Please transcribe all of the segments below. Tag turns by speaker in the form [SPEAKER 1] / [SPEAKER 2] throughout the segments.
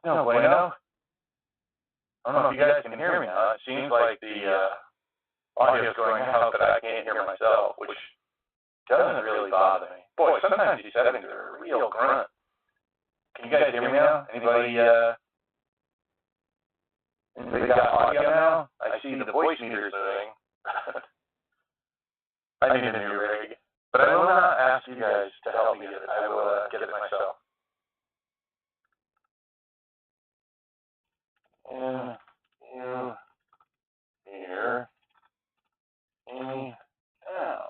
[SPEAKER 1] No bueno. I don't know if you guys can hear me now. It seems like the audio's going out, but I can't hear myself, which doesn't really bother me. Boy, sometimes these settings are a real grunt. Can you guys hear me now? Anybody got audio now? I see the voice meter's moving. I need a new rig, but I will not ask you guys to help me get it. I will get it myself. Yeah, you hear me now?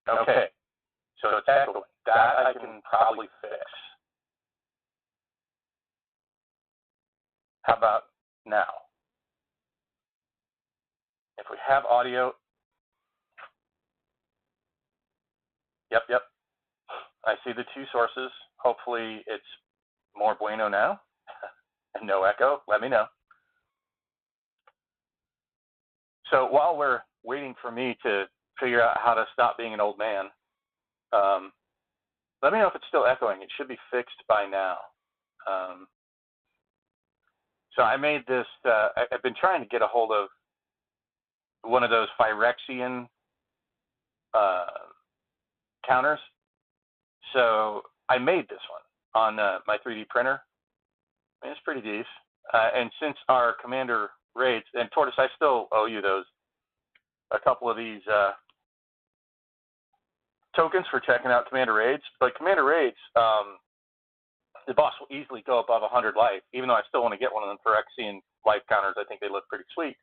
[SPEAKER 1] Okay, so it's echoing. That I can probably fix. How about now? If we have audio, yep. I see the two sources. Hopefully it's more bueno now and no echo. Let me know. So while we're waiting for me to figure out how to stop being an old man, let me know if it's still echoing. It should be fixed by now. So I made this, I've been trying to get a hold of one of those Phyrexian counters. So I made this one on my 3D printer. I mean, it's pretty decent. And since our commander raids, and Tortoise, I still owe you a couple of these tokens for checking out commander raids. But commander raids, the boss will easily go above 100 life, even though I still want to get one of them Phyrexian life counters. I think they look pretty sweet.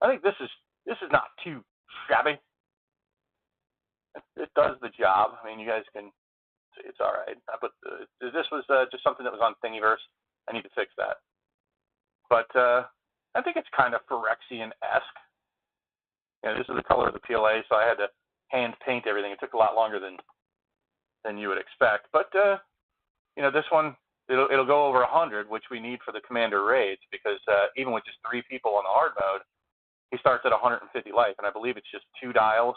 [SPEAKER 1] I think this is not too shabby. It does the job. I mean, you guys can. It's all right. But this was just something that was on Thingiverse. I need to fix that. But I think it's kind of Phyrexian-esque. You know, this is the color of the PLA, so I had to hand paint everything. It took a lot longer than you would expect. But you know, this one it'll go over 100, which we need for the commander raids, because even with just 3 people on the hard mode, he starts at 150 life, and I believe it's just 2 dials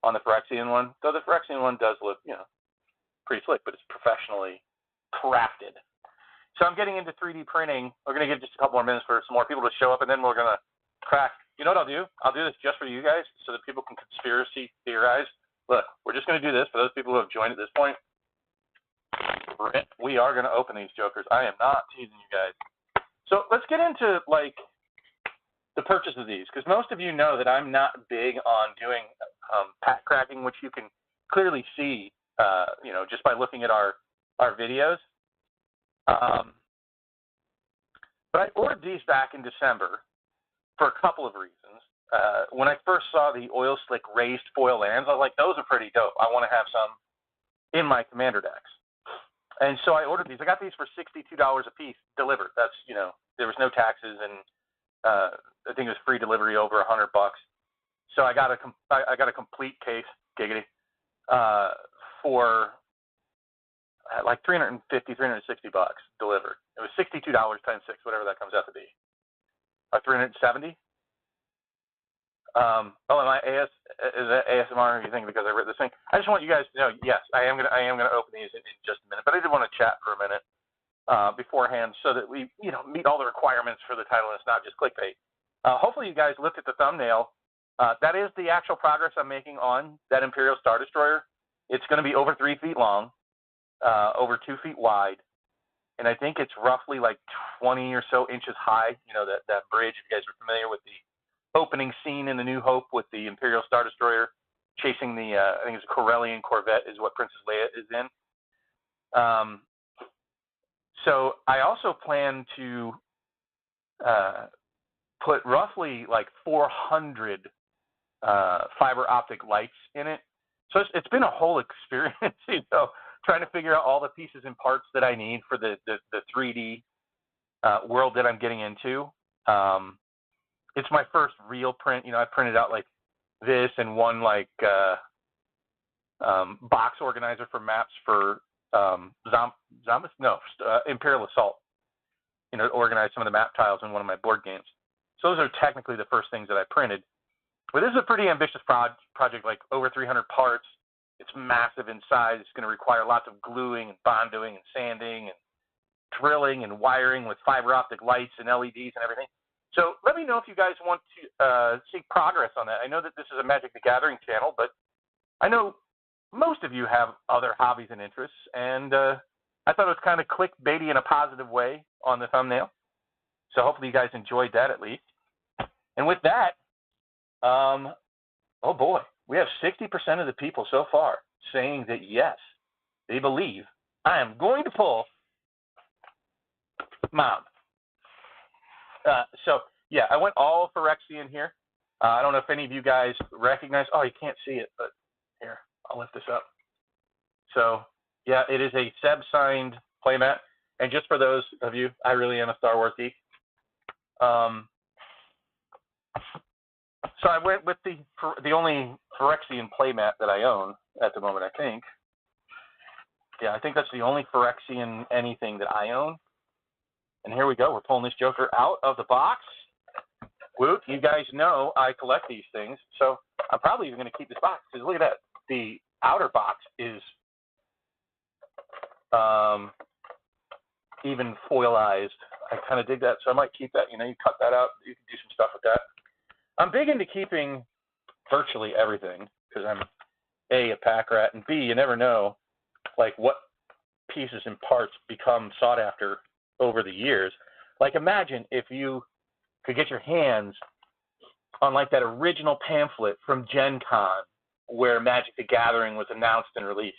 [SPEAKER 1] on the Phyrexian one. Though the Phyrexian one does look, you know, pretty slick, but it's professionally crafted. So I'm getting into 3D printing. We're going to give just a couple more minutes for some more people to show up, and then we're going to crack. You know what I'll do? I'll do this just for you guys so that people can conspiracy theorize. Look, we're just going to do this for those people who have joined at this point. We are going to open these jokers. I am not teasing you guys. So let's get into, like, the purchase of these, because most of you know that I'm not big on doing pack cracking, which you can clearly see, you know, just by looking at our videos. But I ordered these back in December for a couple of reasons. When I first saw the oil slick raised foil lands, I was like, those are pretty dope. I want to have some in my commander decks. And so I ordered these. I got these for $62 a piece delivered. That's, you know, there was no taxes, and I think it was free delivery over $100. So I got a complete case, giggity, for like $350, $360 delivered. It was $62 times 6, whatever that comes out to be. Or $370. Oh, am I is that ASMR? You think because I read this thing? I just want you guys to know, yes, I am gonna open these in just a minute. But I did want to chat for a minute beforehand, so that we, you know, meet all the requirements for the title, and it's not just clickbait. Hopefully, you guys looked at the thumbnail. That is the actual progress I'm making on that Imperial Star Destroyer. It's going to be over 3 feet long, over 2 feet wide, and I think it's roughly like 20 or so inches high. You know, that bridge. If you guys are familiar with the opening scene in The New Hope with the Imperial Star Destroyer chasing the, I think it's a Corellian Corvette is what Princess Leia is in. So I also plan to put roughly like 400 fiber optic lights in it. So it's been a whole experience, you know, trying to figure out all the pieces and parts that I need for the 3D world that I'm getting into. It's my first real print. You know, I printed out like this and one like box organizer for maps for Imperial Assault, to organize some of the map tiles in one of my board games. So those are technically the first things that I printed. But this is a pretty ambitious project, like over 300 parts. It's massive in size. It's going to require lots of gluing and bonding and sanding and drilling and wiring with fiber optic lights and LEDs and everything. So let me know if you guys want to see progress on that. I know that this is a Magic the Gathering channel, but I know most of you have other hobbies and interests, and I thought it was kind of clickbaity in a positive way on the thumbnail. So hopefully you guys enjoyed that at least. And with that, oh boy, we have 60% of the people so far saying that yes, they believe I am going to pull Mom. So yeah, I went all Phyrexian here. I don't know if any of you guys recognize. Oh, you can't see it, but here, I'll lift this up. So yeah, it is a Seb signed playmat. And just for those of you, I really am a Star Wars geek. So I went with the only Phyrexian playmat that I own at the moment, I think. Yeah, I think that's the only Phyrexian anything that I own. And here we go. We're pulling this Joker out of the box. Woot, you guys know I collect these things, so I'm probably even going to keep this box. Because look at that. The outer box is even foilized. I kind of dig that, so I might keep that. You cut that out. You can do some stuff with that. I'm big into keeping virtually everything because I'm a pack rat, and B, you never know like what pieces and parts become sought after over the years. Like imagine if you could get your hands on like that original pamphlet from Gen Con where Magic the Gathering was announced and released.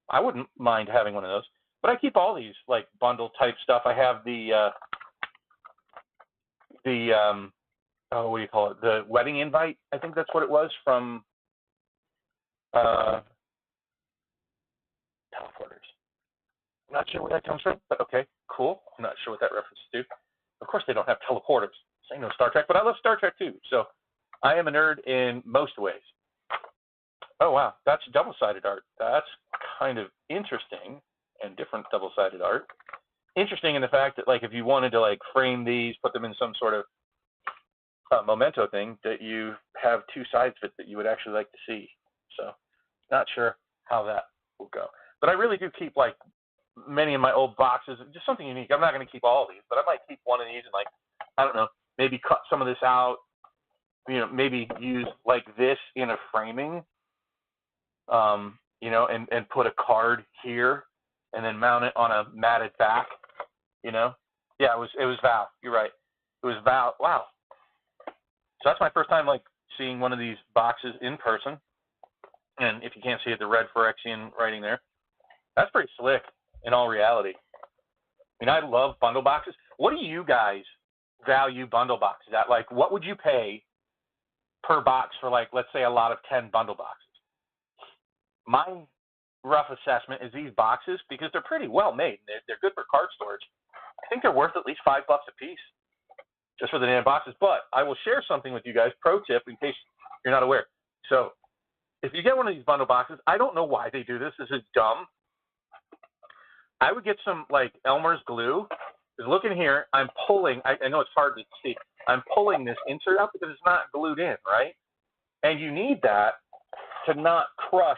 [SPEAKER 1] I wouldn't mind having one of those. But I keep all these like bundle type stuff. I have the oh, what do you call it? The wedding invite. I think that's what it was from teleporters. I'm not sure where that comes from, but okay, cool. I'm not sure what that reference is to. Of course, they don't have teleporters. Say no Star Trek, but I love Star Trek too. So I am a nerd in most ways. Oh wow, that's double-sided art. That's kind of interesting and different double-sided art. Interesting in the fact that like if you wanted to like frame these, put them in some sort of memento thing, that you have two sides of it that you would actually like to see. So not sure how that will go. But I really do keep like many of my old boxes, just something unique. I'm not going to keep all of these, but I might keep one of these and like, I don't know, maybe cut some of this out, maybe use like this in a framing, and put a card here and then mount it on a matted back, Yeah, it was Val. You're right. It was Val. Wow. So that's my first time like seeing one of these boxes in person. And if you can't see it, the red Phyrexian writing there. That's pretty slick in all reality. I mean, I love bundle boxes. What do you guys value bundle boxes at? Like, what would you pay per box for, like, let's say a lot of 10 bundle boxes? My rough assessment is these boxes, because they're pretty well made, they're good for card storage, I think they're worth at least $5 a piece just for the damn boxes. But I will share something with you guys, pro tip, in case you're not aware. So if you get one of these bundle boxes, I don't know why they do this. This is dumb. I would get some like Elmer's glue. Because look in here, I'm pulling, I know it's hard to see, I'm pulling this insert out because it's not glued in, right? And you need that to not crush.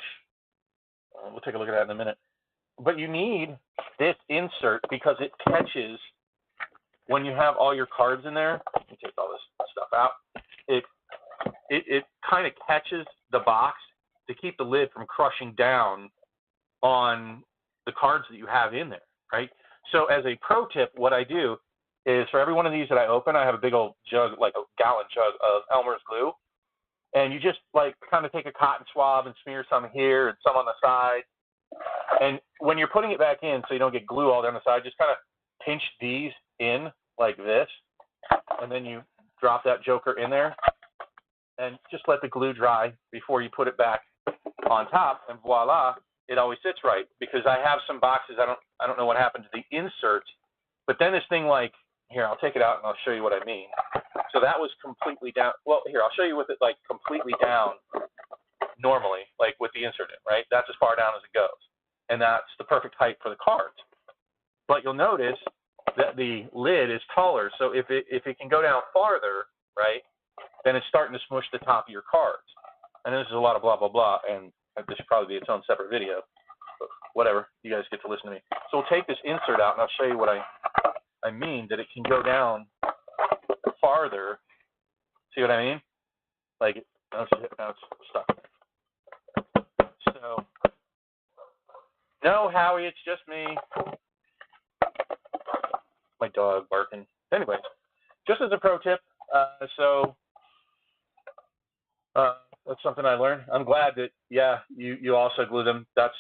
[SPEAKER 1] We'll take a look at that in a minute. But you need this insert because it catches when you have all your cards in there. Let me take all this stuff out. It kind of catches the box to keep the lid from crushing down on the cards that you have in there, right? So as a pro tip, what I do is for every one of these that I open, I have a big old jug, like a gallon jug of Elmer's glue. And you just like kind of take a cotton swab and smear some here and some on the side. And when you're putting it back in so you don't get glue all down the side, just kind of pinch these in like this. And then you drop that joker in there and just let the glue dry before you put it back on top. And voila, it always sits right. Because I have some boxes, I don't know what happened to the insert, but then this thing like, here, I'll take it out and I'll show you what I mean. So that was completely down. Well, here, I'll show you with it like completely down normally, like with the insert in, right? That's as far down as it goes. and that's the perfect height for the cards. But you'll notice that the lid is taller, so if it can go down farther, right, then it's starting to smush the top of your cards. And this is a lot of blah, blah, blah, and this should probably be its own separate video. But whatever, you guys get to listen to me. So we'll take this insert out, and I'll show you what I mean, that it can go down farther. See what I mean? Like, now it's stuck. So, no, Howie, it's just me. My dog barking. Anyways, just as a pro tip, that's something I learned. I'm glad that, yeah, you also glue them. That's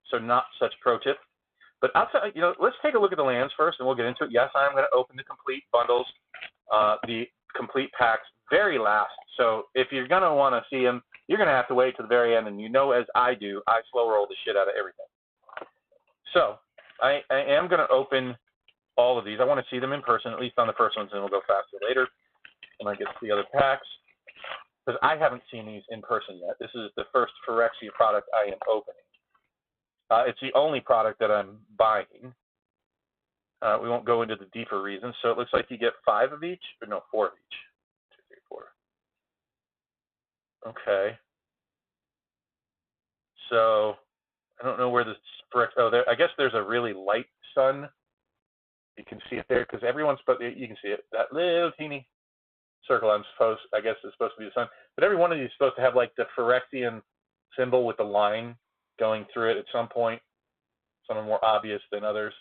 [SPEAKER 1] so not such pro tip. But outside, let's take a look at the lands first, and we'll get into it. Yes, I'm going to open the complete bundles, the complete packs, very last. So if you're going to want to see them, you're going to have to wait to the very end. And as I do, I slow roll the shit out of everything. So I am going to open all of these. I want to see them in person, at least on the first ones, and we'll go faster later when I get to the other packs. Because I haven't seen these in person yet. This is the first Phyrexia product I am opening. It's the only product that I'm buying. We won't go into the deeper reasons. So it looks like you get 5 of each, or no, 4 of each. 2, 3, 4. Okay. So I don't know where this Phyrexia. Oh, there. I guess there's a really light sun. You can see it there because everyone's supposed. You can see it. That little teeny circle. I guess is supposed to be the sun. But every one of these is supposed to have like the Phyrexian symbol with the line going through it at some point. Some are more obvious than others.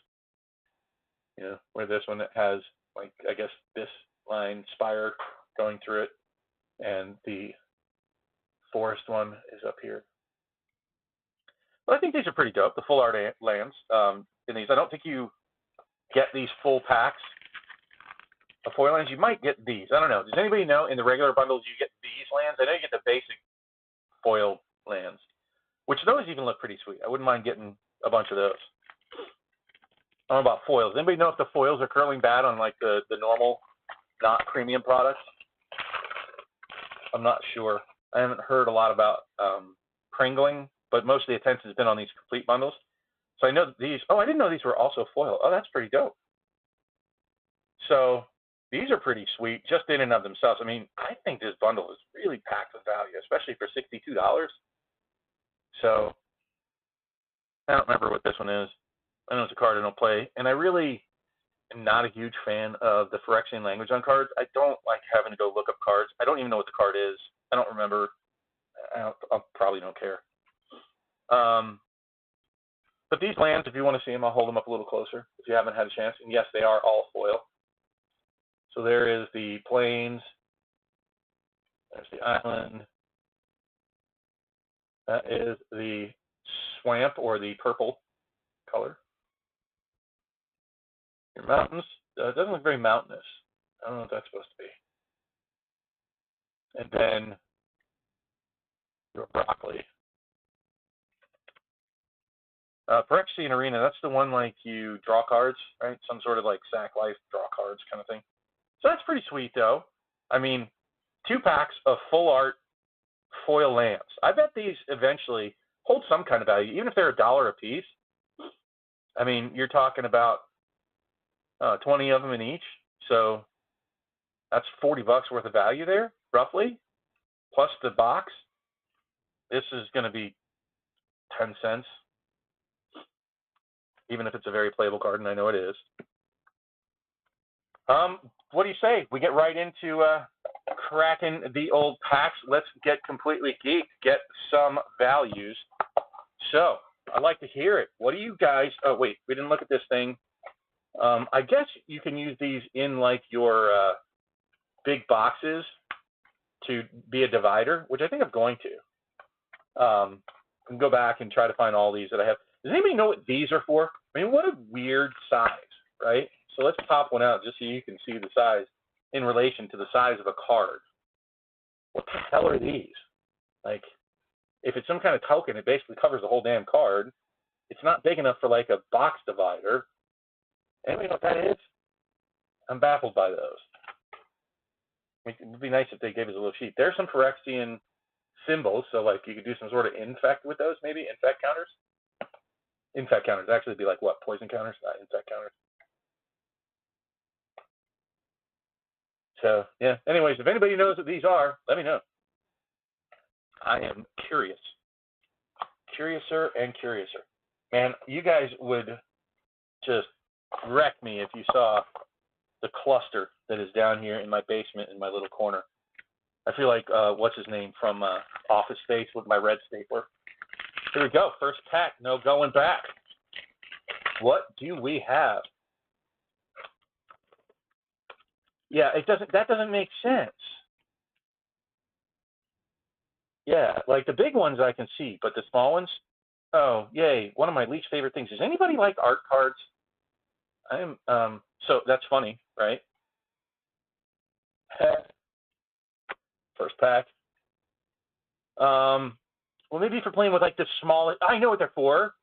[SPEAKER 1] Where this one has, like, I guess this line, spire, going through it. And the forest one is up here. Well, I think these are pretty dope, the full art lands in these. I don't think you get these full packs of foil lands. You might get these. I don't know. Does anybody know in the regular bundles you get these lands? I know you get the basic foil lands, which those even look pretty sweet. I wouldn't mind getting a bunch of those. I don't know about foils. Anybody know if the foils are curling bad on like the normal, not premium products? I'm not sure. I haven't heard a lot about Pringling, but most of the attention has been on these complete bundles. So I know these. Oh, I didn't know these were also foil. Oh, that's pretty dope. So these are pretty sweet just in and of themselves. I mean, I think this bundle is really packed with value, especially for $62. So I don't remember what this one is. I know it's a card I don't play, and I really am not a huge fan of the Phyrexian language on cards. I don't like having to go look up cards. I don't even know what the card is. I don't remember. I probably don't care. But these lands, if you want to see them, I'll hold them up a little closer if you haven't had a chance. And yes, they are all foil. So there is the plains. There's the island. That is the swamp, or the purple color. Your mountains. It doesn't look very mountainous. I don't know what that's supposed to be. And then your broccoli. Phyrexian Arena, that's the one like you draw cards, right? Some sort of like sack life, draw cards kind of thing. So that's pretty sweet though. I mean, 2 packs of full art foil lands. I bet these eventually hold some kind of value, even if they're $1 a piece. I mean, you're talking about 20 of them in each. So that's $40 worth of value there, roughly, plus the box. This is going to be 10 cents. Even if it's a very playable card, and I know it is. What do you say? We get right into cracking the old packs. Let's get completely geeked, get some values. So, I'd like to hear it. What do you guys, oh wait, we didn't look at this thing. I guess you can use these in like your big boxes to be a divider, which I think I'm going to. I can go back and try to find all these that I have. Does anybody know what these are for? I mean, what a weird size, right? So let's pop one out just so you can see the size in relation to the size of a card. What the hell are these? Like, if it's some kind of token, it basically covers the whole damn card. It's not big enough for like a box divider. Anybody know what that is? I'm baffled by those. It would be nice if they gave us a little sheet. There's some Phyrexian symbols, so like you could do some sort of infect with those, maybe infect counters. Infect counters. Actually, it'd be like what? Poison counters, not infect counters. So, yeah. Anyways, if anybody knows what these are, let me know. I am curious. Curiouser and curiouser. Man, you guys would just wreck me if you saw the cluster that is down here in my basement in my little corner. I feel like, what's his name from Office Space with my red stapler. Here we go. First pack. No going back. What do we have? Yeah, that doesn't make sense. Yeah, like the big ones I can see, but the small ones, oh, yay. One of my least favorite things. Does anybody like art cards? So that's funny, right? First pack. Well, maybe for playing with like the smallest, I know what they're for.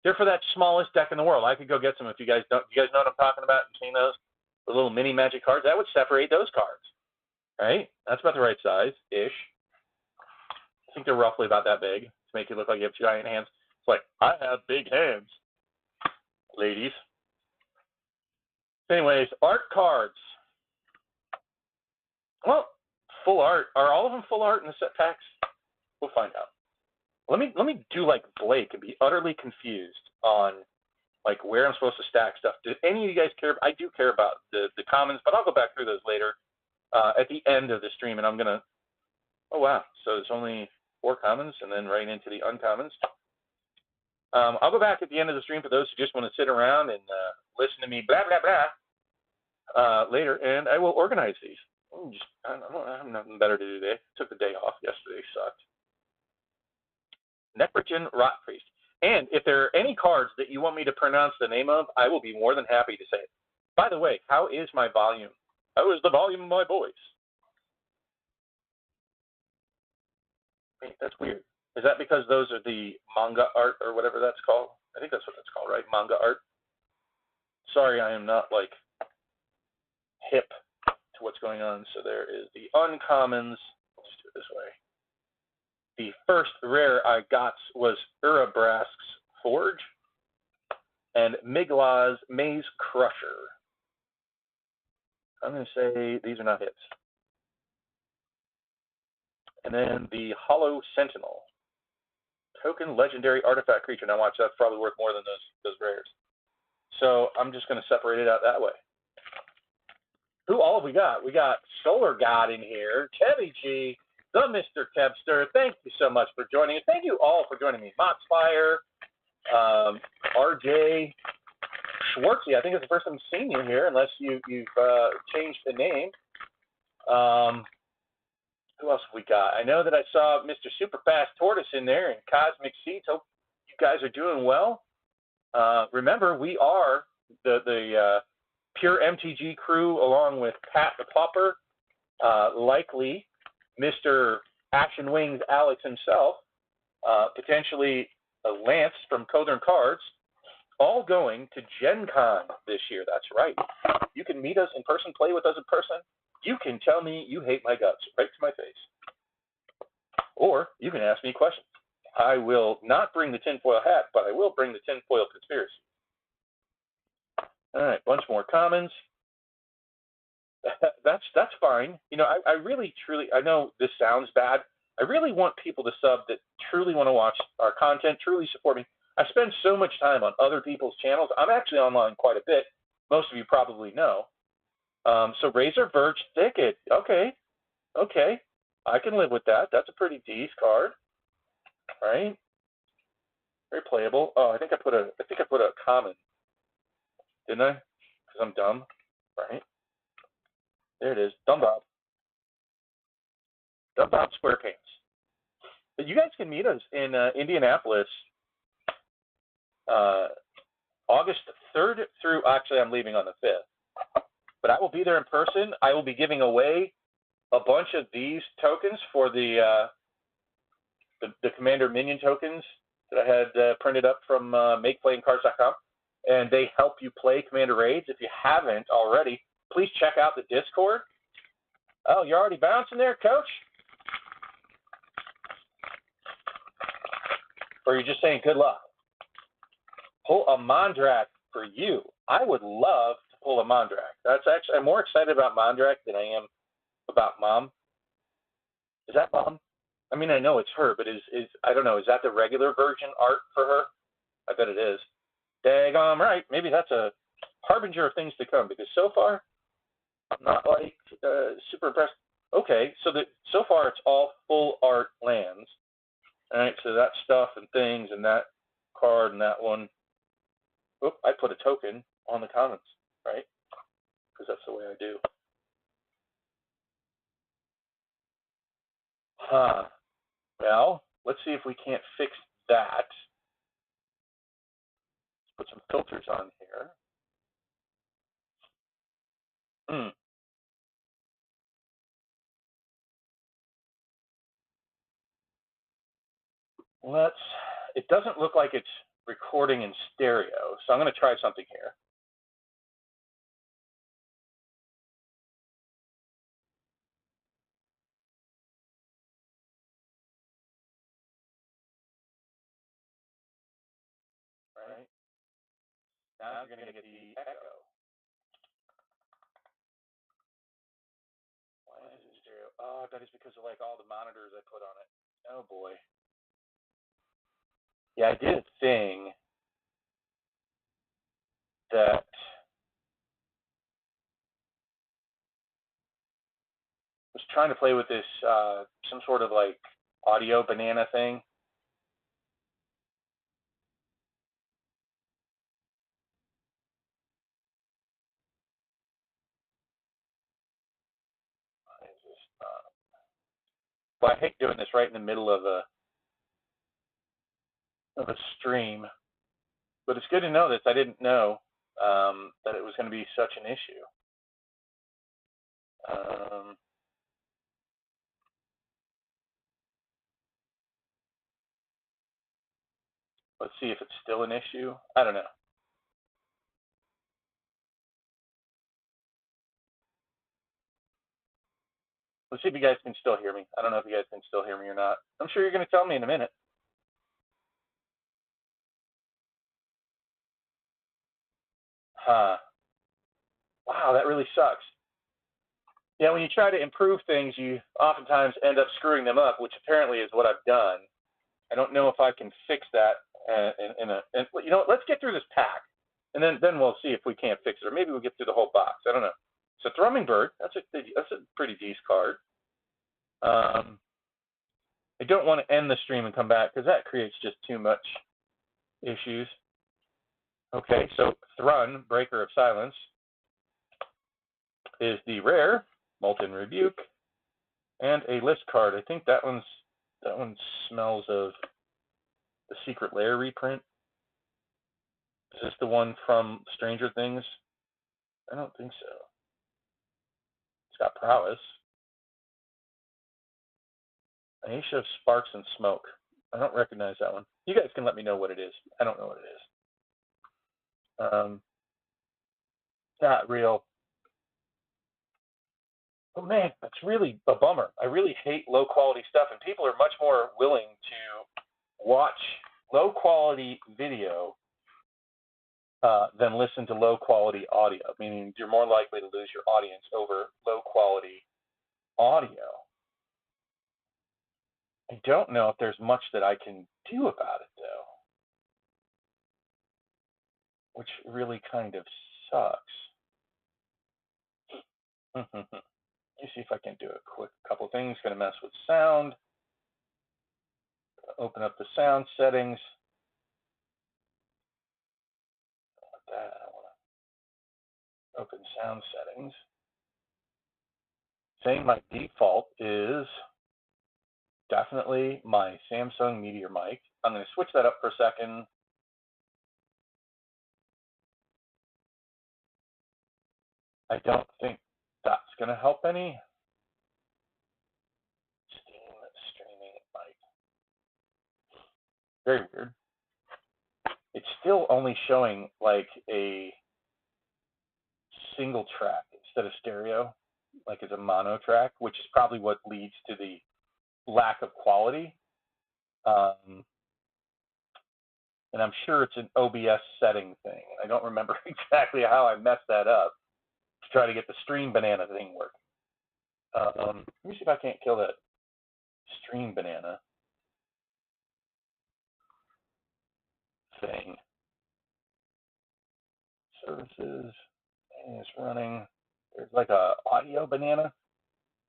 [SPEAKER 1] They're for that smallest deck in the world. I could go get some if you guys don't. You guys know what I'm talking about? You've seen those? The little mini magic cards? That would separate those cards, right? That's about the right size-ish. I think they're roughly about that big to make you look like you have giant hands. It's like, I have big hands, ladies. Anyways, art cards. Well, full art. Are all of them full art in the set packs? We'll find out. Let me do like Blake and be utterly confused on like where I'm supposed to stack stuff. Do any of you guys care? I do care about the commons, but I'll go back through those later at the end of the stream, and I'm gonna. Oh wow! So it's only 4 commons, and then right into the uncommons. I'll go back at the end of the stream for those who just want to sit around and listen to me blah blah blah later, and I will organize these. I have nothing better to do today. Took the day off yesterday. Sucked. Necrogen Rot Priest. And if there are any cards that you want me to pronounce the name of, I will be more than happy to say it. By the way, how is my volume? How is the volume of my voice? Wait, that's weird. Is that because those are the manga art or whatever that's called? I think that's what that's called, right? Manga art. Sorry, I am not like hip to what's going on. So there is the uncommons. Let's do it this way. The first rare I got was Urabrask's Forge and Migla's Maze Crusher. I'm going to say these are not hits. And then the Hollow Sentinel. Token legendary artifact creature. Now watch, that's probably worth more than those rares. So I'm just going to separate it out that way. Who all have we got? We got Solar God in here, Kevy G, the Mr. Kebster. Thank you so much for joining us. Thank you all for joining me. Moxfire, RJ, Schwartzy. I think it's the first time I've seen you here, unless you've changed the name. Who else have we got? I know that I saw Mr. Superfast Tortoise in there and Cosmic Seeds. Hope you guys are doing well. Remember, we are the Pure MTG crew, along with Pat the Popper, likely Mr. Action Wings Alex himself, potentially Lance from Cothern Cards, all going to Gen Con this year. That's right. You can meet us in person, play with us in person. You can tell me you hate my guts right to my face. Or you can ask me questions. I will not bring the tinfoil hat, but I will bring the tinfoil conspiracy. All right, bunch more commons. That's fine. You know, I really, truly, I know this sounds bad. I really want people to sub that truly want to watch our content, truly support me. I spend so much time on other people's channels. I'm actually online quite a bit. Most of you probably know. So Razor Verge Thicket. Okay. I can live with that. That's a pretty decent card. Right? Very playable. Oh, I think I put a common. Didn't I? Because I'm dumb. Right? There it is. Dumb Bob SquarePants. But you guys can meet us in Indianapolis August 3rd through, actually I'm leaving on the 5th. But I will be there in person. I will be giving away a bunch of these tokens for the Commander Minion tokens that I had printed up from MakePlayingCards.com. And they help you play Commander Raids. If you haven't already, please check out the Discord. Oh, you're already bouncing there, Coach? Or are you just saying good luck? pull a Mondrak for you. I would love to pull a Mondrak. That's actually, I'm more excited about Mondrak than I am about Mom. Is that Mom? I mean, I know it's her, but is I don't know, is that the regular version art for her? I bet it is. Daggone right. Maybe that's a harbinger of things to come, because so far, I'm not like super impressed. Okay, so far it's all full art lands. All right, so that stuff and things and that card and that one. Oop, I put a token on the comments, right? Because that's the way I do. Huh. Well, let's see if we can't fix that. Let's put some filters on here. It doesn't look like it's recording in stereo, so I'm going to try something here. Right? Now you're going to get the echo. Why is it stereo? Oh, I bet it's because of like all the monitors I put on it. Oh boy. Yeah, I did a thing that was trying to play with this some sort of like audio banana thing. Well, I hate doing this right in the middle of a stream, but it's good to know this. I didn't know that it was going to be such an issue. Let's see if it's still an issue. I don't know. Let's see if you guys can still hear me. I don't know if you guys can still hear me or not. I'm sure you're going to tell me in a minute. Huh. Wow, that really sucks. Yeah, when you try to improve things, you oftentimes end up screwing them up, which apparently is what I've done. I don't know if I can fix that you know what, let's get through this pack, and then we'll see if we can't fix it, or maybe we'll get through the whole box. I don't know. So Thrumming Bird, that's a pretty decent card. I don't want to end the stream and come back because that creates just too much issues. Okay, so Thrun, Breaker of Silence, is the rare Molten Rebuke, and a list card. I think that one smells of the Secret Lair reprint. Is this the one from Stranger Things? I don't think so. It's got Prowess. Aisha of Sparks and Smoke. I don't recognize that one. You guys can let me know what it is. I don't know what it is. Not real. Oh man, that's really a bummer. I really hate low quality stuff, and people are much more willing to watch low quality video than listen to low quality audio, meaning you're more likely to lose your audience over low quality audio. I don't know if there's much that I can do about it, though, which really kind of sucks. Let me see if I can do a quick couple things. Going to mess with sound. Open up the sound settings. I don't want to open sound settings. Saying my default is definitely my Samsung Meteor mic. I'm going to switch that up for a second. I don't think that's going to help any. Steam streaming mic. Very weird. It's still only showing like a single track instead of stereo, like it's a mono track, which is probably what leads to the lack of quality. And I'm sure it's an OBS setting thing. I don't remember exactly how I messed that up to try to get the stream banana thing working. Let me see if I can't kill that stream banana thing. Services, it's running. There's like a audio banana,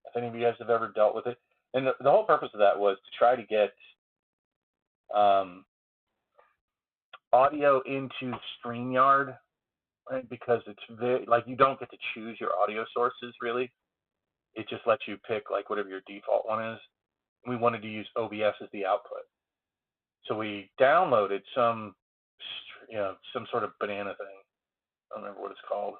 [SPEAKER 1] if any of you guys have ever dealt with it. And the whole purpose of that was to try to get audio into StreamYard, right? Because it's very, like, you don't get to choose your audio sources, really. It just lets you pick, like, whatever your default one is. We wanted to use OBS as the output. So we downloaded some sort of banana thing. I don't remember what it's called.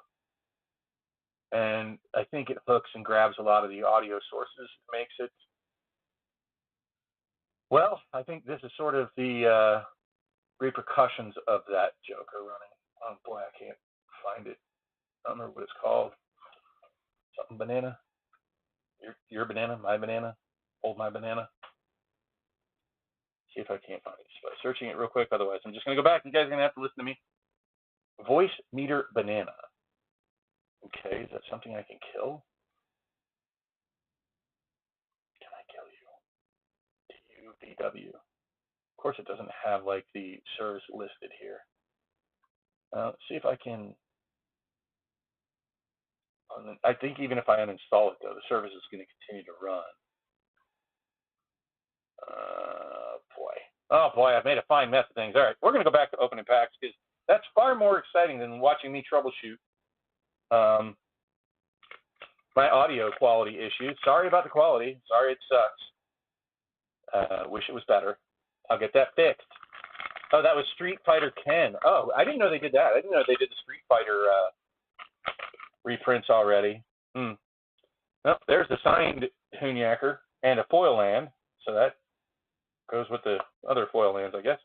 [SPEAKER 1] And I think it hooks and grabs a lot of the audio sources, makes it. Well, I think this is sort of the repercussions of that Joker running. Oh boy, I can't find it. I don't remember what it's called. Something banana. Your banana, my banana, hold my banana. See if I can't find it just by searching it real quick. Otherwise, I'm just going to go back. You guys are going to have to listen to me. Voice meter banana. Okay, is that something I can kill? Can I kill you? TUVW. Of course, it doesn't have like the service listed here. Let's see if I can. I think even if I uninstall it, though, the service is going to continue to run. Boy. Oh, boy, I've made a fine mess of things. All right, we're going to go back to opening packs because that's far more exciting than watching me troubleshoot my audio quality issues. Sorry about the quality. Sorry it sucks. Wish it was better. I'll get that fixed. Oh, that was Street Fighter Ken. Oh, I didn't know they did that. I didn't know they did the Street Fighter reprints already. Oh, there's the signed Hoonyaker and a foil land. So that goes with the other foil lands, I guess.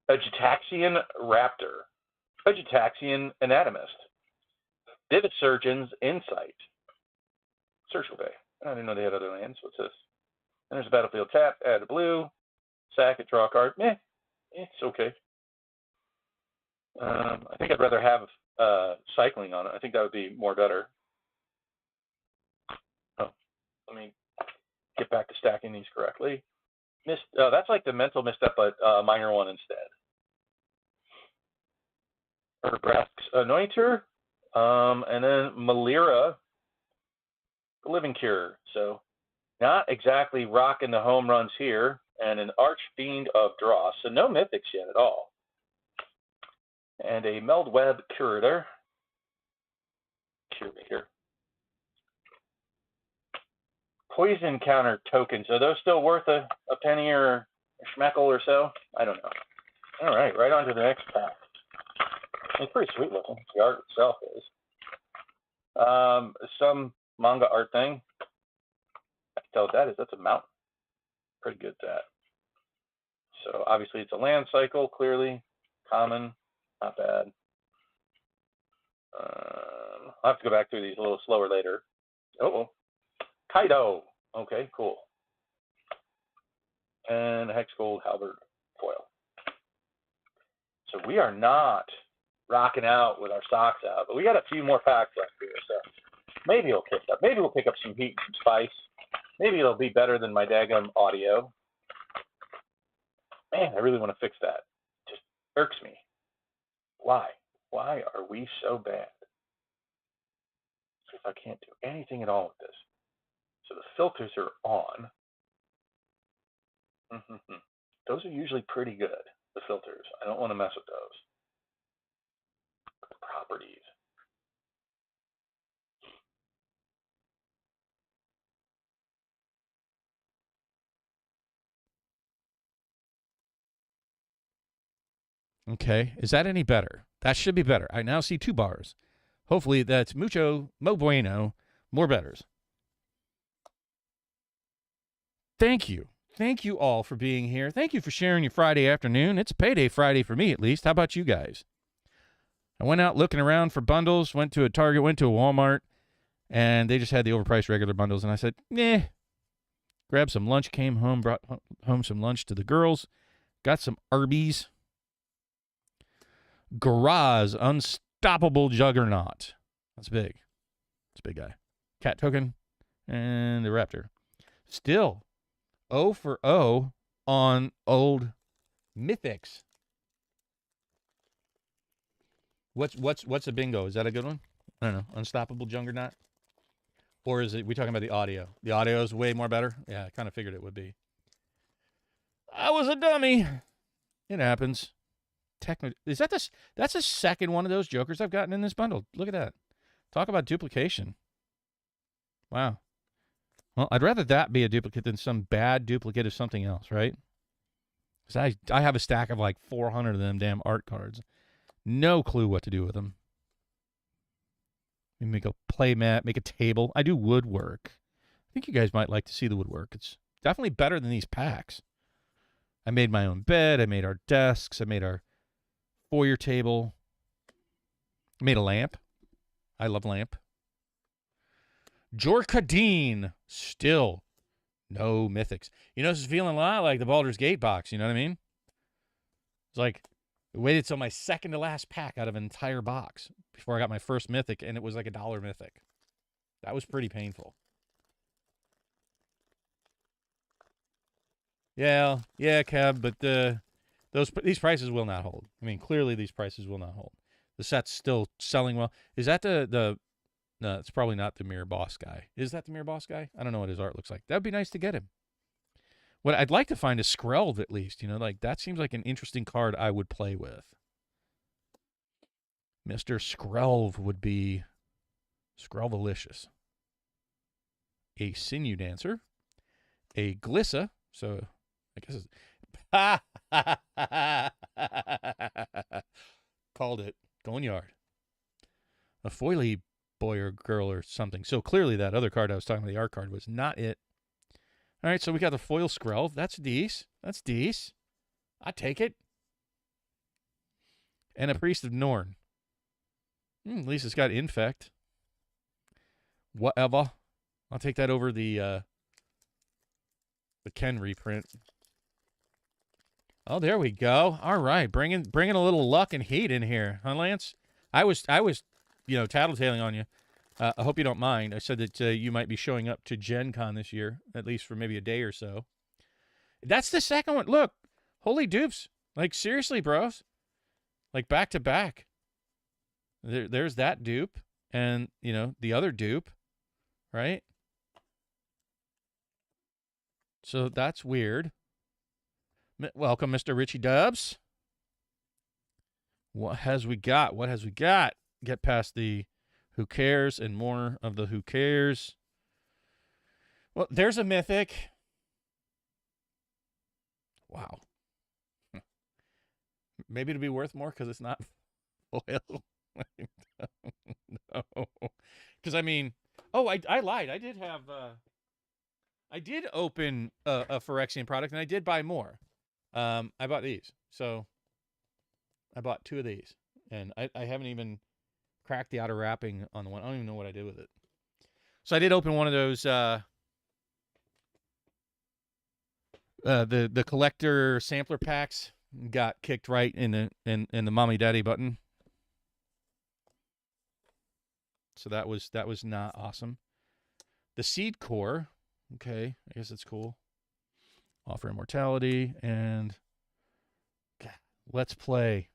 [SPEAKER 1] A Gitaxian Raptor. A Gitaxian Anatomist. Vivisurgeon's Insight. Surgical Bay. I didn't know they had other lands. What's this? And there's a battlefield tap. Add a blue. Sack it, draw a card. It's okay. I think I'd rather have cycling on it. I think that would be more better. Oh, let me get back to stacking these correctly. That's like the mental misstep, but minor one instead. Urbrask's Anointer, and then Malira, the Living Cure. So not exactly rocking the home runs here, and an Archfiend of Dross. So no mythics yet at all. And a Meldweb Curator. Poison counter tokens. Are those still worth a penny or a schmeckle or so? I don't know. All right, right on to the next pack. It's pretty sweet looking. The art itself is. Some manga art thing. I can tell what that is. That's a mountain. Pretty good at that. So obviously it's a land cycle, clearly. Common. Not bad. I'll have to go back through these a little slower later. Oh, Kaido. Okay, cool. And Hex Gold Halberd foil. So we are not rocking out with our socks out, but we got a few more packs left here. So maybe we'll pick up. Maybe we'll pick up some heat and some spice. Maybe it'll be better than my daggum audio. Man, I really want to fix that. It just irks me. Why? Why are we so bad? See if I can't do anything at all with this. So the filters are on. Those are usually pretty good, the filters. I don't want to mess with those. Properties.
[SPEAKER 2] Okay, is that any better? That should be better. I now see 2 bars. Hopefully that's mo bueno, more betters. Thank you. Thank you all for being here. Thank you for sharing your Friday afternoon. It's payday Friday for me, at least. How about you guys? I went out looking around for bundles, went to a Target, went to a Walmart, and they just had the overpriced regular bundles. And I said, grabbed some lunch, came home, brought home some lunch to the girls, got some Arby's. Garaz, Unstoppable Juggernaut. That's big. It's a big guy. Cat token and the Raptor. Still 0 for 0 on old mythics. What's a bingo? Is that a good one? I don't know. Unstoppable Juggernaut? Or is it we talking about the audio? The audio is way more better? Yeah, I kind of figured it would be. I was a dummy. It happens. Is that this? That's the second one of those jokers I've gotten in this bundle. Look at that. Talk about duplication. Wow. Well, I'd rather that be a duplicate than some bad duplicate of something else, right? Because I have a stack of like 400 of them damn art cards. No clue what to do with them. Make a play mat, make a table. I do woodwork. I think you guys might like to see the woodwork. It's definitely better than these packs. I made my own bed. I made our desks. I made our foyer table. I made a lamp. I love lamp. Jorkadeen. Still no mythics. You know, this is feeling a lot like the Baldur's Gate box. You know what I mean? It's like I waited till my second to last pack out of an entire box before I got my first mythic, and it was like $1 mythic. That was pretty painful. Yeah, Kev, but these prices will not hold. I mean, clearly these prices will not hold. The set's still selling well. Is that no, it's probably not the Mirror Boss guy. Is that the Mirror Boss guy? I don't know what his art looks like. That would be nice to get him. What I'd like to find is Skrelv at least. You know, like that seems like an interesting card I would play with. Mr. Skrelv would be Skrelvalicious. A Sinew Dancer. A Glissa. So I guess it's called it. Going yard. A Foily boy or girl or something. So clearly that other card I was talking about, the art card, was not it. All right, so we got the foil Skrelv. That's decent. That's decent. I take it. And a Priest of Norn. At least it's got Infect. Whatever. I'll take that over the Ken reprint. Oh, there we go. All right, bringing a little luck and heat in here, huh, Lance? I was tattletaling on you. I hope you don't mind. I said that you might be showing up to Gen Con this year, at least for maybe a day or so. That's the second one. Look, holy dupes. Like, seriously, bros. Like, back to back. There's that dupe and, the other dupe, right? So that's weird. Welcome, Mr. Richie Dubs. What has we got? Get past the who cares and more of the who cares. Well, there's a mythic. Wow. Maybe it'll be worth more because it's not foil. No. Because, I mean, I lied. I did open a Phyrexian product, and I did buy more. I bought these. So I bought 2 of these. And I haven't even cracked the outer wrapping on the one. I don't even know what I did with it. So I did open one of those the collector sampler packs. Got kicked right in the mommy daddy button. So that was not awesome. The Seed Core, okay, I guess it's cool. Offer Immortality and Let's Play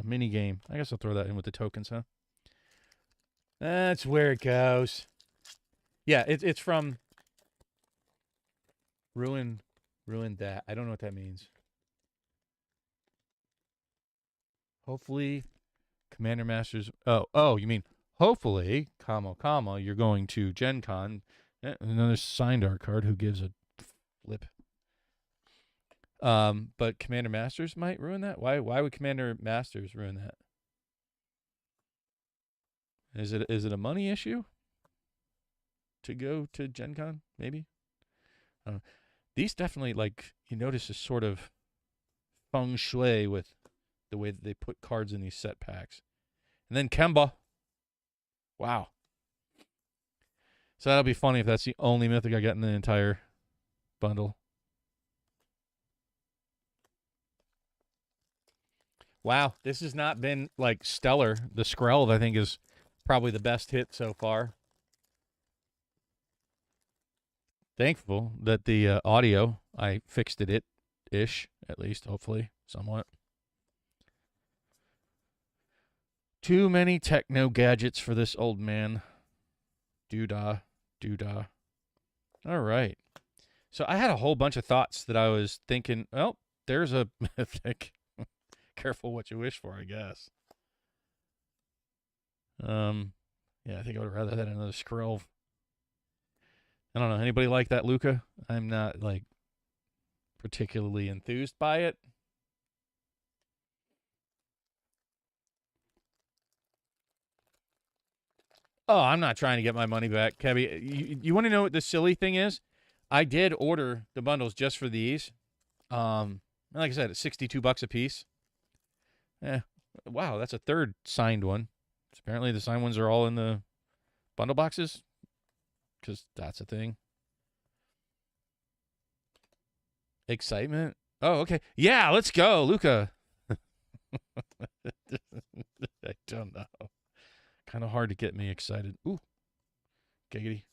[SPEAKER 2] mini game. I guess I'll throw that in with the tokens, huh? That's where it goes. Yeah, it's from Ruin That. I don't know what that means. Hopefully, Commander Masters. Oh, you mean hopefully, you're going to Gen Con. Another signed art card. Who gives a flip? But Commander Masters might ruin that. Why would Commander Masters ruin that? Is it a money issue to go to Gen Con? Maybe. These definitely, like, you notice, is sort of feng shui with the way that they put cards in these set packs. And then Kemba. Wow. So that'll be funny if that's the only mythic I get in the entire bundle. Wow, this has not been like stellar. The Skrelv, I think, is probably the best hit so far. Thankful that the audio, I fixed it ish, at least, hopefully, somewhat. Too many techno gadgets for this old man. Doodah, doodah. All right. So I had a whole bunch of thoughts that I was thinking, well, there's a mythic. Careful what you wish for, I guess. Yeah, I think I would rather that another Skrelv. I don't know. Anybody like that, Luca? I'm not, like, particularly enthused by it. Oh, I'm not trying to get my money back, Kevy. You want to know what the silly thing is? I did order the bundles just for these. Like I said, it's $62 a piece. Wow, that's a third signed one. Apparently the signed ones are all in the bundle boxes, because that's a thing. Excitement? Oh, okay. Yeah, let's go, Luca. I don't know. Kind of hard to get me excited. Ooh, giggity.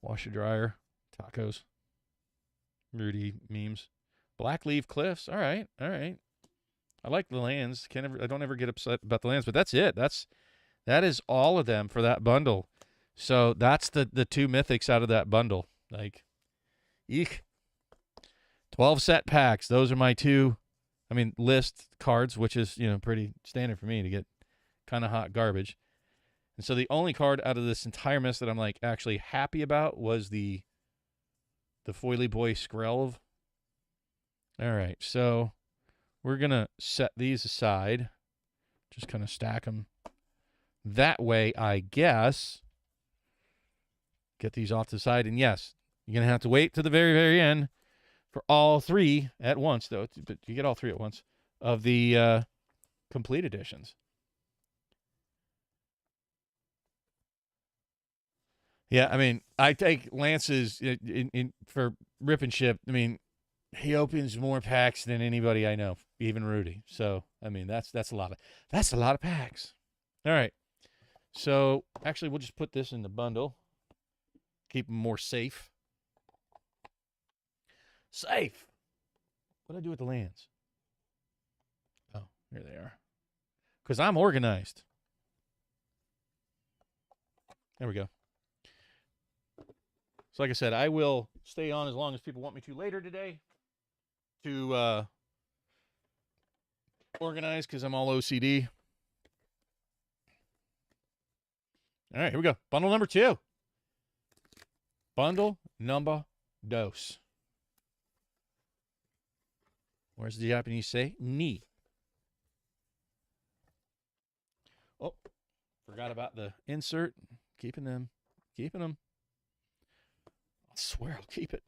[SPEAKER 2] Washer dryer, tacos, Rudy memes, Black Leaf Cliffs. All right, all right. I like the lands. I don't ever get upset about the lands, but that's it. That is all of them for that bundle. So that's the two mythics out of that bundle. Like, eek. 12 set packs. Those are my two. I mean, list cards, which is pretty standard for me to get kind of hot garbage. And so the only card out of this entire mess that I'm like actually happy about was the Foily Boy Skrelv. All right, so we're going to set these aside. Just kind of stack them that way, I guess. Get these off to the side. And yes, you're going to have to wait to the very, very end for all three at once, though. But you get all three at once of the complete editions. Yeah, I mean, I take Lance's in for rip and ship. I mean, he opens more packs than anybody I know, even Rudy. So, I mean, that's a lot of packs. All right. So, actually, we'll just put this in the bundle. Keep them more safe. Safe. What do I do with the lands? Oh, here they are. Because I'm organized. There we go. So like I said, I will stay on as long as people want me to later today to organize, because I'm all OCD. All right, here we go. Bundle number 2. Bundle number dos. Where's the Japanese say? Ni. Oh, forgot about the insert. Keeping them. I swear I'll keep it.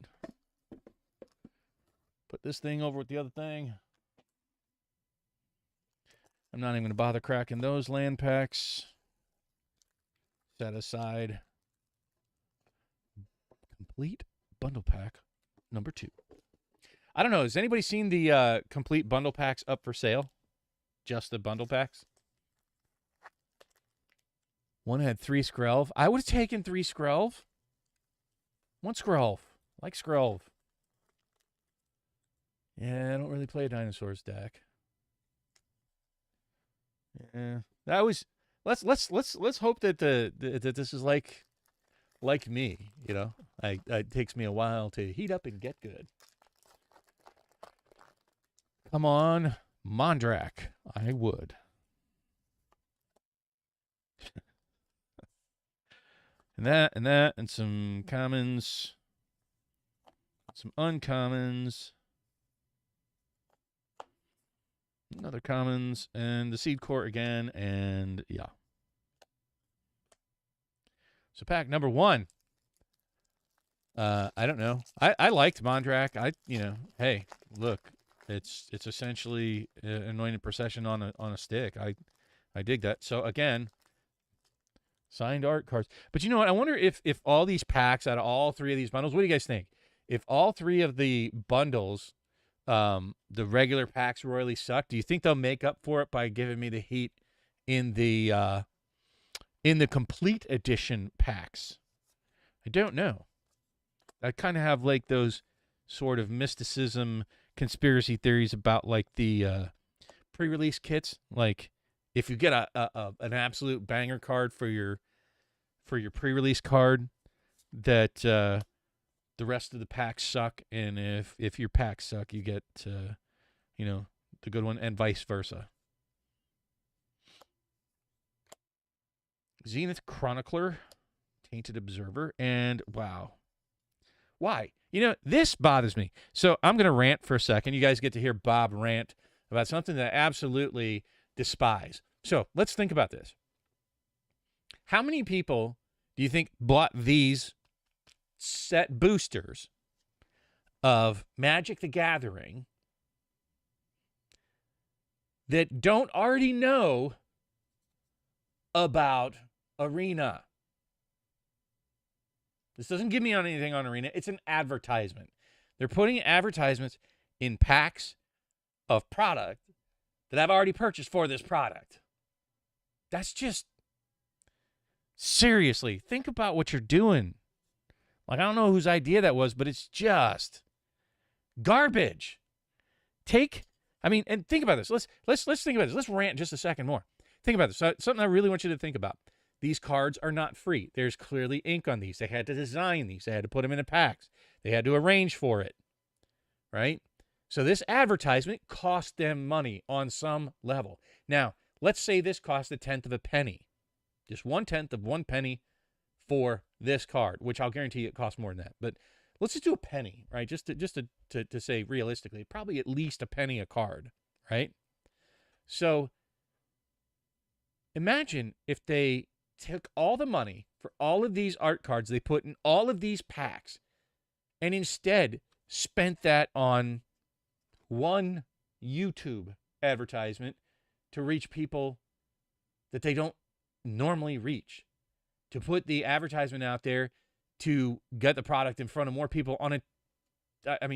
[SPEAKER 2] Put this thing over with the other thing. I'm not even going to bother cracking those land packs. Set aside. Complete bundle pack number 2. I don't know. Has anybody seen the complete bundle packs up for sale? Just the bundle packs? One had 3 Skrelv. I would have taken 3 Skrelv. 1 Skrelv. I like Skrelv. Yeah, I don't really play dinosaurs deck. Yeah, that was. Let's hope that that this is like me. It takes me a while to heat up and get good. Come on, Mondrak. I would. and that, and some commons, some uncommons, another commons, and the seed core again, and yeah. So pack number 1. I don't know. I liked Mondrak. Hey, look, it's essentially an anointed procession on a stick. I dig that. So again, signed art cards. But you know what? I wonder if all these packs out of all 3 of these bundles, what do you guys think? If all 3 of the bundles the regular packs royally suck. Do you think they'll make up for it by giving me the heat in the complete edition packs? I don't know. I kind of have like those sort of mysticism conspiracy theories about like the pre-release kits. Like if you get an absolute banger card for your pre-release card, that the rest of the packs suck, and if your packs suck, you get the good one, and vice versa. Zenith Chronicler, Tainted Observer, and wow. Why? This bothers me. So I'm going to rant for a second. You guys get to hear Bob rant about something that I absolutely despise. So let's think about this. How many people do you think bought these set boosters of Magic the Gathering that don't already know about Arena? This doesn't give me on anything on Arena. It's an advertisement. They're putting advertisements in packs of product that I've already purchased for this product. That's just, seriously, think about what you're doing. Like, I don't know whose idea that was, but it's just garbage. And think about this. Let's think about this. Let's rant just a second more. Think about this. So, something I really want you to think about. These cards are not free. There's clearly ink on these. They had to design these. They had to put them into packs. They had to arrange for it, right? So this advertisement cost them money on some level. Now, let's say this cost 1/10 of a penny. Just 1/10 of 1 penny for this card, which I'll guarantee you it costs more than that. But let's just do a penny, right? Just to say realistically, probably at least a penny a card, right? So imagine if they took all the money for all of these art cards they put in all of these packs and instead spent that on one YouTube advertisement to reach people that they don't normally reach, to put the advertisement out there to get the product in front of more people on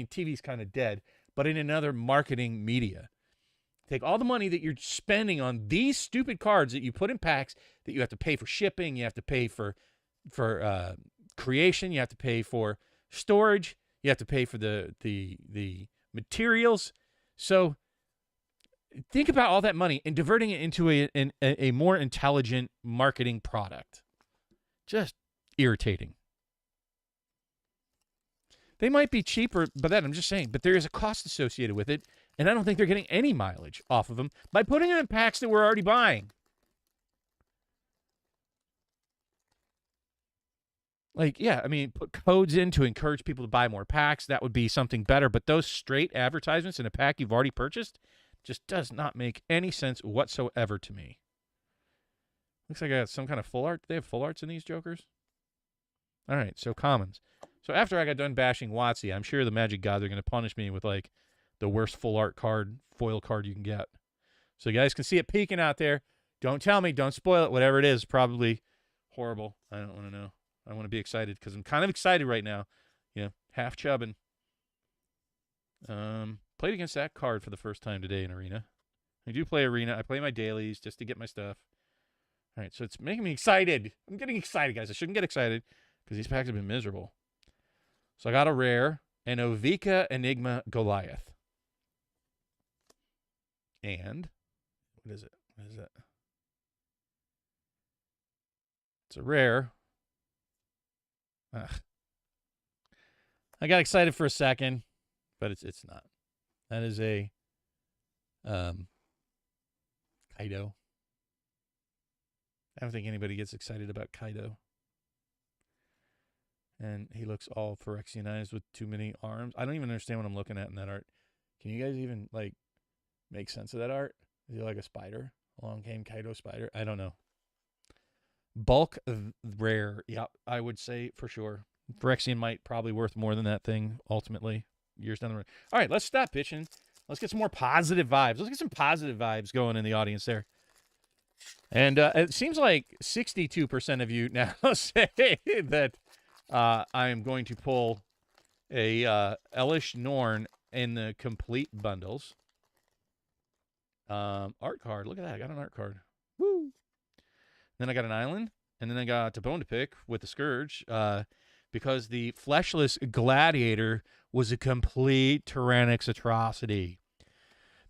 [SPEAKER 2] TV's kind of dead, but in another marketing media. Take all the money that you're spending on these stupid cards that you put in packs that you have to pay for shipping, you have to pay for creation, you have to pay for storage, you have to pay for the materials. So think about all that money and diverting it into a more intelligent marketing product. Just irritating. They might be cheaper, but I'm just saying, but there is a cost associated with it, and I don't think they're getting any mileage off of them by putting them in packs that we're already buying. Like, yeah, put codes in to encourage people to buy more packs. That would be something better, but those straight advertisements in a pack you've already purchased just does not make any sense whatsoever to me. Looks like I got some kind of full art. They have full arts in these jokers? All right, so commons. So after I got done bashing WotC, I'm sure the Magic gods are going to punish me with, like, the worst full art card, foil card you can get. So you guys can see it peeking out there. Don't tell me. Don't spoil it. Whatever it is, probably horrible. I don't want to know. I want to be excited because I'm kind of excited right now. Half chubbing. Played against that card for the first time today in Arena. I do play Arena. I play my dailies just to get my stuff. All right, so it's making me excited. I'm getting excited, guys. I shouldn't get excited because these packs have been miserable. So I got a rare, an Ovika Enigma Goliath. And, what is it? It's a rare. Ugh. I got excited for a second, but it's not. That is a Kaido. I don't think anybody gets excited about Kaido. And he looks all Phyrexianized with too many arms. I don't even understand what I'm looking at in that art. Can you guys even, like, make sense of that art? Is he like a spider? Along came Kaido spider? I don't know. Bulk rare. Yeah, I would say for sure. Phyrexian might probably worth more than that thing ultimately years down the road. All right, let's stop bitching. Let's get some more positive vibes. Let's get some positive vibes going in the audience there. And it seems like 62% of you now say that I am going to pull a Elish Norn in the complete bundles. Art card. Look at that. I got an art card. Woo! Then I got an island, and then I got a bone to pick with the Scourge, because the fleshless gladiator was a complete Tyrannix atrocity.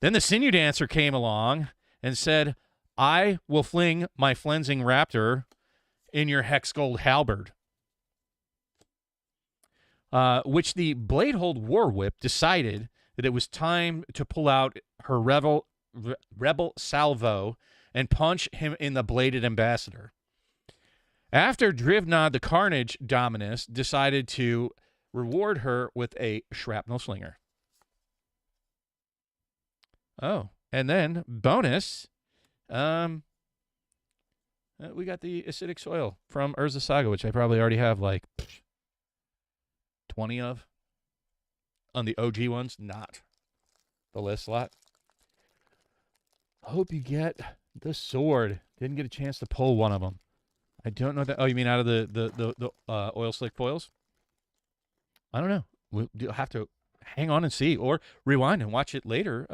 [SPEAKER 2] Then the Sinew Dancer came along and said, I will fling my Flensing Raptor in your Hex Gold Halberd. Which the Bladehold War Whip decided that it was time to pull out her Rebel Salvo and punch him in the Bladed Ambassador. After Drivnod the Carnage Dominus decided to reward her with a Shrapnel Slinger. Oh, and then bonus, we got the Acidic Soil from Urza Saga, which I probably already have like 20 of. On the OG ones, not the list slot. I hope you get the sword. Didn't get a chance to pull one of them. I don't know that. Oh, you mean out of the oil slick foils? I don't know. We'll have to hang on and see, or rewind and watch it later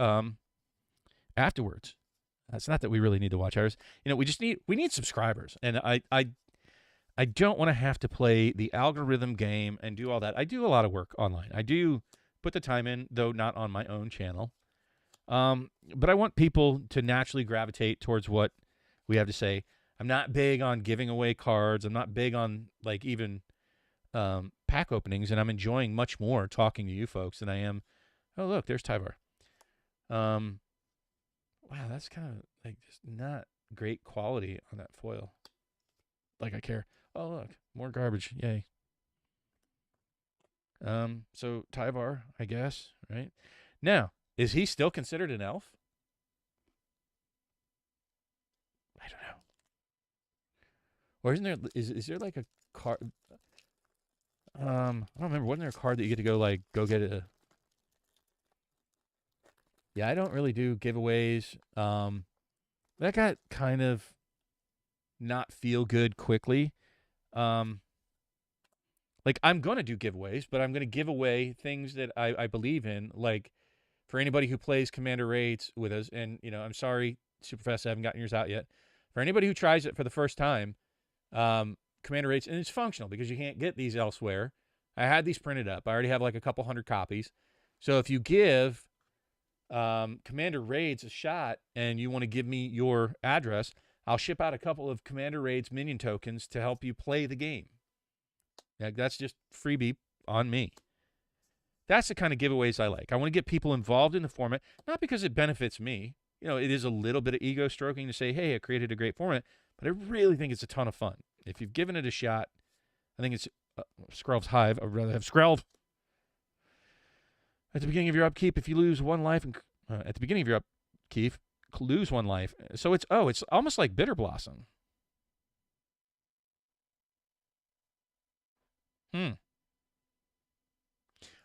[SPEAKER 2] afterwards. It's not that we really need to watch ours. You know, we need subscribers, and I don't want to have to play the algorithm game and do all that. I do a lot of work online. I do put the time in, though not on my own channel. But I want people to naturally gravitate towards what we have to say. I'm not big on giving away cards. I'm not big on like even pack openings, and I'm enjoying much more talking to you folks than I am. Oh, look, there's Tyvar. Wow, that's kind of like just not great quality on that foil. Like I care. Oh, look, more garbage. Yay. So Tyvar, I guess, right? Now, is he still considered an elf? I don't know. Or isn't there is there like a card? I don't remember. Wasn't there a card that you get to go get a? Yeah, I don't really do giveaways. That got kind of not feel good quickly. Like I'm gonna do giveaways, but I'm gonna give away things that I believe in. Like for anybody who plays Commander Raids with us, and you know, I'm sorry, Superfast, I haven't gotten yours out yet. For anybody who tries it for the first time, Commander Raids, and it's functional because you can't get these elsewhere. I had these printed up. I already have like a couple hundred copies. So if you give Commander Raids a shot and you want to give me your address, I'll ship out a couple of Commander Raids minion tokens to help you play the game. That's just freebie on me. That's the kind of giveaways I like. I want to get people involved in the format, not because it benefits me. You know, it is a little bit of ego stroking to say, hey, I created a great format, but I really think it's a ton of fun. If you've given it a shot, I think it's Skrelv's Hive. I'd rather have Skrelv. At the beginning of your upkeep, if you lose one life, and at the beginning of your upkeep, lose one life. So it's almost like Bitter Blossom.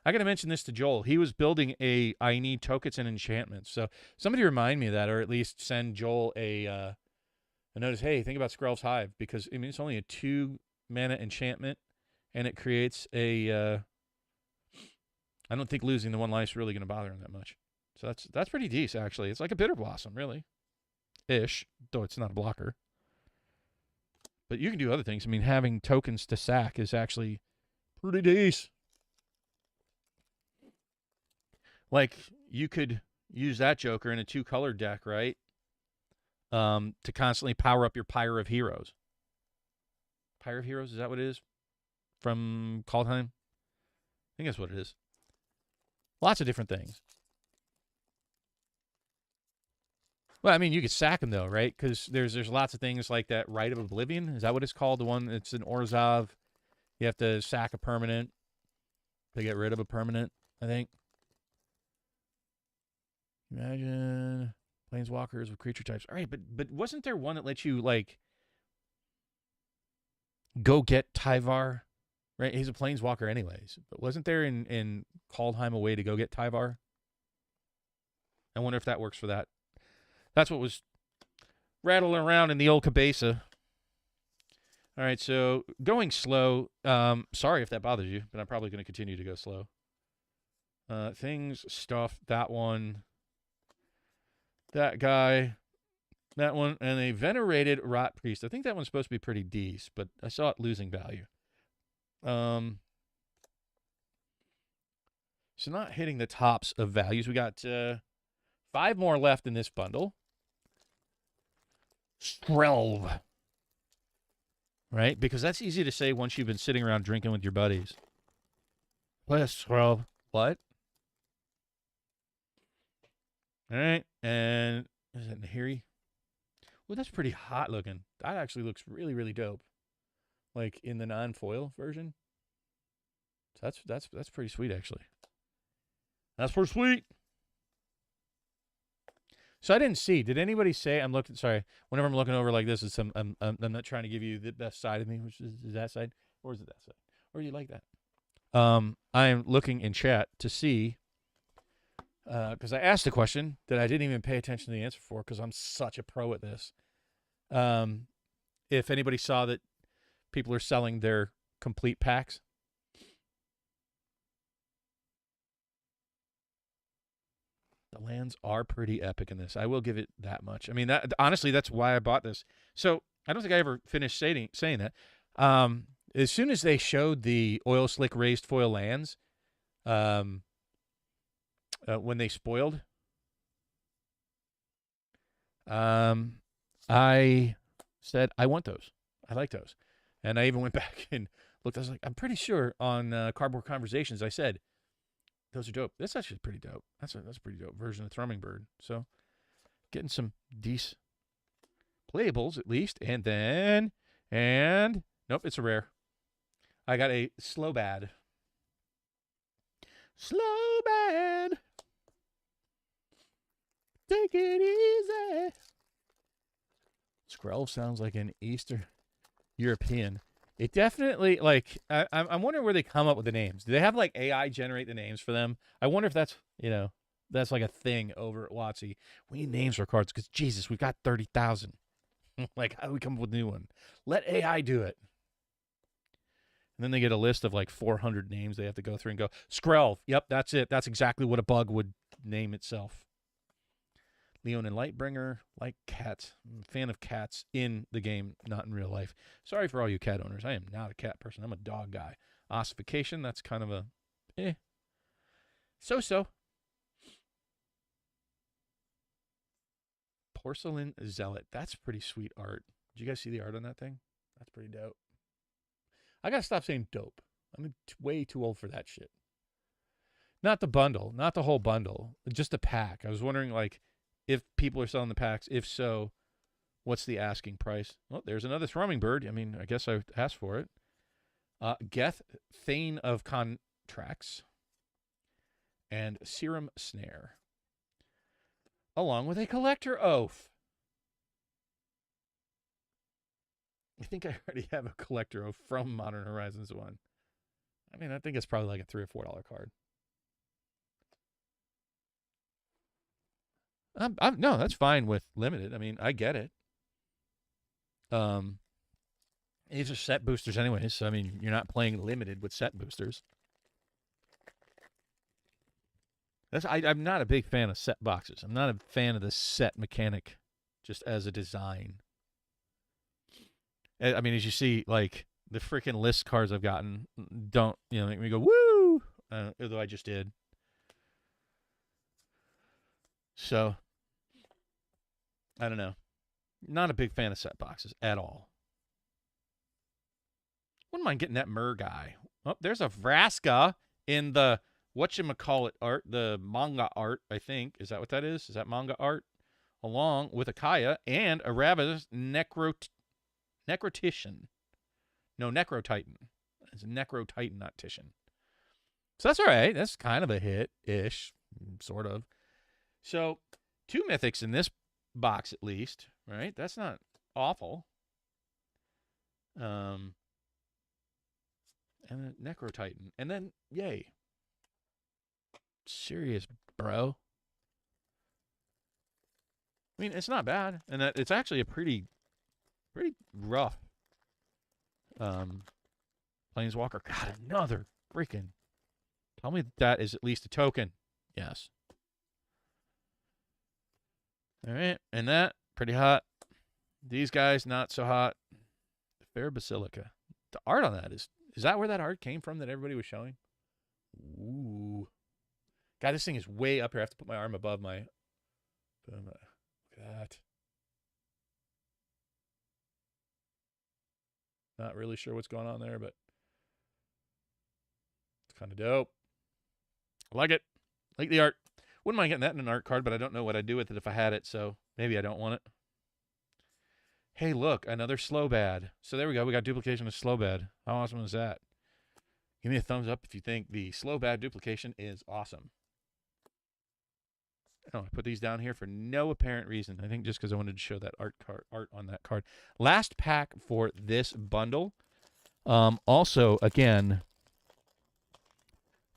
[SPEAKER 2] I got to mention this to Joel. He was building I need tokens and enchantments. So somebody remind me of that, or at least send Joel a notice. Hey, think about Skrelv's Hive, because I mean it's only a 2-mana enchantment, and it creates a. I don't think losing the one life is really going to bother him that much. So that's pretty decent actually. It's like a Bitter Blossom, really, ish. Though it's not a blocker. But you can do other things. I mean, having tokens to sack is actually pretty decent. Like, you could use that Joker in a 2-color deck, right? To constantly power up your Pyre of Heroes. Pyre of Heroes, is that what it is? From Kaldheim? I think that's what it is. Lots of different things. Well, I mean, you could sack them, though, right? Because there's lots of things like that Rite of Oblivion. Is that what it's called? The one that's in Orzhov. You have to sack a permanent to get rid of a permanent, I think. Imagine planeswalkers with creature types. All right, but wasn't there one that lets you, like, go get Tyvar? Right? He's a planeswalker anyways. But wasn't there in Kaldheim a way to go get Tyvar? I wonder if that works for that. That's what was rattling around in the old cabeza. All right, so going slow. Sorry if that bothers you, but I'm probably going to continue to go slow. Things, stuff, that one, that guy, that one, and a venerated rot priest. I think that one's supposed to be pretty decent, but I saw it losing value. So not hitting the tops of values. We got 5 more left in this bundle. 12. Right? Because that's easy to say once you've been sitting around drinking with your buddies. Plus 12. What? All right. And is that Nahiri? Well, that's pretty hot looking. That actually looks really, really dope. Like in the non-foil version. So that's pretty sweet, actually. That's pretty sweet. So I didn't see. Did anybody say? I'm looking. Sorry. Whenever I'm looking over like this, it's I'm not trying to give you the best side of me, which is that side, or is it that side, or do you like that? I'm looking in chat to see because I asked a question that I didn't even pay attention to the answer for because I'm such a pro at this. If anybody saw that people are selling their complete packs. The lands are pretty epic in this. I will give it that much. I mean, honestly, that's why I bought this. So I don't think I ever finished saying that. As soon as they showed the oil slick raised foil lands, when they spoiled, I said, I want those. I like those. And I even went back and looked. I was like, I'm pretty sure on Cardboard Conversations, I said, those are dope. That's actually pretty dope. That's a pretty dope version of Thrumming Bird. So, getting some decent playables at least. And then, nope, it's a rare. I got a Slow Bad. Slow Bad. Take it easy. Skrell sounds like an Eastern European. It definitely, like, I'm wondering where they come up with the names. Do they have, like, AI generate the names for them? I wonder if that's, that's like a thing over at WotC. We need names for cards because, Jesus, we've got 30,000. Like, how do we come up with a new one? Let AI do it. And then they get a list of, like, 400 names they have to go through and go, Skrell, yep, that's it. That's exactly what a bug would name itself. Leon and Lightbringer, like cats. I'm a fan of cats in the game, not in real life. Sorry for all you cat owners. I am not a cat person. I'm a dog guy. Ossification, that's kind of a so-so. Porcelain Zealot. That's pretty sweet art. Did you guys see the art on that thing? That's pretty dope. I got to stop saying dope. I'm way too old for that shit. Not the bundle. Not the whole bundle. Just the pack. I was wondering, like, if people are selling the packs. If so, what's the asking price? Well, there's another Thrumming Bird. I mean, I guess I asked for it. Geth, Thane of Contracts, and Serum Snare, along with a Collector Oath. I think I already have a Collector Oath from Modern Horizons 1. I mean, I think it's probably like a $3 or $4 card. No, that's fine with limited. I mean, I get it. These are set boosters anyways, so I mean, you're not playing limited with set boosters. I'm not a big fan of set boxes. I'm not a fan of the set mechanic just as a design. I mean, as you see, like, the freaking list cards I've gotten don't, make me go, woo! Although I just did. So, I don't know. Not a big fan of set boxes at all. Wouldn't mind getting that Mur guy. Oh, there's a Vraska in the whatchamacallit art, the manga art, I think. Is that what that is? Is that manga art? Along with a Kaya and a Ravagous Necrotician. No, Necrotitan. It's a Necrotitan, not Titian. So that's all right. That's kind of a hit-ish, sort of. So, 2 mythics in this box at least, right? That's not awful. And a Necrotitan. And then, yay. Serious, bro. I mean, it's not bad. And it's actually a pretty rough Planeswalker. God, another freaking Tell me that is at least a token. Yes. All right. And that, pretty hot. These guys, not so hot. Fair Basilica. The art on that is that where that art came from that everybody was showing? Ooh. God, this thing is way up here. I have to put my arm above my. Look at that. Not really sure what's going on there, but it's kind of dope. I like it. Like the art. Wouldn't mind getting that in an art card, but I don't know what I'd do with it if I had it, so maybe I don't want it. Hey, look, another slow bad. So there we go. We got duplication of slow bad. How awesome is that? Give me a thumbs up if you think the slow bad duplication is awesome. Oh, I put these down here for no apparent reason. I think just because I wanted to show that art on that card. Last pack for this bundle. Also, again,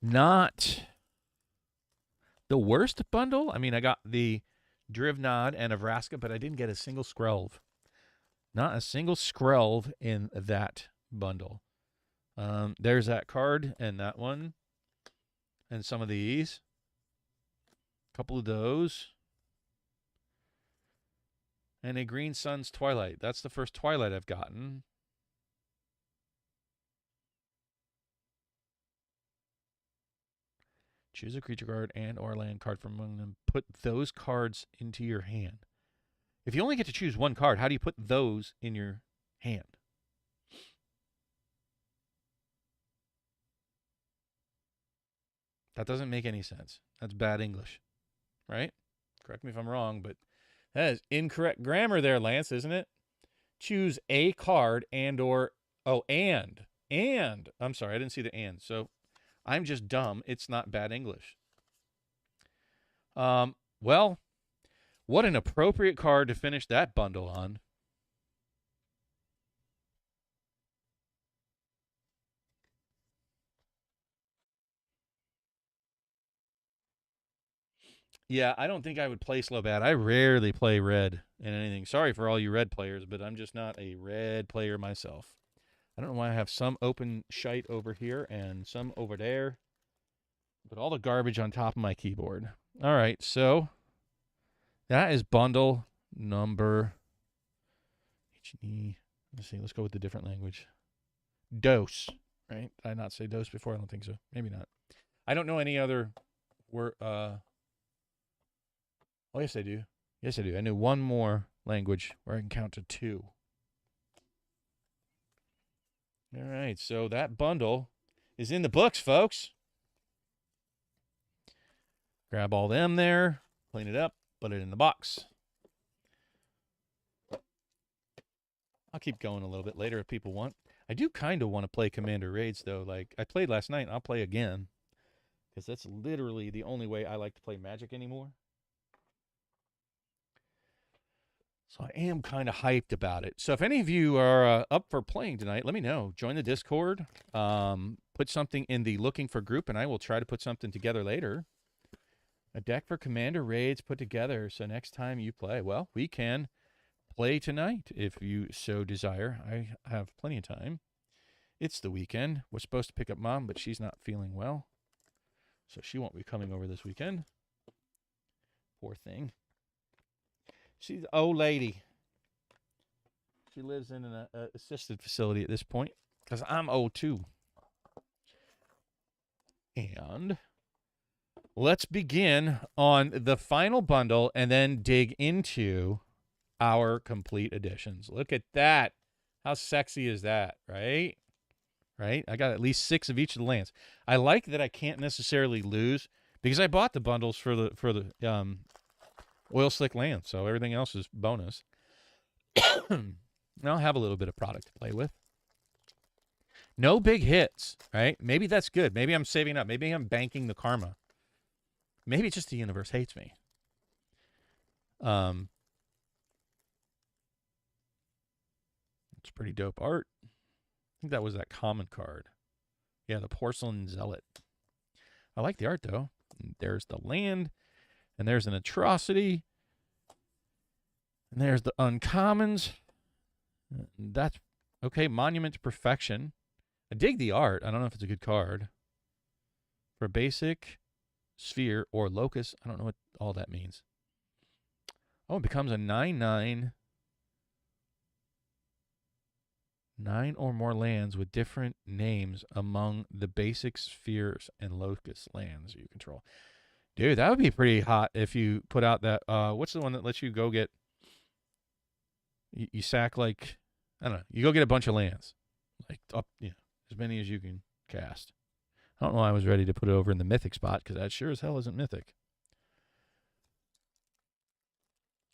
[SPEAKER 2] not the worst bundle. I mean, I got the Drivnod and Avraska, but I didn't get a single Skrelv. Not a single Skrelv in that bundle. There's that card and that one. And some of these. A couple of those. And a Green Sun's Twilight. That's the first Twilight I've gotten. Choose a creature card and or land card from among them. Put those cards into your hand. If you only get to choose one card, how do you put those in your hand? That doesn't make any sense. That's bad English, right? Correct me if I'm wrong, but that is incorrect grammar there, Lance, isn't it? Choose a card and or, oh, and. I'm sorry, I didn't see the and. So I'm just dumb. It's not bad English. Well, what an appropriate card to finish that bundle on. Yeah, I don't think I would play slow bad. I rarely play red in anything. Sorry for all you red players, but I'm just not a red player myself. I don't know why I have some open shite over here and some over there. But all the garbage on top of my keyboard. All right, so that is bundle number. Let's see. Let's go with the different language. Dose, right? Did I not say dose before? I don't think so. Maybe not. I don't know any other word. Oh, yes, I do. Yes, I do. I know one more language where I can count to 2. All right, so that bundle is in the books, folks. Grab all them there, clean it up, put it in the box. I'll keep going a little bit later if people want. I do kind of want to play Commander Raids, though. Like, I played last night, and I'll play again. Because that's literally the only way I like to play Magic anymore. So I am kind of hyped about it. So if any of you are up for playing tonight, let me know. Join the Discord. Put something in the looking for group, and I will try to put something together later. A deck for Commander Raids put together. So next time you play, well, we can play tonight if you so desire. I have plenty of time. It's the weekend. We're supposed to pick up Mom, but she's not feeling well. So she won't be coming over this weekend. Poor thing. She's an old lady. She lives in an assisted facility at this point because I'm old too. And let's begin on the final bundle and then dig into our complete editions. Look at that. How sexy is that, right? Right? I got at least 6 of each of the lands. I like that I can't necessarily lose because I bought the bundles for the oil slick land, so everything else is bonus. I'll have a little bit of product to play with. No big hits, right? Maybe that's good. Maybe I'm saving up. Maybe I'm banking the karma. Maybe it's just the universe hates me. It's pretty dope art. I think that was that common card. Yeah, the Porcelain Zealot. I like the art, though. There's the land, and there's an atrocity, and there's the uncommons. That's okay. Monument to Perfection. I dig the art. I don't know if it's a good card. for basic, sphere, or locus. I don't know what all that means. Oh, it becomes a 9/9. 9 or more lands with different names among the basic spheres and locus lands you control. Dude, that would be pretty hot if you put out that. What's the one that lets you go get? You sack like, I don't know. You go get a bunch of lands, like up, as many as you can cast. I don't know why I was ready to put it over in the mythic spot because that sure as hell isn't mythic.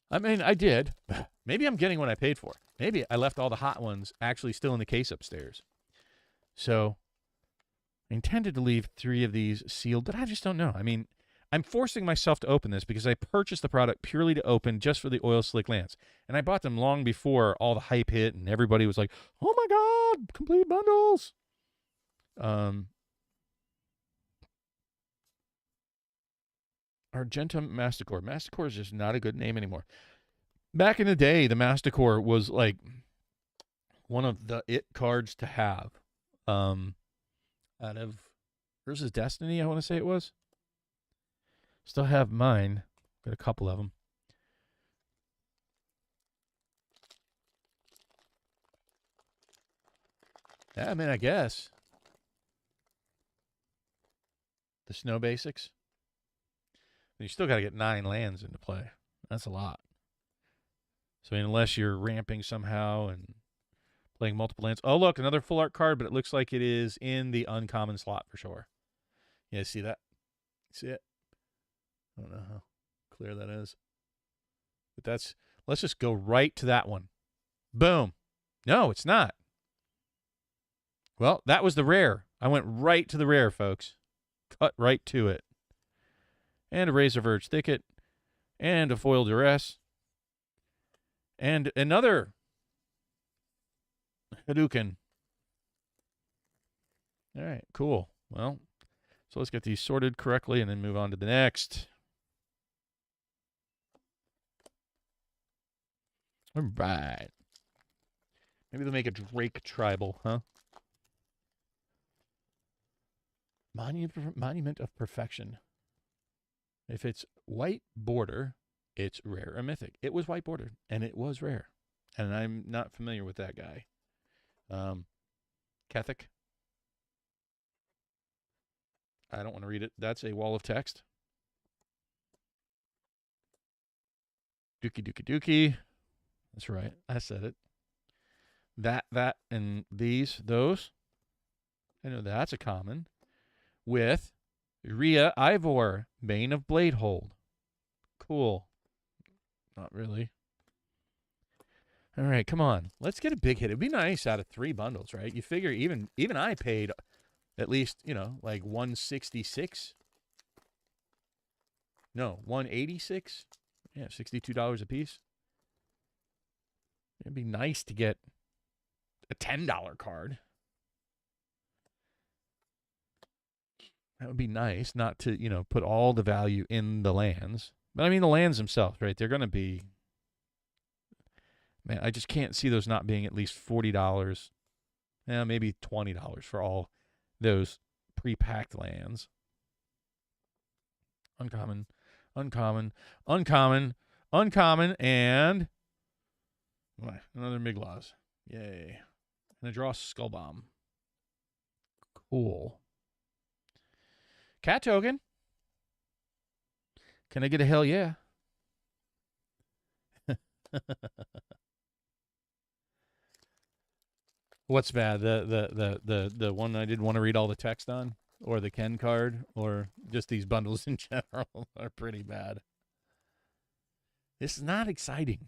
[SPEAKER 2] I mean, I did. Maybe I'm getting what I paid for. Maybe I left all the hot ones actually still in the case upstairs. So I intended to leave 3 of these sealed, but I just don't know. I mean, I'm forcing myself to open this because I purchased the product purely to open just for the oil slick lands. And I bought them long before all the hype hit and everybody was like, oh my God, complete bundles. Argentum Masticore. Masticore is just not a good name anymore. Back in the day, the Masticore was like one of the it cards to have. Out of Versus Destiny, I want to say it was. Still have mine. Got a couple of them. Yeah, I mean, I guess. The snow basics. You still got to get 9 lands into play. That's a lot. So, I mean, unless you're ramping somehow and playing multiple lands. Oh, look, another full art card, but it looks like it is in the uncommon slot for sure. Yeah, see that? See it? I don't know how clear that is. But let's just go right to that one. Boom. No, it's not. Well, that was the rare. I went right to the rare, folks. Cut right to it. And a Razor Verge Thicket. And a Foil Duress. And another Hadouken. All right, cool. Well, so let's get these sorted correctly and then move on to the next. All right. Maybe they'll make a Drake tribal, huh? Monument of Perfection. If it's white border, it's rare or mythic. It was white border, and it was rare. And I'm not familiar with that guy. Kethik. I don't want to read it. That's a wall of text. Dookie, dookie, dookie. That's right. I said it. That, and these, those. I know that's a common. With Rhea Ivor, Bane of Bladehold. Cool. Not really. All right, come on. Let's get a big hit. It'd be nice out of 3 bundles, right? You figure even I paid at least, like 166. No, 186. Yeah, $62 a piece. It'd be nice to get a $10 card. That would be nice, not to, put all the value in the lands. But I mean, the lands themselves, right? They're going to be, man, I just can't see those not being at least $40. Yeah, maybe $20 for all those pre-packed lands. Uncommon, uncommon, uncommon, uncommon, and another Miglaws. Yay. And a draw Skull Bomb. Cool. Cat token. Can I get a hell yeah? What's bad? The one I didn't want to read all the text on, or the Ken card, or just these bundles in general are pretty bad. This is not exciting.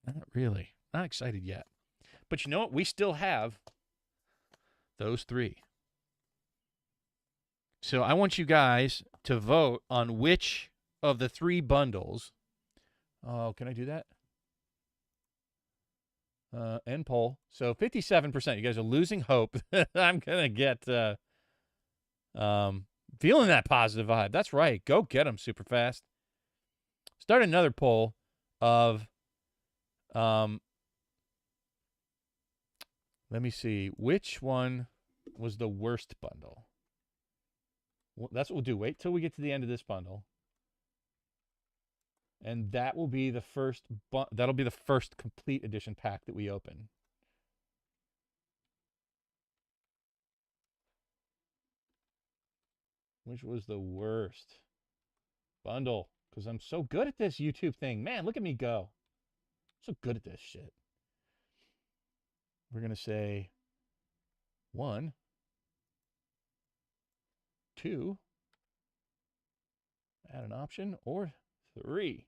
[SPEAKER 2] Not really. Not excited yet. But you know what? We still have those 3. So I want you guys to vote on which of the 3 bundles. Oh, can I do that? End poll. So 57%. You guys are losing hope that I'm going to get feeling that positive vibe. That's right. Go get them super fast. Start another poll of let me see. Which one was the worst bundle? Well, that's what we'll do. Wait till we get to the end of this bundle. And that will be the first that'll be the first complete edition pack that we open. Which was the worst bundle? Because I'm so good at this YouTube thing. Man, look at me go. I'm so good at this shit. We're going to say 1, 2, add an option, or 3,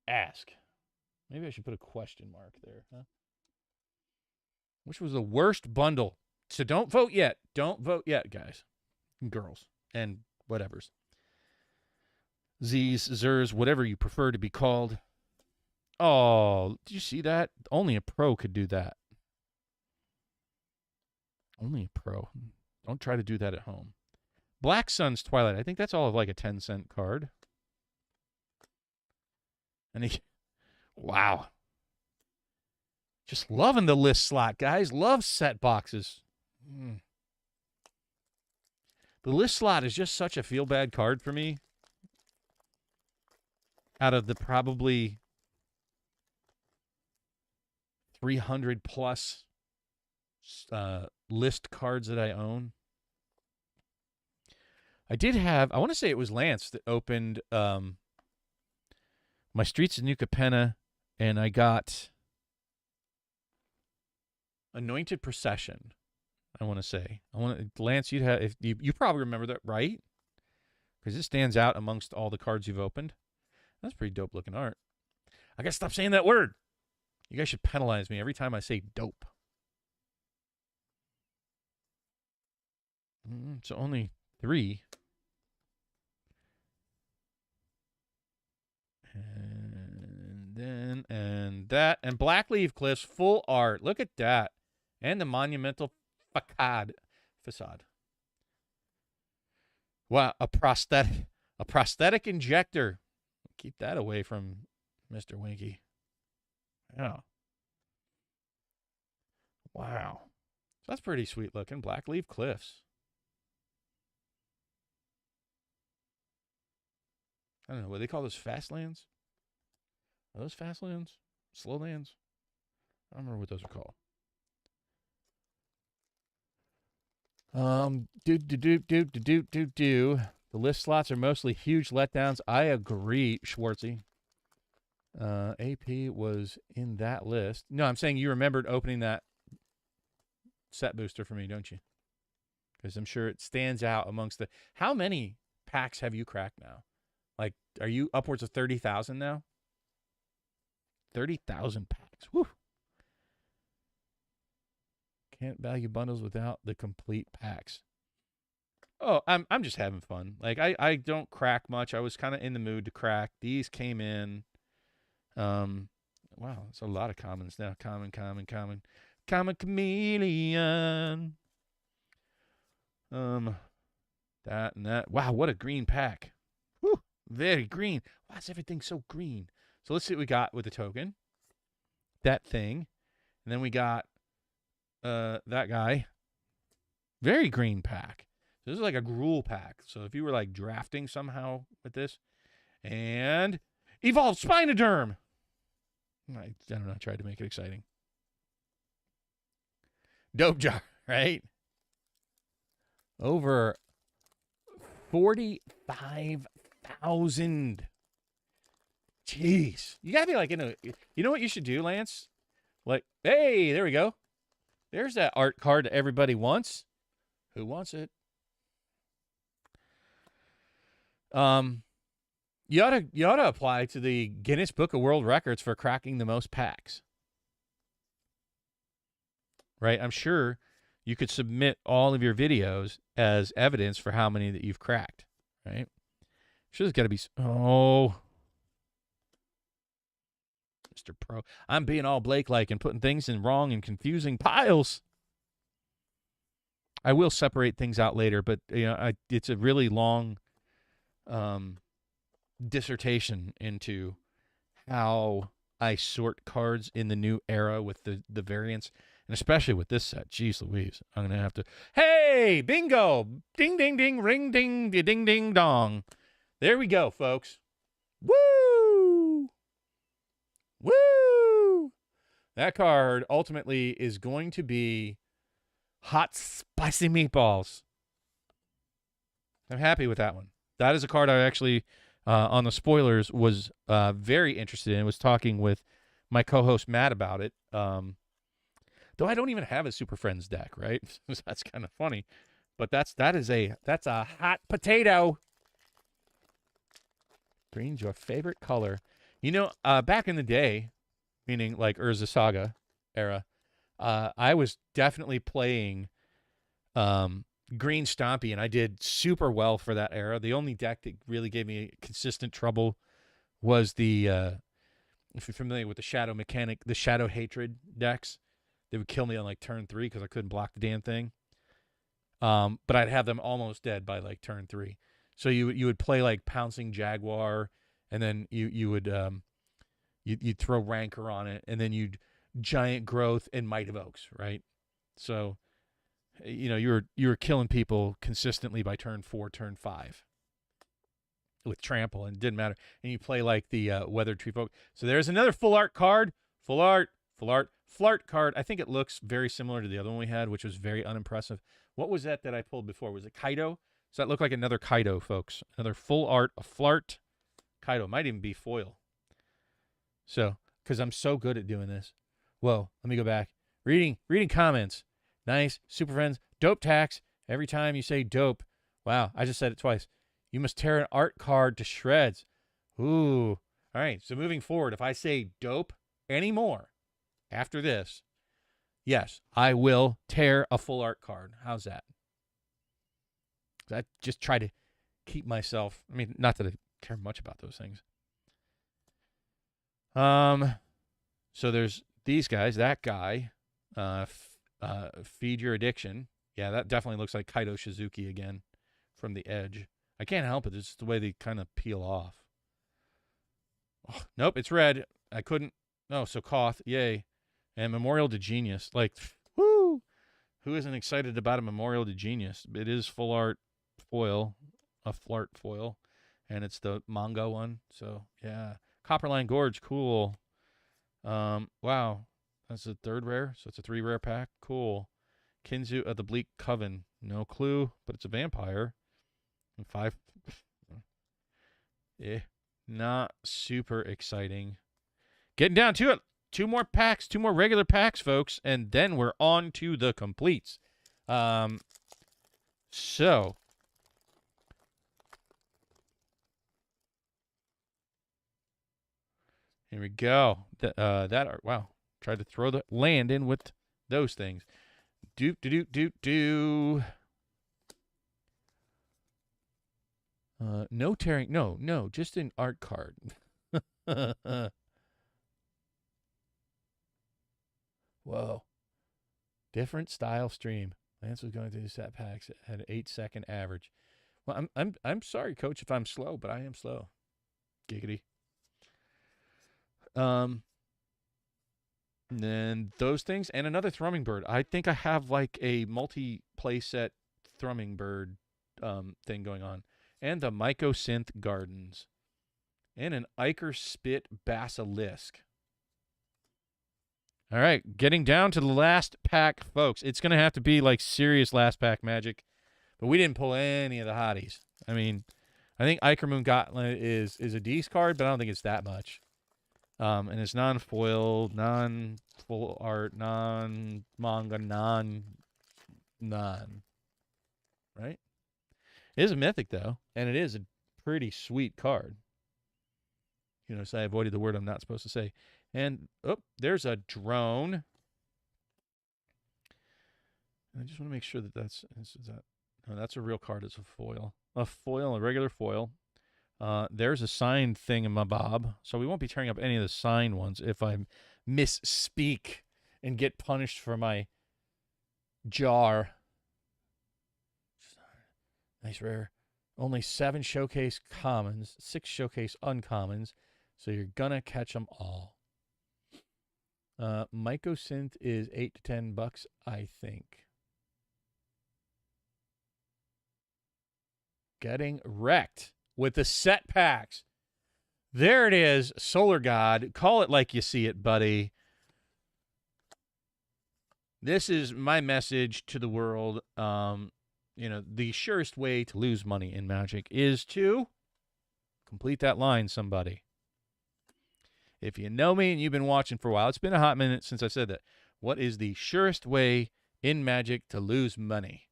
[SPEAKER 2] ask. Maybe I should put a question mark there, huh? Which was the worst bundle? So don't vote yet. Don't vote yet, guys and girls and whatevers. Z's, Zers, whatever you prefer to be called. Oh, did you see that? Only a pro could do that. Only a pro. Don't try to do that at home. Black Sun's Twilight. I think that's all of like a 10-cent card. And he, wow. Just loving the list slot, guys. Love set boxes. The list slot is just such a feel-bad card for me. Out of the probably 300 plus list cards that I own. I did have, I want to say it was Lance that opened my Streets of New Capenna, and I got Anointed Procession. I want to say, Lance, you'd have, if you probably remember that, right? Because it stands out amongst all the cards you've opened. That's pretty dope looking art. I gotta stop saying that word. You guys should penalize me every time I say dope. So only 3. And that. And Blackleaf Cliffs, full art. Look at that. And the monumental facade. Wow, a prosthetic injector. Keep that away from Mr. Winky. Yeah. Wow. So that's pretty sweet looking. Blackleaf Cliffs. I don't know. What do they call those? Fast lands? Are those fast lands? Slow lands? I don't remember what those are called. The list slots are mostly huge letdowns. I agree, Schwartzy. AP was in that list. No, I'm saying you remembered opening that set booster for me, don't you? Because I'm sure it stands out amongst the... How many packs have you cracked now? Like, are you upwards of 30,000 now? 30,000 packs. Woo! Can't value bundles without the complete packs. Oh, I'm just having fun. Like, I don't crack much. I was kind of in the mood to crack. These came in. Wow, it's a lot of commons now. Common chameleon. That and that. Wow, what a green pack. Whew, very green. Why is everything so green? So let's see what we got with the token. That thing. And then we got that guy. Very green pack. So this is like a gruel pack. So if you were like drafting somehow with this. And Evolved Spinoderm. I don't know. I tried to make it exciting. Dope jar, right? Over 45,000. Jeez. You got to be like in a... You know what you should do, Lance? Like, hey, there we go. There's that art card that everybody wants. Who wants it? You ought to apply to the Guinness Book of World Records for cracking the most packs. Right? I'm sure you could submit all of your videos as evidence for how many that you've cracked. Right? Sure, there's got to be... Oh... Mr. Pro. I'm being all Blake-like and putting things in wrong and confusing piles. I will separate things out later, but it's a really long dissertation into how I sort cards in the new era with the variants And especially with this set. Jeez Louise. I'm going to have to. Hey, bingo. Ding, ding, ding, ring, ding, ding, ding, dong. There we go, folks. Woo! Woo! That card ultimately is going to be hot, spicy meatballs. I'm happy with that one. That is a card I actually, on the spoilers, was very interested in. Was talking with my co-host Matt about it. Though I don't even have a Super Friends deck, right? That's kind of funny. But that's a hot potato. Green's your favorite color. You know, back in the day, meaning like Urza Saga era, I was definitely playing Green Stompy, and I did super well for that era. The only deck that really gave me consistent trouble was the, if you're familiar with the Shadow Mechanic, the Shadow Hatred decks. They would kill me on like turn 3 because I couldn't block the damn thing. But I'd have them almost dead by like turn 3. So you would play like Pouncing Jaguar, and then you would you'd throw Rancor on it, and then you'd Giant Growth and Might of Oaks, right? So you know you were killing people consistently by turn 4, turn 5 with Trample, and it didn't matter. And you play like the Weathered Tree Folk. So there's another full art card, Flart card. I think it looks very similar to the other one we had, which was very unimpressive. What was that I pulled before? Was it Kaido? So that looked like another Kaido, folks. Another full art, a Flart Kaido. Might even be foil. So, because I'm so good at doing this. Whoa, let me go back. Reading comments. Nice. Super Friends. Dope tax. Every time you say dope. Wow, I just said it twice. You must tear an art card to shreds. Ooh. All right, so moving forward, if I say dope anymore after this, yes, I will tear a full art card. How's that? I just try to keep myself. I mean, not that I care much about those things. So there's these guys. That guy, Feed Your Addiction. Yeah, that definitely looks like Kaido Shizuki again from the edge. I can't help it. It's just the way they kind of peel off. Oh, nope, it's red. I couldn't. Oh, so Koth. Yay. And Memorial to Genius. Like, whoo! Who isn't excited about a Memorial to Genius? It is full art foil, a Flart foil, and it's the manga one. So, yeah. Copperline Gorge, cool. Wow. That's a 3rd rare, so it's a 3 rare pack. Cool. Kinzu of the Bleak Coven. No clue, but it's a vampire. And 5. Not super exciting. Getting down to it. 2 more packs, 2 more regular packs, folks, and then we're on to the completes. So here we go. Wow. Tried to throw the land in with those things. Do. No tearing. No, just an art card. Whoa. Different style stream. Lance was going through the set packs at an 8-second average. Well, I'm sorry, Coach, if I'm slow, but I am slow. Giggity. And then those things and another Thrumming Bird. I think I have like a multi-play set Thrumming Bird thing going on. And the Mycosynth Gardens. And an Iker Spit Basilisk. All right, getting down to the last pack, folks. It's going to have to be like serious last pack magic. But we didn't pull any of the hotties. I mean, I think Iker Moon Gauntlet is a D's card, but I don't think it's that much. And it's non-foil, non-full art, non-manga, none. Right? It is a mythic, though, and it is a pretty sweet card. You know, so I avoided the word I'm not supposed to say. And, there's a drone. I just want to make sure that that's a real card. It's a foil. A regular foil. There's a signed thingamabob. So we won't be tearing up any of the signed ones if I misspeak and get punished for my jar. Nice rare. Only 7 showcase commons, 6 showcase uncommons. So you're going to catch them all. Mycosynth is $8 to $10, I think. Getting wrecked with the set packs. There it is, Solar God. Call it like you see it, buddy. This is my message to the world. The surest way to lose money in Magic is to complete that line, somebody. If you know me and you've been watching for a while, it's been a hot minute since I said that. What is the surest way in Magic to lose money?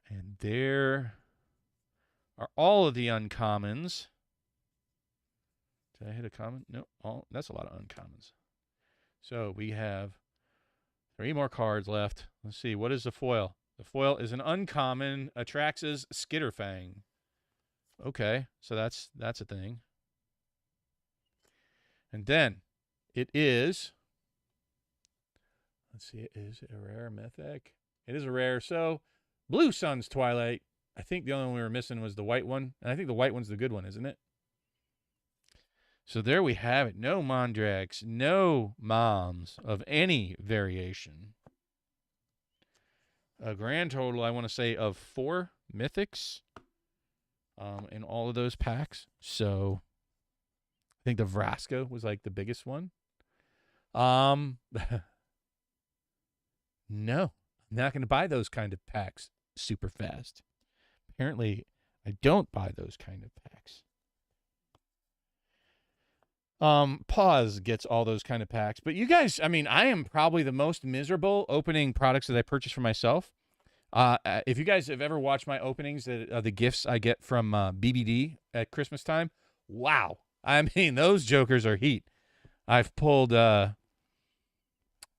[SPEAKER 2] And there are all of the uncommons. Did I hit a common? No, that's a lot of uncommons. So we have 3 more cards left. Let's see, what is the foil? The foil is an uncommon, Atrax's Skitterfang. Okay, so that's a thing. And then it is, let's see, is it a rare mythic? It is a rare, so Blue Sun's Twilight. I think the only one we were missing was the white one, and I think the white one's the good one, isn't it? So there we have it. No Mondrax, no Moms of any variation. A grand total, I want to say, of 4 mythics in all of those packs. So I think the Vraska was like the biggest one. No, I'm not going to buy those kind of packs super fast. Apparently, I don't buy those kind of packs. Pause gets all those kind of packs. But you guys, I mean, I am probably the most miserable opening products that I purchase for myself. If you guys have ever watched my openings, the gifts I get from BBD at Christmas time, wow. I mean, those jokers are heat. I pulled a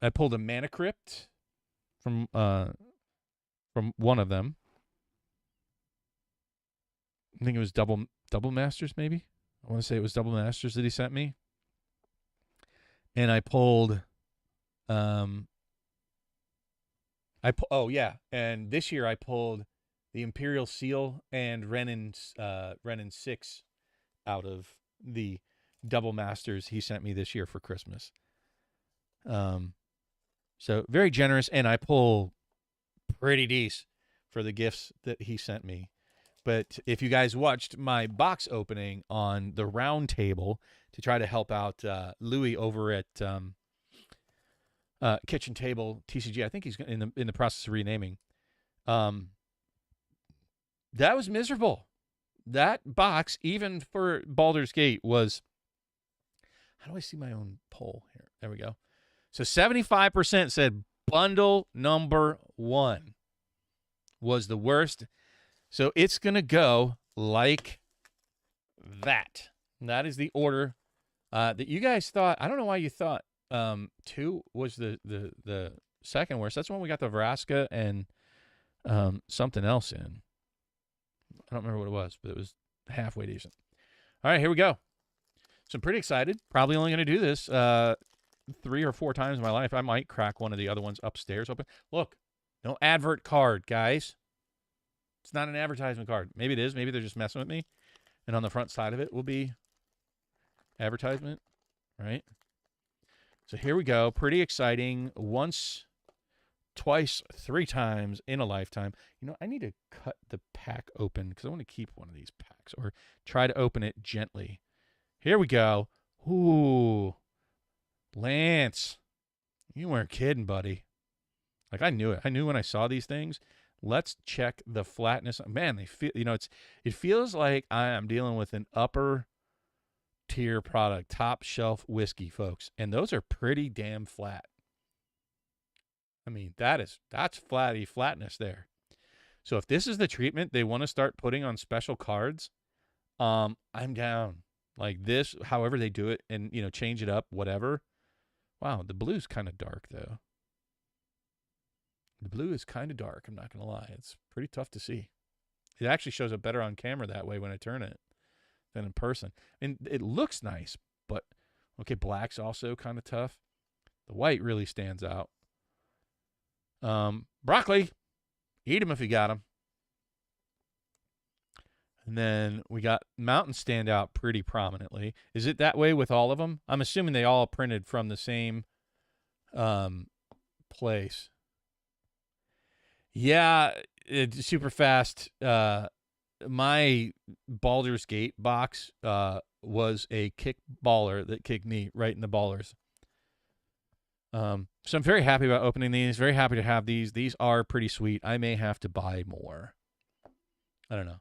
[SPEAKER 2] Mana Crypt from one of them. I think it was Double Masters, maybe. I want to say it was Double Masters that he sent me. And I pulled and this year I pulled the Imperial Seal and Renin 6 out of the Double Masters he sent me this year for Christmas. So very generous, and I pull pretty decent for the gifts that he sent me. But if you guys watched my box opening on the round table to try to help out Louis over at Kitchen Table TCG, I think he's in the process of renaming. That was miserable. That box, even for Baldur's Gate, was. How do I see my own poll here? There we go. So 75% said bundle number 1 was the worst. So it's going to go like that. That is the order that you guys thought. I don't know why you thought 2 was the second worst. That's when we got the Vraska and something else in. I don't remember what it was, but it was halfway decent. All right, here we go. So I'm pretty excited. Probably only going to do this 3 or 4 times in my life. I might crack one of the other ones upstairs open. Look, no advert card, guys. It's not an advertisement card. Maybe it is. Maybe they're just messing with me. And on the front side of it will be advertisement, right? So here we go. Pretty exciting. Once, twice, 3 times in a lifetime. You know, I need to cut the pack open because I want to keep one of these packs or try to open it gently. Here we go. Ooh. Lance. You weren't kidding, buddy. Like, I knew it. I knew when I saw these things. Let's check the flatness. Man, they feel, it feels like I am dealing with an upper tier product, top shelf whiskey, folks. And those are pretty damn flat. I mean, that's flatness there. So if this is the treatment they want to start putting on special cards, I'm down. Like this, however they do it, and change it up, whatever. Wow, the blue's kind of dark though. The blue is kind of dark, I'm not going to lie. It's pretty tough to see. It actually shows up better on camera that way when I turn it than in person. And it looks nice, but, okay, black's also kind of tough. The white really stands out. Broccoli, eat them if you got them. And then we got mountains stand out pretty prominently. Is it that way with all of them? I'm assuming they all printed from the same place. Yeah, it's super fast. My Baldur's Gate box was a kick baller that kicked me right in the ballers. So I'm very happy about opening these. Very happy to have these. These are pretty sweet. I may have to buy more. I don't know.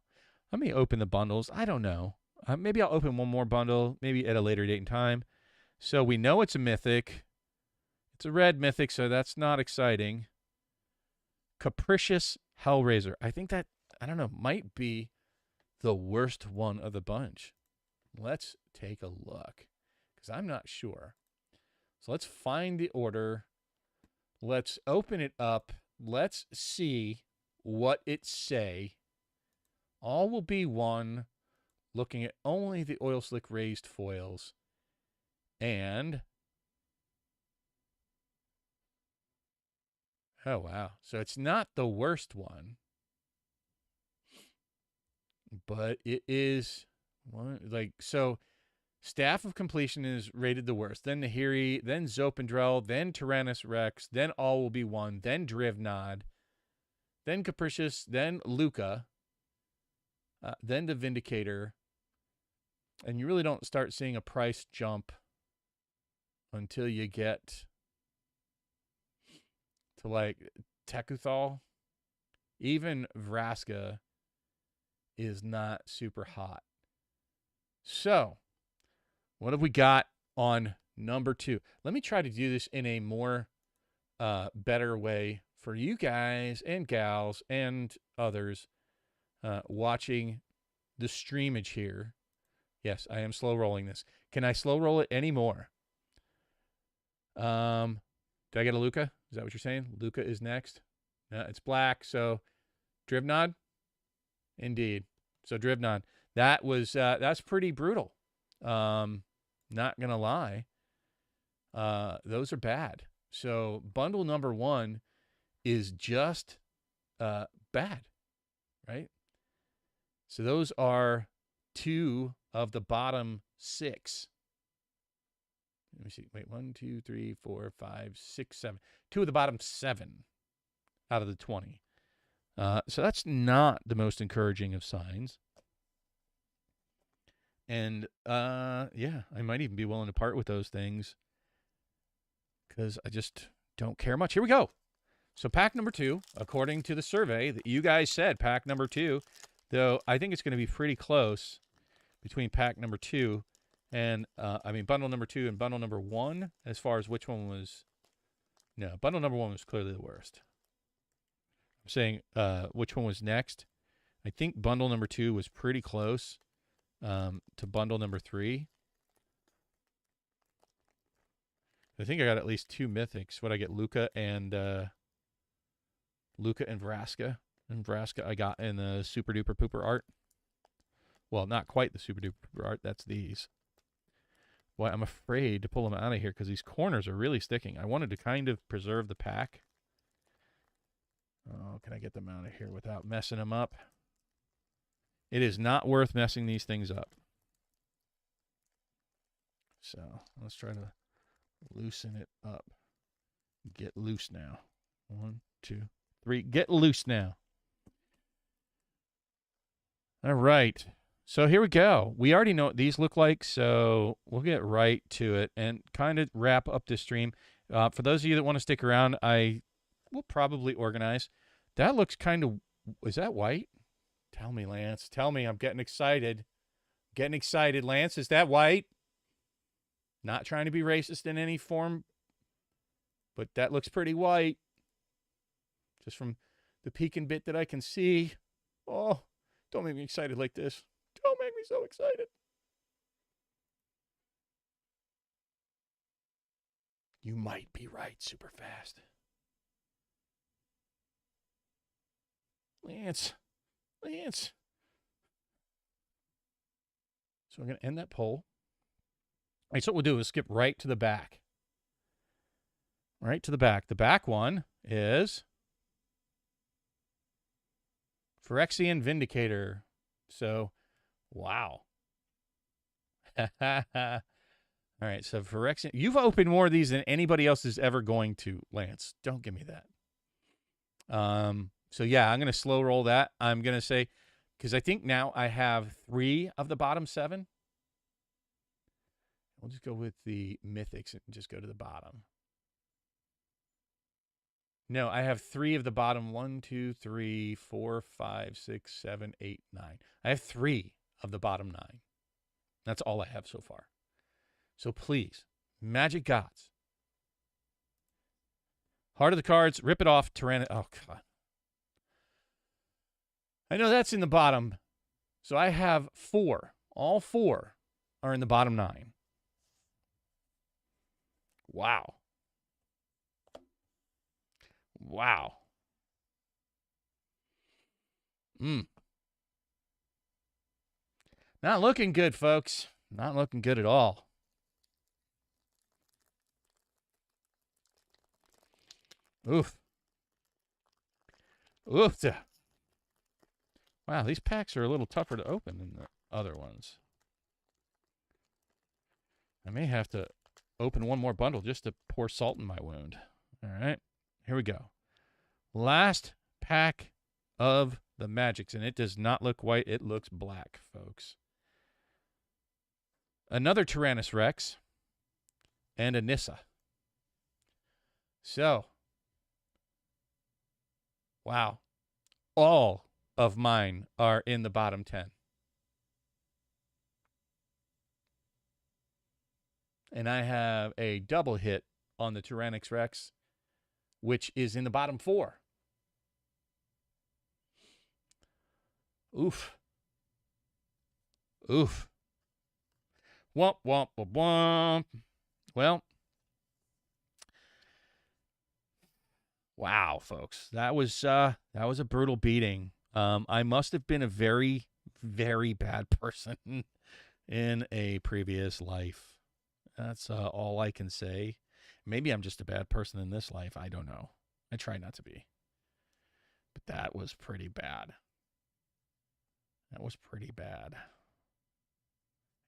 [SPEAKER 2] Let me open the bundles. I don't know. Maybe I'll open one more bundle, maybe at a later date and time. So we know it's a mythic. It's a red mythic, so that's not exciting. Capricious Hellraiser. I think that, I don't know, might be the worst one of the bunch. Let's take a look, because I'm not sure. So let's find the order. Let's open it up. Let's see what it say. All will be one, looking at only the oil slick raised foils. And, oh wow, so it's not the worst one, but it is one, like, so Staff of Completion is rated the worst, then Nahiri, then Zopendrel, then Tyrannus Rex, then All Will Be One, then Drivnod, then Capricious, then Luca, then the Vindicator, and you really don't start seeing a price jump until you get to like Tekuthal. Even Vraska is not super hot. So, what have we got on number 2? Let me try to do this in a more better way for you guys and gals and others watching the streamage here. Yes, I am slow rolling this. Can I slow roll it anymore? Did I get a Luca? Is that what you're saying? Luca is next. No, it's black. So Drivnod, indeed. So Drivnod. That was that's pretty brutal. Not gonna lie. Those are bad. So bundle number 1 is just bad, right? So those are 2 of the bottom 6. Let me see. Wait, 1, 2, 3, 4, 5, 6, 7. 2 of the bottom 7 out of the 20. So that's not the most encouraging of signs. And yeah, I might even be willing to part with those things because I just don't care much. Here we go. So pack number 2, according to the survey that you guys said, pack number 2, though I think it's going to be pretty close between pack number 2 and, bundle number 2 and bundle number 1, as far as which one was, no, bundle number 1 was clearly the worst. I'm saying which one was next. I think bundle number 2 was pretty close to bundle number 3. I think I got at least 2 mythics. What I get, Luca and Vraska. And Vraska I got in the Super Duper Pooper art. Well, not quite the Super Duper Pooper art. That's these. Boy, I'm afraid to pull them out of here because these corners are really sticking. I wanted to kind of preserve the pack. Oh, can I get them out of here without messing them up? It is not worth messing these things up. So let's try to loosen it up. Get loose now. 1, 2, 3. Get loose now. All right. So here we go. We already know what these look like, so we'll get right to it and kind of wrap up this stream. For those of you that want to stick around, I will probably organize. That looks kind of... Is that white? Tell me, Lance. Tell me. I'm getting excited. Getting excited, Lance. Is that white? Not trying to be racist in any form, but that looks pretty white. Just from the peeking bit that I can see. Oh, don't make me excited like this. Don't make me so excited. You might be right, super fast. Lance. Lance. So we're going to end that poll. All right, so what we'll do is skip right to the back. Right to the back. The back one is Phyrexian Vindicator. So Wow. All right, so Phyrexian, you've opened more of these than anybody else is ever going to, Lance. Don't give me that. So yeah, I'm gonna slow roll that. I'm gonna say, because I think now I have 3 of the bottom 7. We'll just go with the mythics and just go to the bottom. No, I have 3 of the bottom 1, 2, 3, 4, 5, 6, 7, 8, 9. I have 3 of the bottom 9. That's all I have so far. So please, Magic Gods. Heart of the cards, rip it off, Tyrannus. Oh, God. I know that's in the bottom. So I have 4. All 4 are in the bottom 9. Wow. Wow. Not looking good, folks. Not looking good at all. Oof. Oof. Wow, these packs are a little tougher to open than the other ones. I may have to open one more bundle just to pour salt in my wound. All right, here we go. Last pack of the Magics, and it does not look white. It looks black, folks. Another Tyrannus Rex and a Nissa. So, wow. All of mine are in the bottom 10. And I have a double hit on the Tyrannus Rex, which is in the bottom 4. Oof. Oof. Womp, womp, womp, womp. Well, wow, folks. That was a brutal beating. I must have been a very, very bad person in a previous life. That's all I can say. Maybe I'm just a bad person in this life. I don't know. I try not to be. But that was pretty bad. That was pretty bad.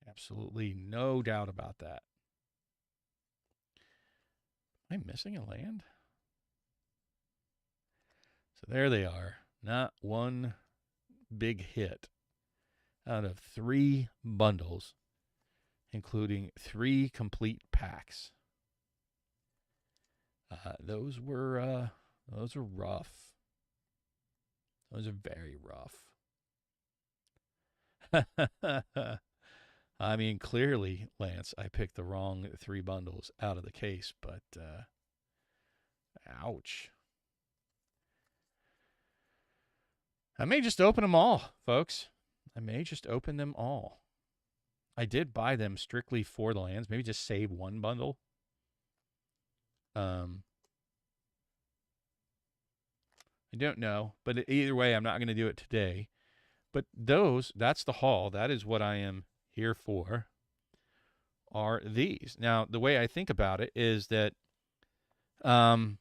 [SPEAKER 2] Absolutely no doubt about that. Am I missing a land? So there they are. Not one big hit out of 3 bundles, including 3 complete packs. Those were rough. Those are very rough. I mean, clearly, Lance, I picked the wrong 3 bundles out of the case, but ouch. I may just open them all, folks. I may just open them all. I did buy them strictly for the lands. Maybe just save 1 bundle. I don't know, but either way, I'm not going to do it today. But that's the haul. That is what I am here for, are these. Now, the way I think about it is that I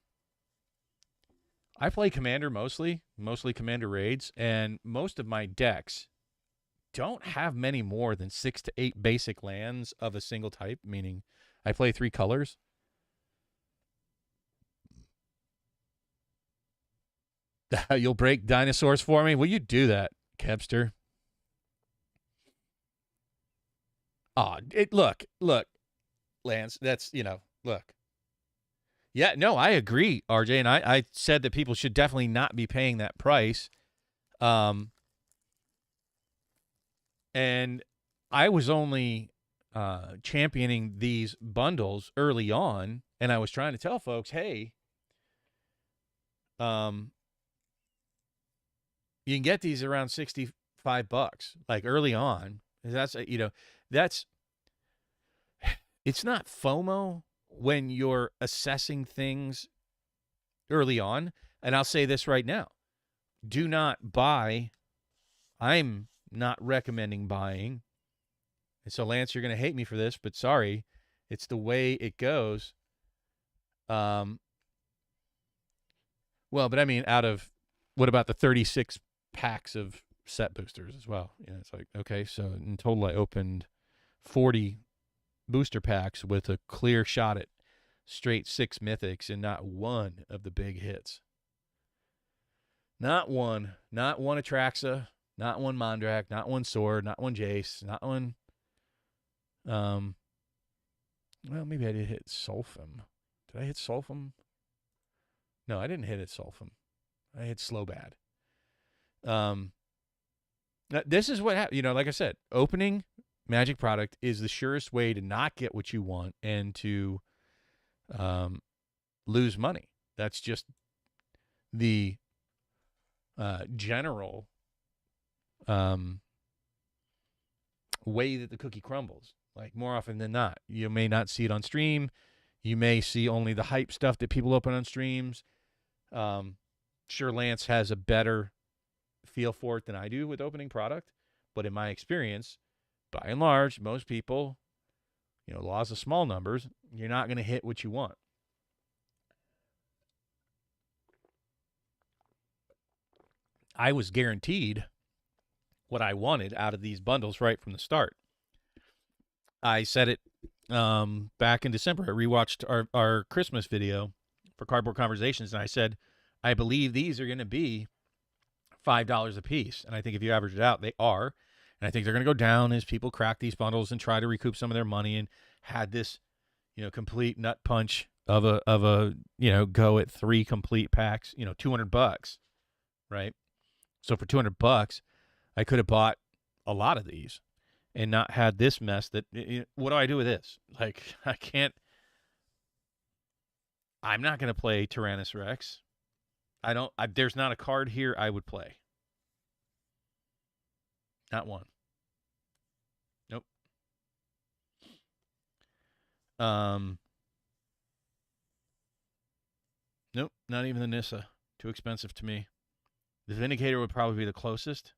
[SPEAKER 2] play Commander mostly Commander raids, and most of my decks don't have many more than 6 to 8 basic lands of a single type, meaning I play 3 colors. You'll break dinosaurs for me? Will you do that, Kebster? Look, Lance, that's, look. Yeah, no, I agree, RJ, and I said that people should definitely not be paying that price. And I was only championing these bundles early on, and I was trying to tell folks, hey, you can get these around $65, like early on. That's it's not FOMO when you're assessing things early on. And I'll say this right now. Do not buy. I'm not recommending buying. And so, Lance, you're going to hate me for this, but sorry. It's the way it goes. Well, but I mean, out of, what about the 36 packs of set boosters as well. It's like, okay, so in total I opened 40 booster packs with a clear shot at straight 6 mythics and not one of the big hits. Not one. Not one Atraxa, not one Mondrak, not one Sword, not one Jace, not one. Well, maybe I did hit Sulfum. Did I hit Sulfum? No, I didn't hit it Sulfum. I hit Slowbad. This is what happened. Like I said, opening Magic product is the surest way to not get what you want and to lose money. That's just the general way that the cookie crumbles. Like, more often than not, you may not see it on stream. You may see only the hype stuff that people open on streams. Sure, Lance has a better feel for it than I do with opening product, but in my experience, by and large, most people, laws of small numbers, you're not going to hit what you want. I was guaranteed what I wanted out of these bundles right from the start. I said it back in December. I rewatched our Christmas video for Cardboard Conversations, and I said, I believe these are going to be $5 a piece. And I think if you average it out, they are. And I think they're going to go down as people crack these bundles and try to recoup some of their money, and had this, complete nut punch of a go at 3 complete packs, $200, right? So for $200, I could have bought a lot of these and not had this mess that, what do I do with this? Like, I'm not going to play Tyrannus Rex. There's not a card here I would play. Not one. Nope. Nope, not even the Nissa. Too expensive to me. The Vindicator would probably be the closest.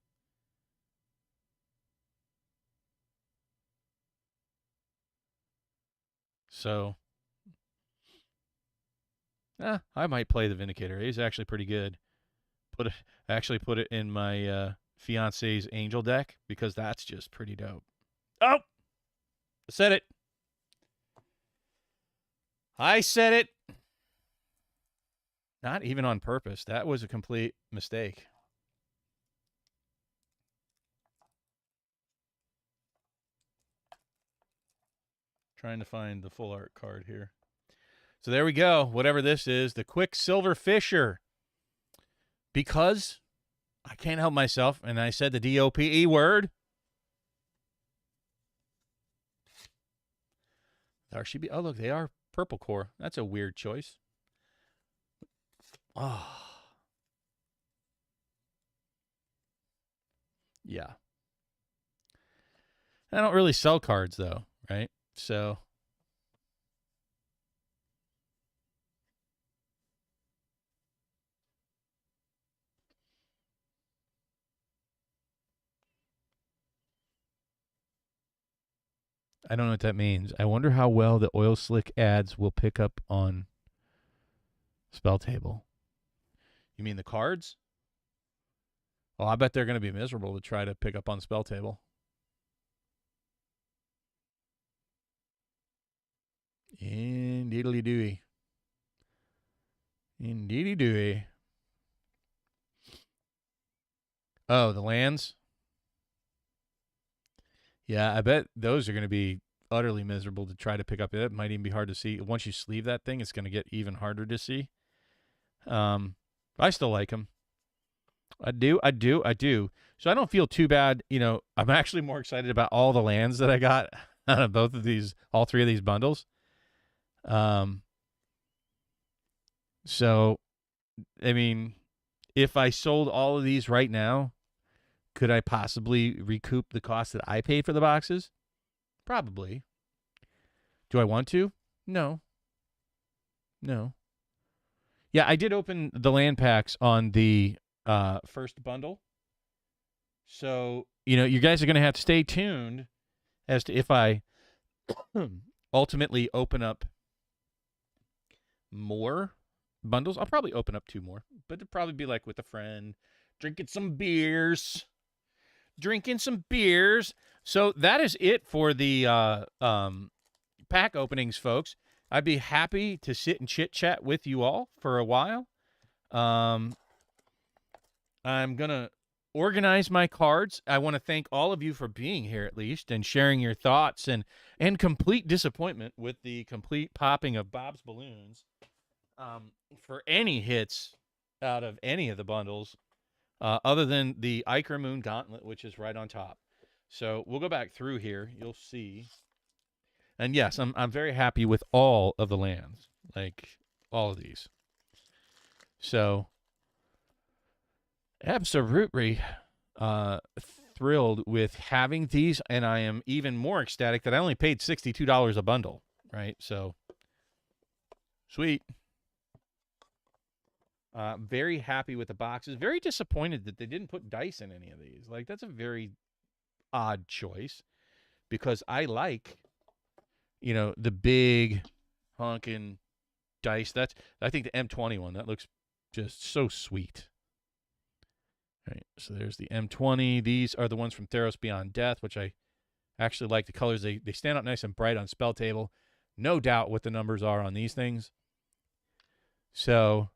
[SPEAKER 2] So, I might play the Vindicator. He's actually pretty good. Put it in my fiance's Angel deck, because that's just pretty dope. Oh, I said it. I said it. Not even on purpose. That was a complete mistake. Trying to find the full art card here. So there we go. Whatever this is, the Quicksilver Fisher. Because I can't help myself, and I said the DOPE word. RCB. Oh, look, they are purple core. That's a weird choice. Oh. Yeah. I don't really sell cards, though, right? So I don't know what that means. I wonder how well the oil slick ads will pick up on Spell Table. You mean the cards? Well, I bet they're going to be miserable to try to pick up on Spell Table. Indeedly dooey. Indeedy dooey. Oh, the lands? Yeah, I bet those are going to be utterly miserable to try to pick up. It might even be hard to see. Once you sleeve that thing, it's going to get even harder to see. I still like them. I do. So I don't feel too bad. I'm actually more excited about all the lands that I got out of all 3 of these bundles. So, I mean, if I sold all of these right now, could I possibly recoup the cost that I paid for the boxes? Probably. Do I want to? No. Yeah, I did open the land packs on the first bundle. So, you guys are going to have to stay tuned as to if I ultimately open up more bundles. I'll probably open up 2 more, but it'll probably be like with a friend, drinking some beers, drinking some beers. So that is it for the pack openings, folks. I'd be happy to sit and chit chat with you all for a while. I'm gonna organize my cards. I want to thank all of you for being here at least and sharing your thoughts and complete disappointment with the complete popping of Bob's balloons. For any hits out of any of the bundles, other than the Iker Moon Gauntlet, which is right on top. So we'll go back through here. You'll see. And yes, I'm very happy with all of the lands, like all of these. So absolutely thrilled with having these, and I am even more ecstatic that I only paid $62 a bundle, right? So sweet. Very happy with the boxes. Very disappointed that they didn't put dice in any of these. Like, that's a very odd choice because I like, the big honking dice. I think the M21, that looks just so sweet. All right, so there's the M20. These are the ones from Theros Beyond Death, which I actually like the colors. They stand out nice and bright on spell table. No doubt what the numbers are on these things. So,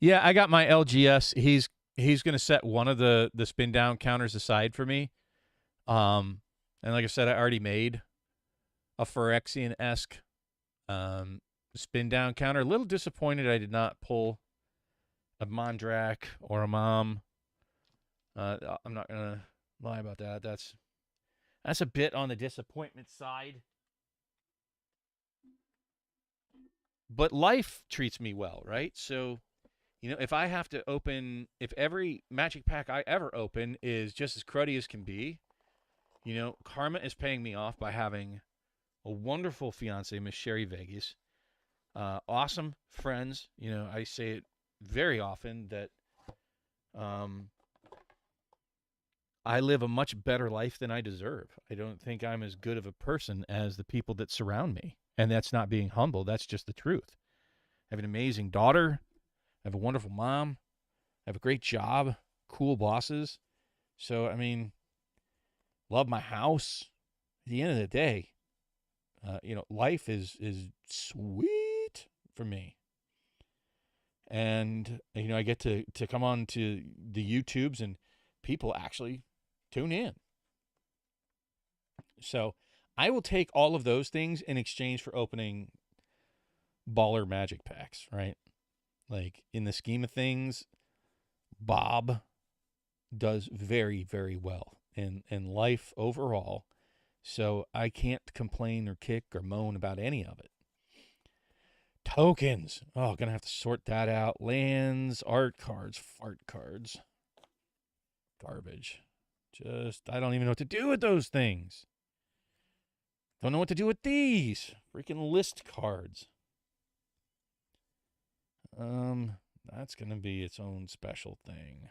[SPEAKER 2] yeah, I got my LGS. He's going to set one of the spin down counters aside for me. And like I said, I already made a Phyrexian-esque spin down counter. A little disappointed I did not pull a Mondrak or a Mom. I'm not going to lie about that. That's a bit on the disappointment side. But life treats me well, right? So, if I have to if every Magic pack I ever open is just as cruddy as can be, karma is paying me off by having a wonderful fiance, Miss Sherry Vegas. Awesome friends. I say it very often that I live a much better life than I deserve. I don't think I'm as good of a person as the people that surround me. And that's not being humble. That's just the truth. I have an amazing daughter. I have a wonderful mom. I have a great job. Cool bosses. So, love my house. At the end of the day, life is sweet for me. And, I get to come on to the YouTubes and people actually tune in. So I will take all of those things in exchange for opening baller Magic packs, right? Like, in the scheme of things, Bob does very, very well in life overall. So I can't complain or kick or moan about any of it. Tokens. Oh, gonna have to sort that out. Lands, art cards, fart cards. Garbage. I don't even know what to do with those things. Don't know what to do with these. Freaking list cards. That's gonna be its own special thing.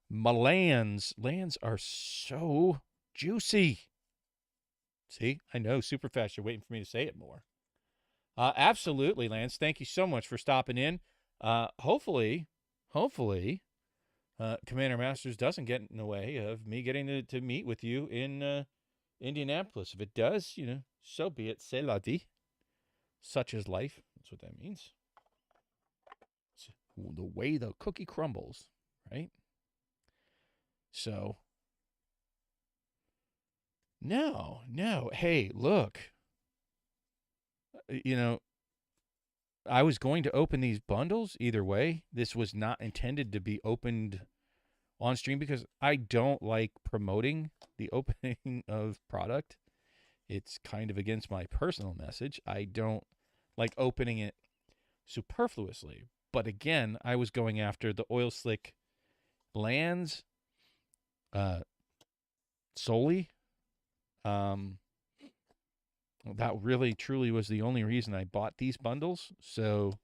[SPEAKER 2] My lands are so juicy. See, I know, super fast. You're waiting for me to say it more. Absolutely, Lance. Thank you so much for stopping in. Hopefully, Commander Masters doesn't get in the way of me getting to meet with you in Indianapolis. If it does, so be it. C'est la vie. Such is life. That's what that means. It's the way the cookie crumbles, right? So, no. Hey, look. I was going to open these bundles either way. This was not intended to be opened on stream because I don't like promoting the opening of product. It's kind of against my personal message. I don't like opening it superfluously. But again, I was going after the oil slick lands solely. That really, truly was the only reason I bought these bundles. So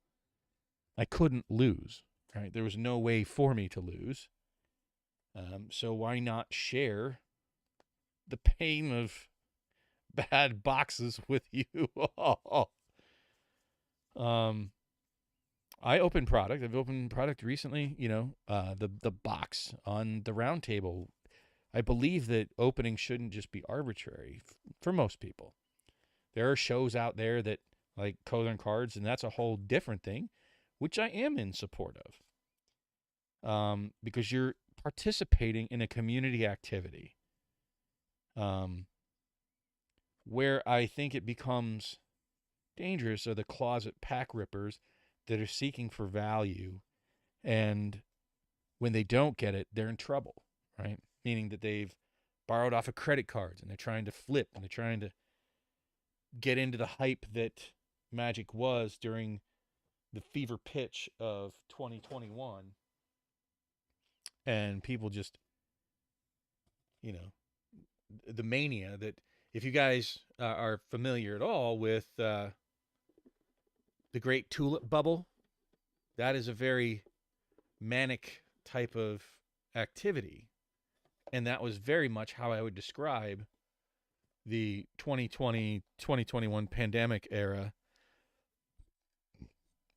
[SPEAKER 2] I couldn't lose, right? There was no way for me to lose. So why not share the pain of bad boxes with you all? I opened product. I've opened product recently. The box on the round table. I believe that opening shouldn't just be arbitrary for most people. There are shows out there that like Color and Cards, and that's a whole different thing, which I am in support of, because you're participating in a community activity, where I think it becomes dangerous are the closet pack rippers that are seeking for value, and when they don't get it, they're in trouble, right? Meaning that they've borrowed off of credit cards and they're trying to flip and they're trying to get into the hype that Magic was during the fever pitch of 2021. And people just, the mania that, if you guys are familiar at all with the Great Tulip Bubble, that is a very manic type of activity. And that was very much how I would describe the 2020-2021 pandemic era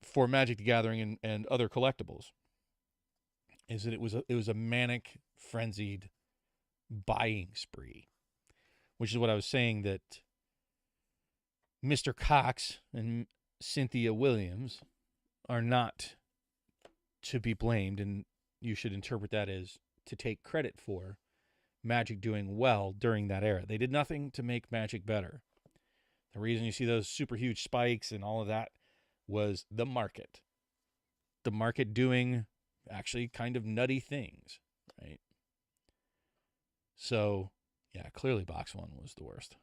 [SPEAKER 2] for Magic the Gathering and other collectibles, is that it was a manic, frenzied buying spree, which is what I was saying, that Mr. Cox and Cynthia Williams are not to be blamed, and you should interpret that as to take credit for Magic doing well during that era. They did nothing to make Magic better. The reason you see those super huge spikes and all of that was the market. The market doing actually kind of nutty things, right? So, yeah, clearly box one was the worst.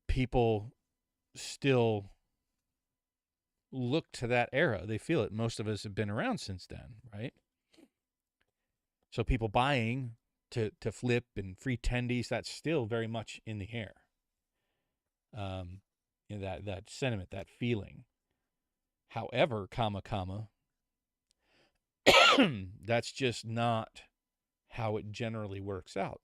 [SPEAKER 2] People still look to that era. They feel it. Most of us have been around since then, right? So people buying to flip and free tendies, that's still very much in the air. That sentiment, that feeling. However, that's just not how it generally works out.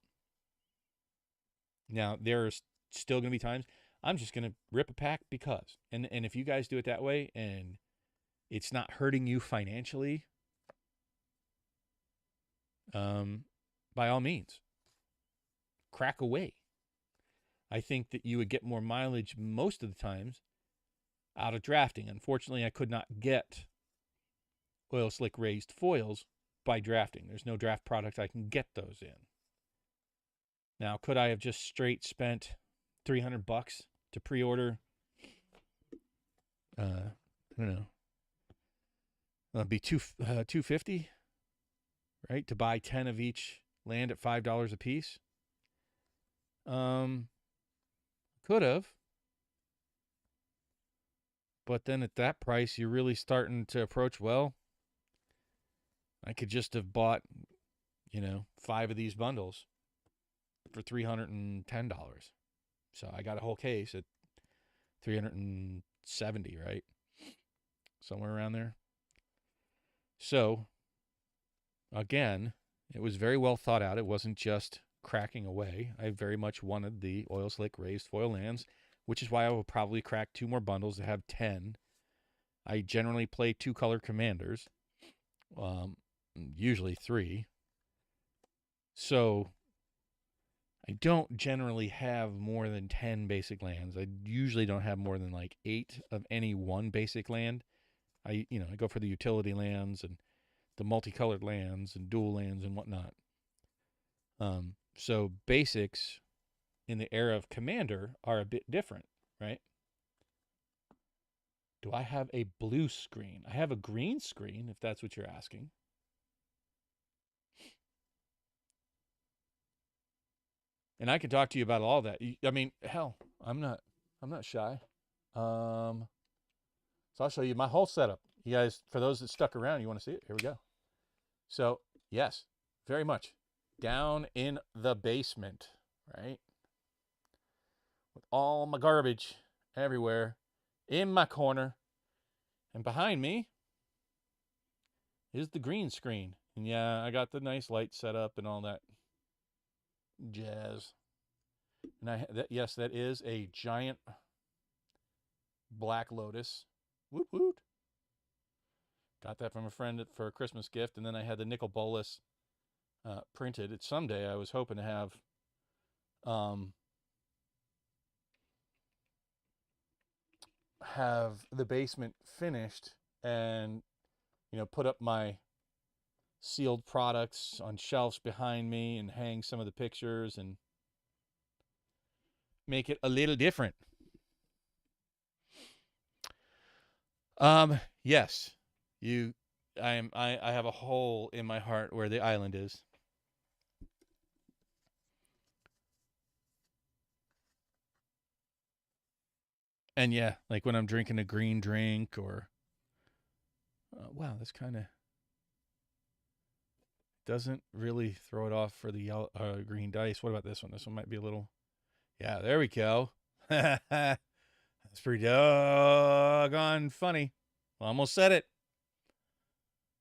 [SPEAKER 2] Now, there's still going to be times I'm just going to rip a pack because. And if you guys do it that way and it's not hurting you financially, by all means, crack away. I think that you would get more mileage most of the times out of drafting. Unfortunately, I could not get oil slick raised foils by drafting. There's no draft product I can get those in. Now, could I have just straight spent $300 to pre-order? I don't know. It'd be $250, right? To buy 10 of each land at $5 a piece. Could have. But then at that price, you're really starting to approach, well, I could just have bought, 5 of these bundles for $310. So I got a whole case at $370, right? Somewhere around there. So, again, it was very well thought out. It wasn't just cracking away. I very much wanted the oil slick raised foil lands, which is why I will probably crack 2 more bundles to have 10. I generally play 2 color commanders, usually 3. So I don't generally have more than 10 basic lands. I usually don't have more than like 8 of any one basic land. I go for the utility lands and the multicolored lands and dual lands and whatnot. So basics in the era of Commander are a bit different, right? Do I have a blue screen? I have a green screen, if that's what you're asking. And I can talk to you about all that. I mean, hell, I'm not shy. So I'll show you my whole setup. You guys, for those that stuck around, you want to see it? Here we go. So, yes, very much. Down in the basement, right? With all my garbage everywhere in my corner. And behind me is the green screen. And yeah, I got the nice light set up and all that jazz. And yes, that is a giant Black Lotus. Woot woot. Got that from a friend for a Christmas gift, and then I had the Nicol Bolas printed. It's someday I was hoping to have the basement finished and, put up my sealed products on shelves behind me and hang some of the pictures and make it a little different. Yes, I have a hole in my heart where the island is. And yeah, like when I'm drinking a green drink or, wow, this kind of doesn't really throw it off for the yellow, green dice. What about this one? This one might be a little, yeah, there we go. That's pretty doggone funny. Almost said it.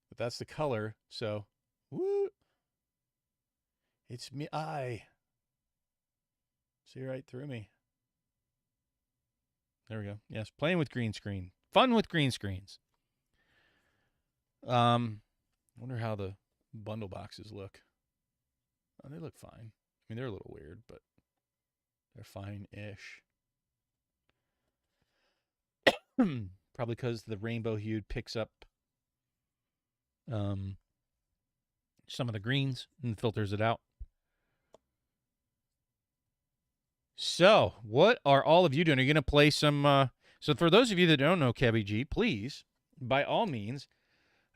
[SPEAKER 2] But that's the color, so, woo. It's me, see right through me. There we go. Yes, playing with green screen. Fun with green screens. Wonder how the bundle boxes look. Oh, they look fine. I mean, they're a little weird, but they're fine-ish. Probably because the rainbow hued picks up some of the greens and filters it out. So, what are all of you doing? Are you going to play some... So, for those of you that don't know Kebby G, please, by all means,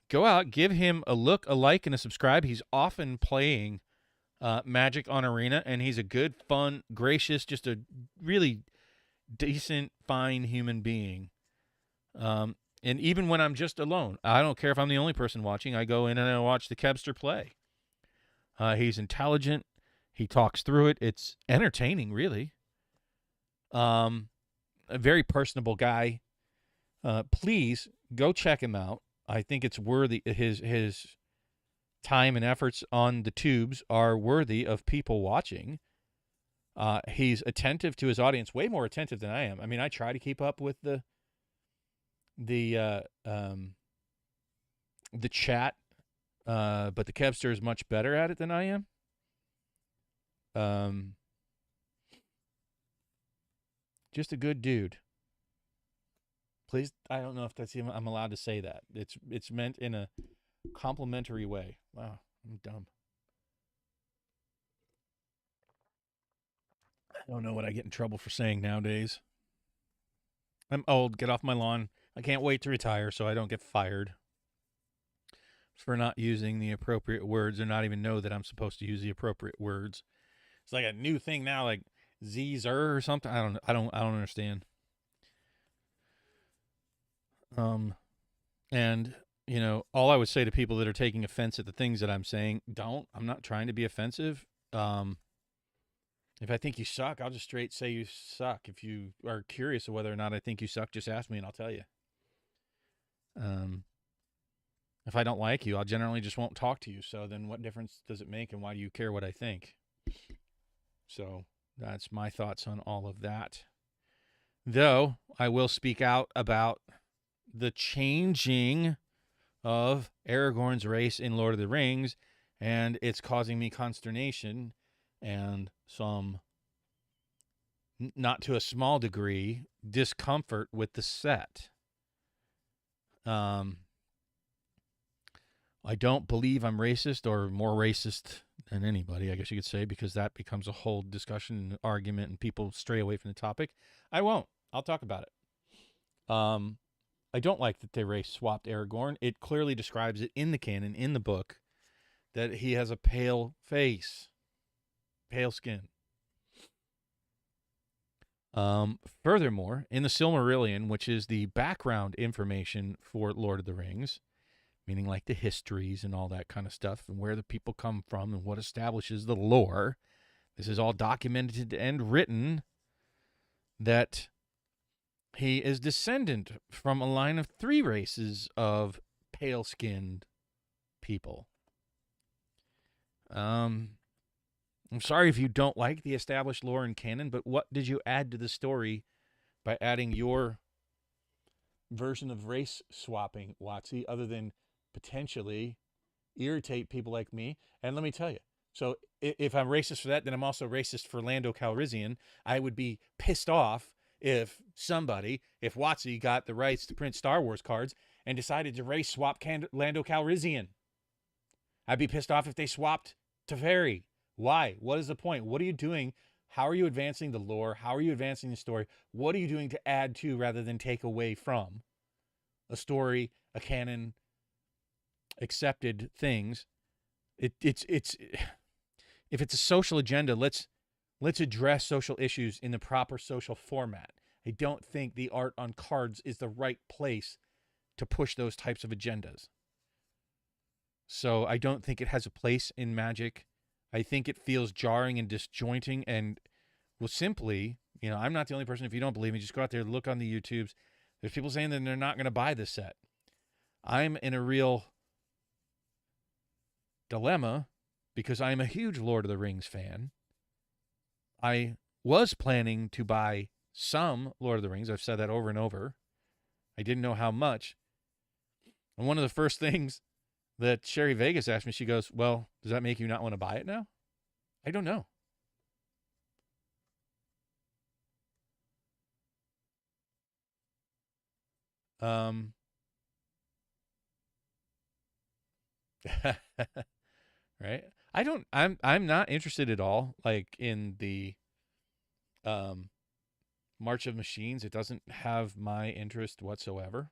[SPEAKER 2] go out, give him a look, a like, and a subscribe. He's often playing Magic on Arena, and he's a good, fun, gracious, just a really decent, fine human being. And even when I'm just alone, I don't care if I'm the only person watching. I go in and I watch the Kebster play. He's intelligent. He talks through it. It's entertaining, really. A very personable guy. Please go check him out. I think it's worthy. His time and efforts on the tubes are worthy of people watching. He's attentive to his audience, way more attentive than I am. I mean, I try to keep up with the chat, but the Kebster is much better at it than I am. Just a good dude. Please, I don't know if that's even, I'm allowed to say that. It's meant in a complimentary way. Wow, I'm dumb. I don't know what I get in trouble for saying nowadays. I'm old. Get off my lawn. I can't wait to retire so I don't get fired for not using the appropriate words or not even know that I'm supposed to use the appropriate words. It's like a new thing now, like Zer or something. I don't understand. And all I would say to people that are taking offense at the things that I'm saying, I'm not trying to be offensive. If I think you suck, I'll just straight say you suck. If you are curious of whether or not I think you suck, just ask me and I'll tell you. If I don't like you, I'll generally just won't talk to you. So then what difference does it make and why do you care what I think? So that's my thoughts on all of that. Though I will speak out about the changing of Aragorn's race in Lord of the Rings, and it's causing me consternation and some, not to a small degree, discomfort with the set. I don't believe I'm racist or more racist than anybody, I guess you could say, because that becomes a whole discussion and argument and people stray away from the topic. I won't. I'll talk about it. I don't like that they race swapped Aragorn. It clearly describes it in the canon, in the book, that he has a pale face, pale skin. Furthermore, in the Silmarillion, which is the background information for Lord of the Rings, meaning like the histories and all that kind of stuff and where the people come from and what establishes the lore, this is all documented and written that he is descendant from a line of 3 races of pale-skinned people. I'm sorry if you don't like the established lore and canon, but what did you add to the story by adding your version of race swapping, WotC, other than potentially irritate people like me. And let me tell you, so if I'm racist for that, then I'm also racist for Lando Calrissian. I would be pissed off if WotC got the rights to print Star Wars cards and decided to race swap Lando Calrissian. I'd be pissed off if they swapped Teferi. Why? What is the point? What are you doing? How are you advancing the lore? How are you advancing the story? What are you doing to add to rather than take away from a story, a canon, accepted things? It's if it's a social agenda, let's address social issues in the proper social format. I don't think the art on cards is the right place to push those types of agendas. So I don't think it has a place in Magic. I think it feels jarring and disjointing and will simply, I'm not the only person. If you don't believe me, just go out there, look on the YouTubes. There's people saying that they're not going to buy this set. I'm in a real dilemma because I'm a huge Lord of the Rings fan. I was planning to buy some Lord of the Rings. I've said that over and over. I didn't know how much. And one of the first things that Sherry Vegas asked me, she goes, well, does that make you not want to buy it now? I don't know. Right? I'm not interested at all, like, in the March of Machines. It doesn't have my interest whatsoever.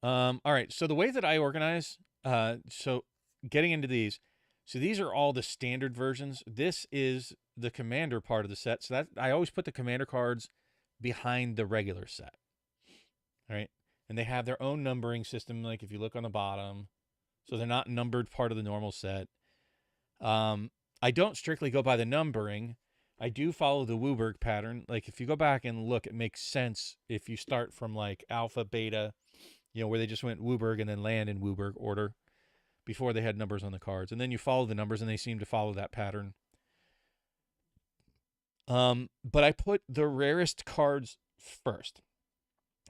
[SPEAKER 2] All right, so the way that I organize, so getting into these, so these are all the standard versions. This is the commander part of the set. So that I always put the commander cards behind the regular set. All right, and they have their own numbering system. Like if you look on the bottom, so they're not numbered part of the normal set. I don't strictly go by the numbering. I do follow the Wooburg pattern. Like if you go back and look, it makes sense if you start from like alpha, beta, where they just went Wooburg and then land in Wooburg order before they had numbers on the cards. And then you follow the numbers and they seem to follow that pattern. But I put the rarest cards first.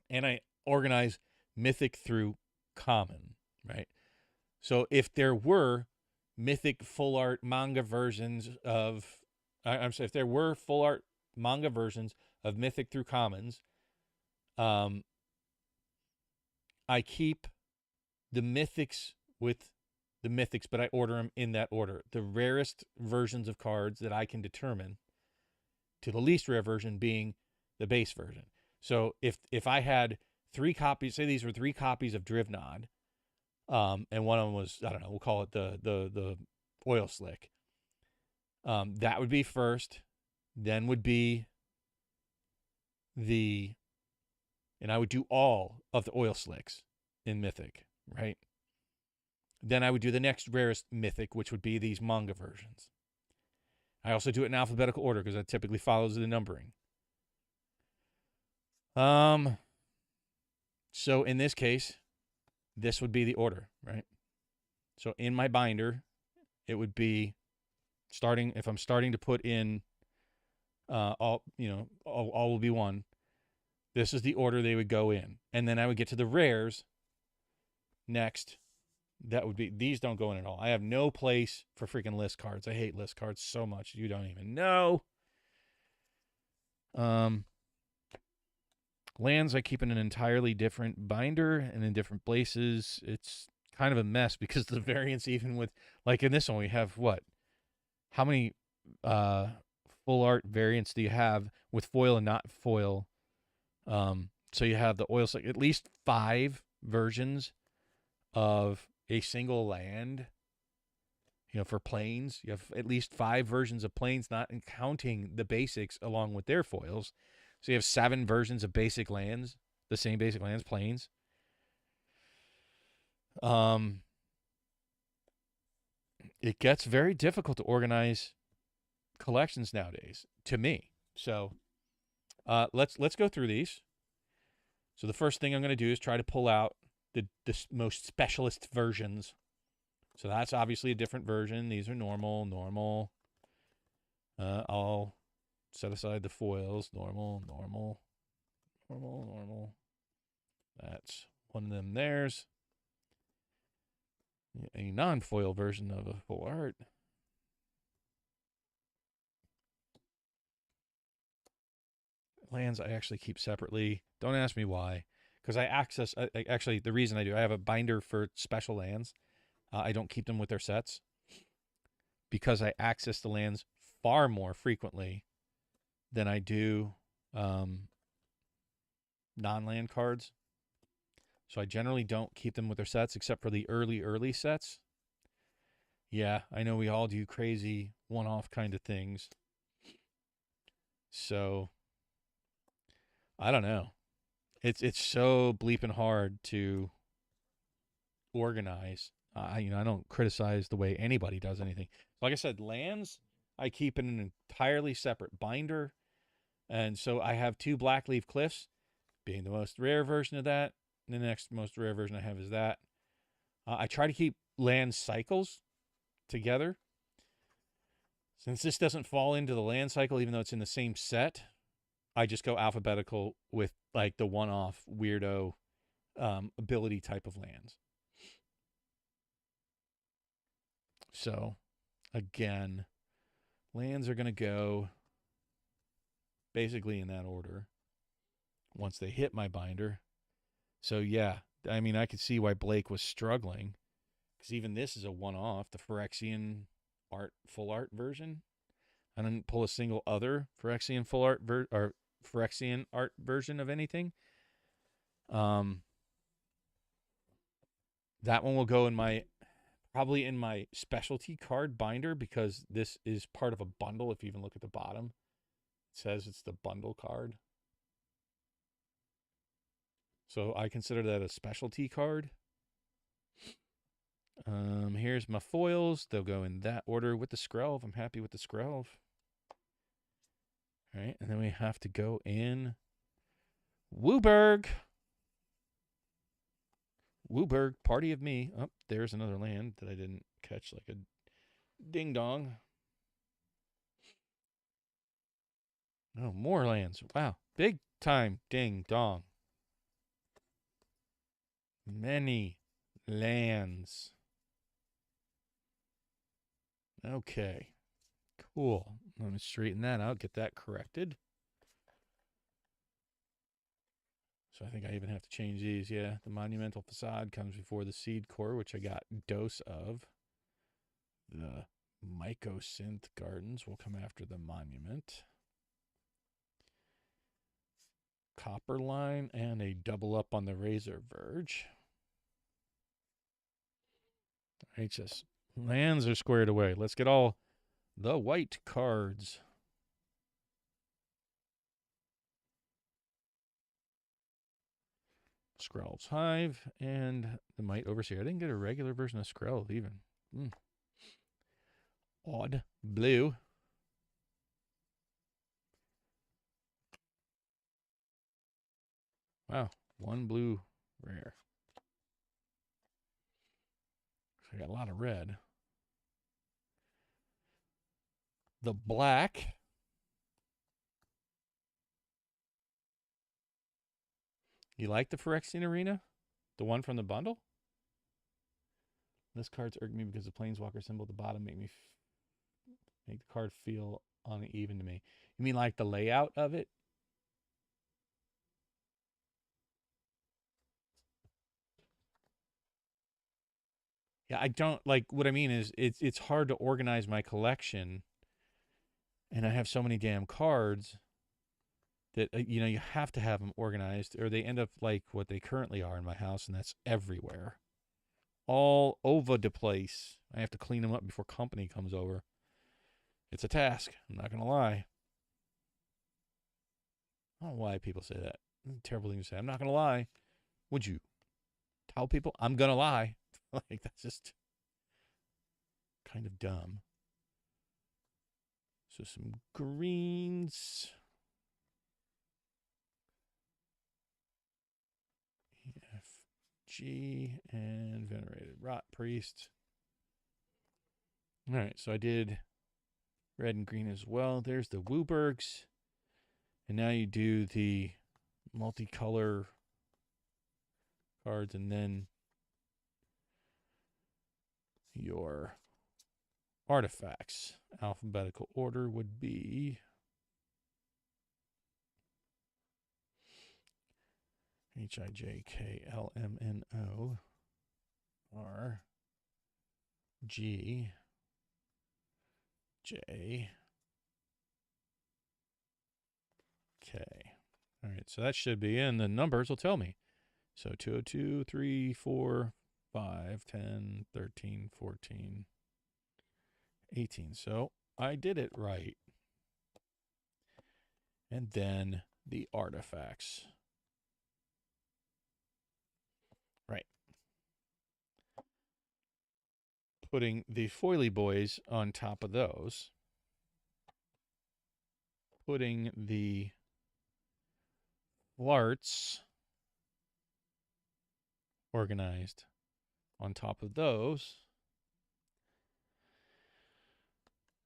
[SPEAKER 2] And I organize mythic through common, right? So if there were mythic full art manga versions of, I'm sorry, if there were full art manga versions of mythic through commons, I keep the mythics with the mythics, but I order them in that order. The rarest versions of cards that I can determine to the least rare version being the base version. So if I had 3 copies, say these were 3 copies of Drivnod, and one of them was, I don't know, we'll call it the oil slick. That would be first. Then would be and I would do all of the oil slicks in Mythic, right? Then I would do the next rarest Mythic, which would be these manga versions. I also do it in alphabetical order because that typically follows the numbering. So in this case, this would be the order, right? So in my binder, it would be starting, if I'm starting to put in all will be one. This is the order they would go in. And then I would get to the rares next. That would be, these don't go in at all. I have no place for freaking list cards. I hate list cards so much. You don't even know. Lands I keep in an entirely different binder and in different places. It's kind of a mess because the variants, even with, like in this one, we have what? How many full art variants do you have with foil and not foil? So you have the oil slick, at least 5 versions of a single land, for planes. You have at least 5 versions of planes, not counting the basics along with their foils. So you have 7 versions of basic lands, the same basic lands, planes. It gets very difficult to organize collections nowadays, to me. So let's go through these. So the first thing I'm going to do is try to pull out the most specialist versions. So that's obviously a different version. These are normal. I'll set aside the foils. Normal. Normal. That's one of them theirs. A non-foil version of a full art. Lands I actually keep separately. Don't ask me why. Because I access, actually, the reason I do, I have a binder for special lands. I don't keep them with their sets. Because I access the lands far more frequently than I do non-land cards. So I generally don't keep them with their sets except for the early sets. Yeah, I know we all do crazy one-off kind of things. So I don't know. It's so bleeping hard to organize. I don't criticize the way anybody does anything. Like I said, lands I keep in an entirely separate binder. And so I have 2 Blackleaf Cliffs, being the most rare version of that. And the next most rare version I have is that. I try to keep land cycles together. Since this doesn't fall into the land cycle, even though it's in the same set, I just go alphabetical with like the one-off weirdo ability type of lands. So, again, lands are going to go basically in that order once they hit my binder. So, yeah, I mean, I could see why Blake was struggling because even this is a one-off, the Phyrexian full art version. I didn't pull a single other Phyrexian full art or Phyrexian art version of anything. That one will go in probably in my specialty card binder because this is part of a bundle. If you even look at the bottom, it says it's the bundle card. So I consider that a specialty card. Here's my foils. They'll go in that order with the Skrelv. I'm happy with the Skrelv. All right, and then we have to go in Wooburg. Wooburg, Party of Me. Oh, there's another land that I didn't catch like a ding-dong. Oh, more lands. Wow. Big time ding-dong. Many lands. Okay. Cool. Let me straighten that out, get that corrected. So I think I even have to change these. Yeah, the monumental facade comes before the seed core, which I got dose of. The mycosynth gardens will come after the monument. Copper line and a double up on the razor verge. HS lands are squared away. Let's get all the white cards. Skrell's Hive and the Might Overseer. I didn't get a regular version of Skrell even. Odd. Blue. Wow. 1 blue rare. So I got a lot of red. The black. You like the Phyrexian Arena? The one from the bundle? This card's irked me because the Planeswalker symbol at the bottom make the card feel uneven to me. You mean like the layout of it? Yeah, I don't like what I mean is it's hard to organize my collection, and I have so many damn cards that you have to have them organized, or they end up like what they currently are in my house, and that's everywhere, all over the place. I have to clean them up before company comes over. It's a task. I'm not gonna lie. I don't know why people say that. Terrible thing to say. I'm not gonna lie. Would you tell people I'm gonna lie? Like that's just kind of dumb. So some greens. EFG and Venerated Rot Priest. All right, so I did red and green as well. There's the Wooburgs. And now you do the multicolor cards, and then your artifacts. Alphabetical order would be HIJKLMNORGJ. Okay. All right, so that should be in. The numbers will tell me. So 202, 3, 4, 5, 10, 13, 14, 18. So I did it right. And then the artifacts. Right. Putting the foily boys on top of those. Putting the flarts organized on top of those.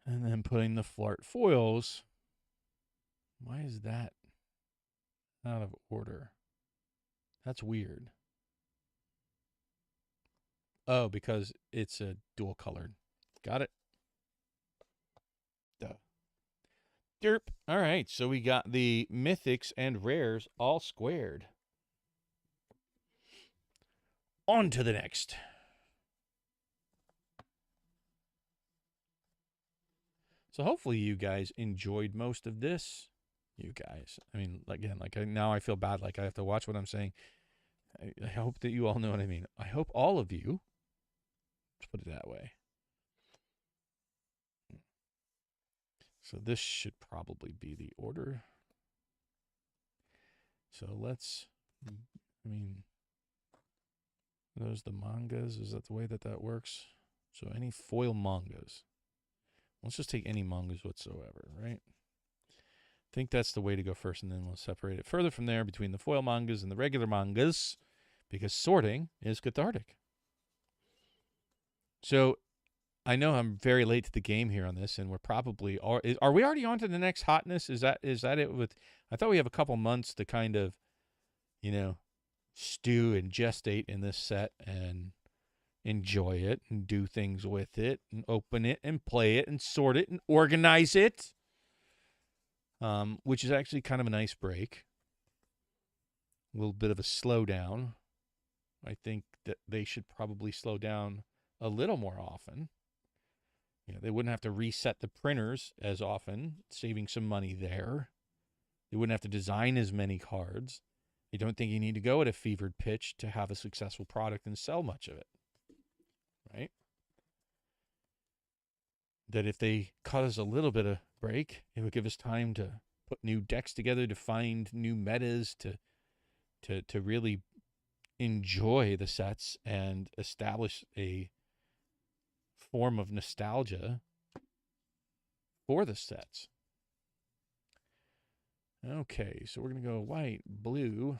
[SPEAKER 2] And then putting the flart foils. Why is that out of order? That's weird. Oh, because it's a dual colored. Got it. Duh. Derp. All right, so we got the mythics and rares all squared. On to the next. So hopefully you guys enjoyed most of this. You guys. I mean, again, now I feel bad. Like I have to watch what I'm saying. I hope that you all know what I mean. I hope all of you, let's put it that way. So this should probably be the order. So let's, I mean, those the mangas? Is that the way that works? So any foil mangas. Let's just take any mangas whatsoever, right? I think that's the way to go first, and then we'll separate it further from there between the foil mangas and the regular mangas, because sorting is cathartic. So I know I'm very late to the game here on this, and we're probably are we already on to the next hotness? Is that it? With I thought we have a couple months to kind of, stew and gestate in this set and enjoy it and do things with it and open it and play it and sort it and organize it, which is actually kind of a nice break. A little bit of a slowdown. I think that they should probably slow down a little more often. They wouldn't have to reset the printers as often, saving some money there. They wouldn't have to design as many cards. I don't think you need to go at a fevered pitch to have a successful product and sell much of it. Right? That if they cut us a little bit of break, it would give us time to put new decks together, to find new metas, to really enjoy the sets and establish a form of nostalgia for the sets. Okay, so we're going to go white, blue.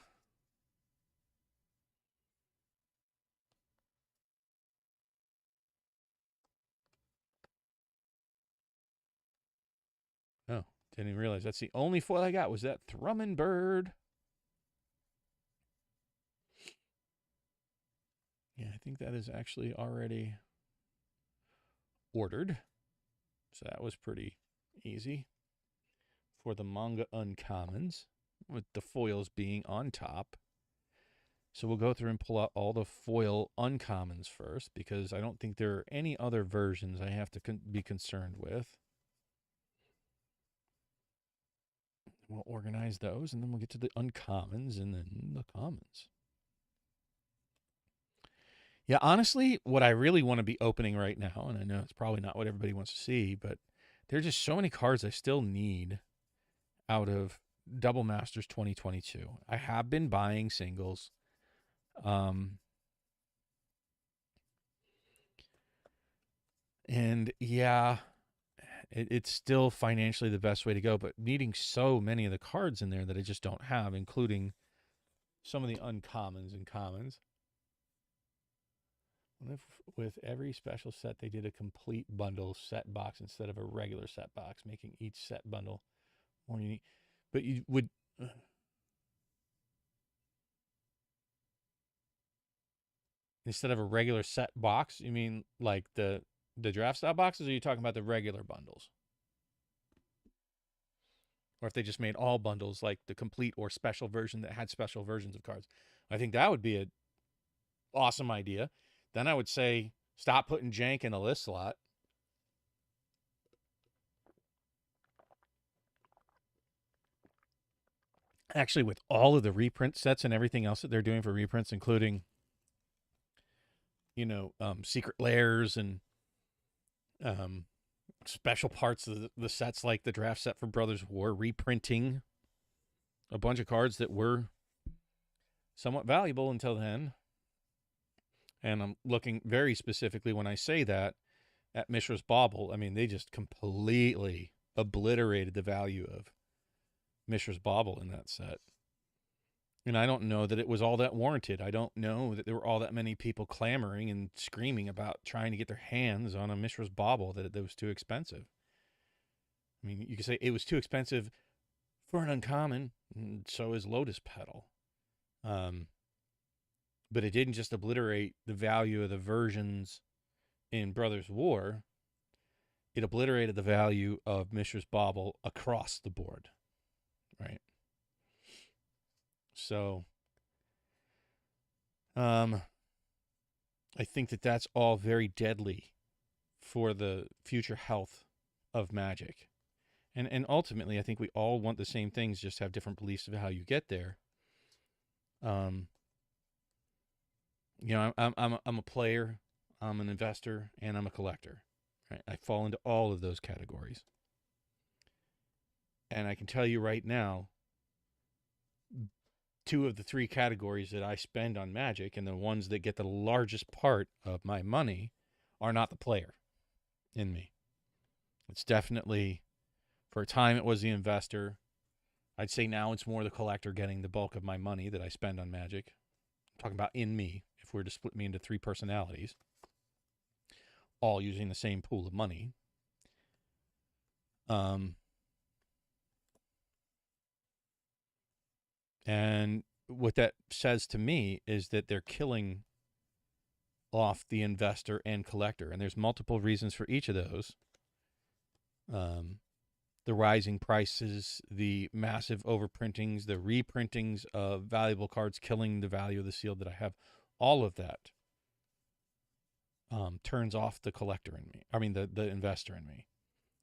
[SPEAKER 2] Oh, didn't even realize that's the only foil I got was that Thrumming Bird. Yeah, I think that is actually already ordered. So that was pretty easy for the manga uncommons, with the foils being on top. So we'll go through and pull out all the foil uncommons first, because I don't think there are any other versions I have to be concerned with. We'll organize those, and then we'll get to the uncommons and then the commons. Yeah, honestly, what I really want to be opening right now, and I know it's probably not what everybody wants to see, but there's just so many cards I still need out of Double Masters 2022. I have been buying singles. And yeah, it's still financially the best way to go, but needing so many of the cards in there that I just don't have, including some of the uncommons and commons. What if with every special set they did a complete bundle set box instead of a regular set box, making each set bundle more unique? But you would... instead of a regular set box, you mean like the draft style boxes, or are you talking about the regular bundles? Or if they just made all bundles like the complete or special version that had special versions of cards. I think that would be an awesome idea. Then I would say stop putting jank in the list slot. Actually, with all of the reprint sets and everything else that they're doing for reprints, including, secret layers and special parts of the sets, like the draft set for Brothers of War, reprinting a bunch of cards that were somewhat valuable until then. And I'm looking very specifically when I say that at Mishra's Bauble. I mean, they just completely obliterated the value of Mishra's Bauble in that set. And I don't know that it was all that warranted. I don't know that there were all that many people clamoring and screaming about trying to get their hands on a Mishra's Bauble, that it was too expensive. I mean, you could say it was too expensive for an uncommon, and so is Lotus Petal. But it didn't just obliterate the value of the versions in Brothers War. It obliterated the value of Mishra's Bauble across the board, right? So, I think that that's all very deadly for the future health of Magic. And ultimately, I think we all want the same things, just have different beliefs of how you get there. I'm a player, I'm an investor, and I'm a collector. Right? I fall into all of those categories. And I can tell you right now, 2 of the 3 categories that I spend on Magic, and the ones that get the largest part of my money, are not the player in me. It's definitely, for a time it was the investor. I'd say now it's more the collector getting the bulk of my money that I spend on Magic. I'm talking about in me, if we were to split me into 3 personalities, all using the same pool of money. And what that says to me is that they're killing off the investor and collector. And there's multiple reasons for each of those. The rising prices, the massive overprintings, the reprintings of valuable cards killing the value of the seal that I have, all of that turns off the collector in me. I mean, the investor in me.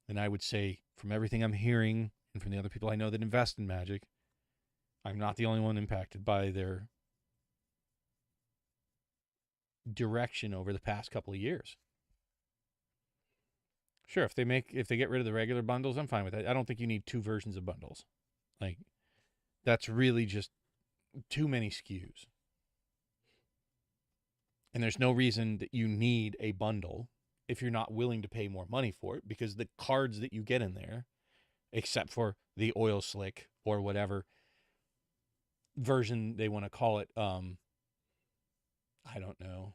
[SPEAKER 2] And I would say, from everything I'm hearing and from the other people I know that invest in Magic, I'm not the only one impacted by their direction over the past couple of years. Sure, if they get rid of the regular bundles, I'm fine with that. I don't think you need 2 versions of bundles. Like, that's really just too many SKUs. And there's no reason that you need a bundle if you're not willing to pay more money for it, because the cards that you get in there, except for the oil slick or whatever version they want to call it, I don't know,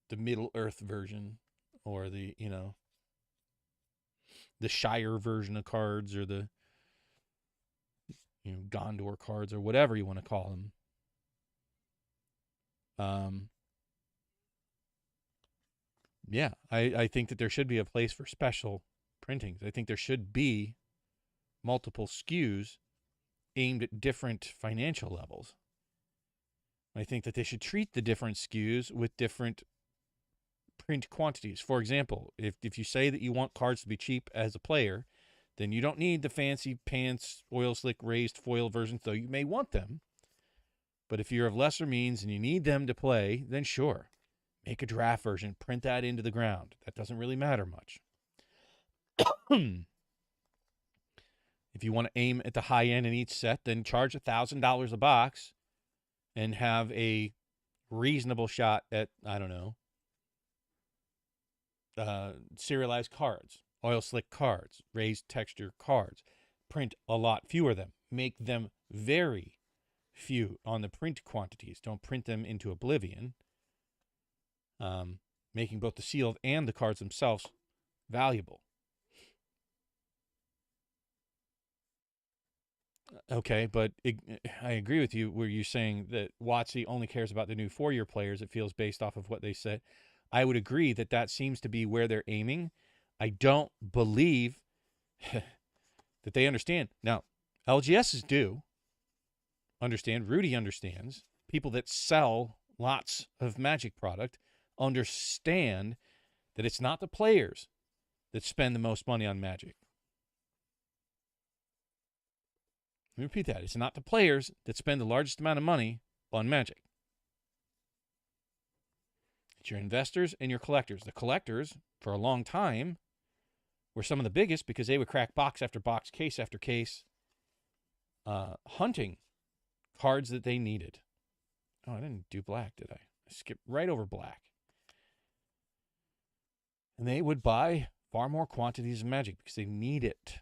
[SPEAKER 2] the Middle Earth version, or the Shire version of cards, or the Gondor cards, or whatever you want to call them. Yeah, I think that there should be a place for special printings. I think there should be multiple SKUs aimed at different financial levels. I think that they should treat the different SKUs with different print quantities. For example, if you say that you want cards to be cheap as a player, then you don't need the fancy pants, oil slick, raised foil versions, though you may want them. But if you're of lesser means and you need them to play, then sure, make a draft version, print that into the ground. That doesn't really matter much. If you want to aim at the high end in each set, then charge $1,000 a box and have a reasonable shot at, I don't know, serialized cards, oil slick cards, raised texture cards. Print a lot fewer of them. Make them very few on the print quantities. Don't print them into oblivion. Making both the seal and the cards themselves valuable. Okay, but I agree with you where you're saying that WotC only cares about the new 4-year players. It feels based off of what they said. I would agree that that seems to be where they're aiming. I don't believe that they understand. Now, LGSs do understand. Rudy understands. People that sell lots of Magic product understand that it's not the players that spend the most money on Magic. Let me repeat that. It's not the players that spend the largest amount of money on Magic. It's your investors and your collectors. The collectors, for a long time, were some of the biggest because they would crack box after box, case after case, hunting cards that they needed. Oh, I didn't do black, did I? I skipped right over black. And they would buy far more quantities of Magic because they need it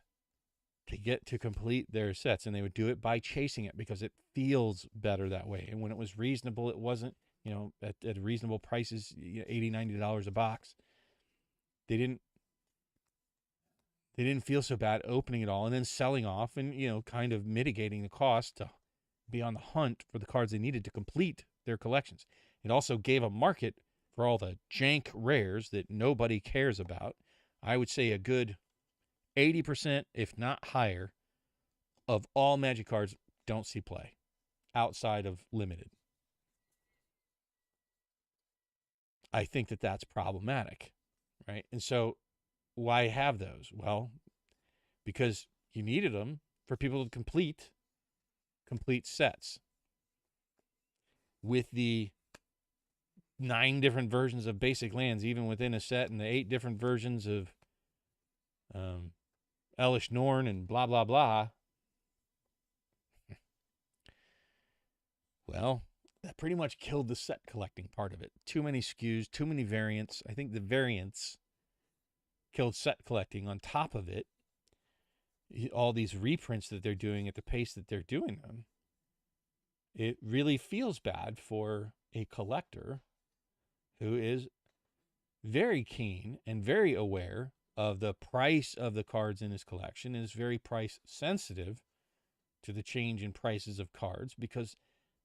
[SPEAKER 2] to get to complete their sets. And they would do it by chasing it because it feels better that way. And when it was reasonable, it wasn't, at reasonable prices, $80, $90 a box. They didn't feel so bad opening it all and then selling off and, kind of mitigating the cost to be on the hunt for the cards they needed to complete their collections. It also gave a market for all the jank rares that nobody cares about. I would say a good 80%, if not higher, of all Magic cards don't see play outside of limited. I think that that's problematic, right? And so why have those? Well, because you needed them for people to complete sets. With the 9 different versions of basic lands, even within a set, and the 8 different versions of Elish Norn and blah, blah, blah. Well, that pretty much killed the set collecting part of it. Too many SKUs, too many variants. I think the variants killed set collecting. On top of it, all these reprints that they're doing at the pace that they're doing them, it really feels bad for a collector who is very keen and very aware of the price of the cards in his collection and is very price sensitive to the change in prices of cards because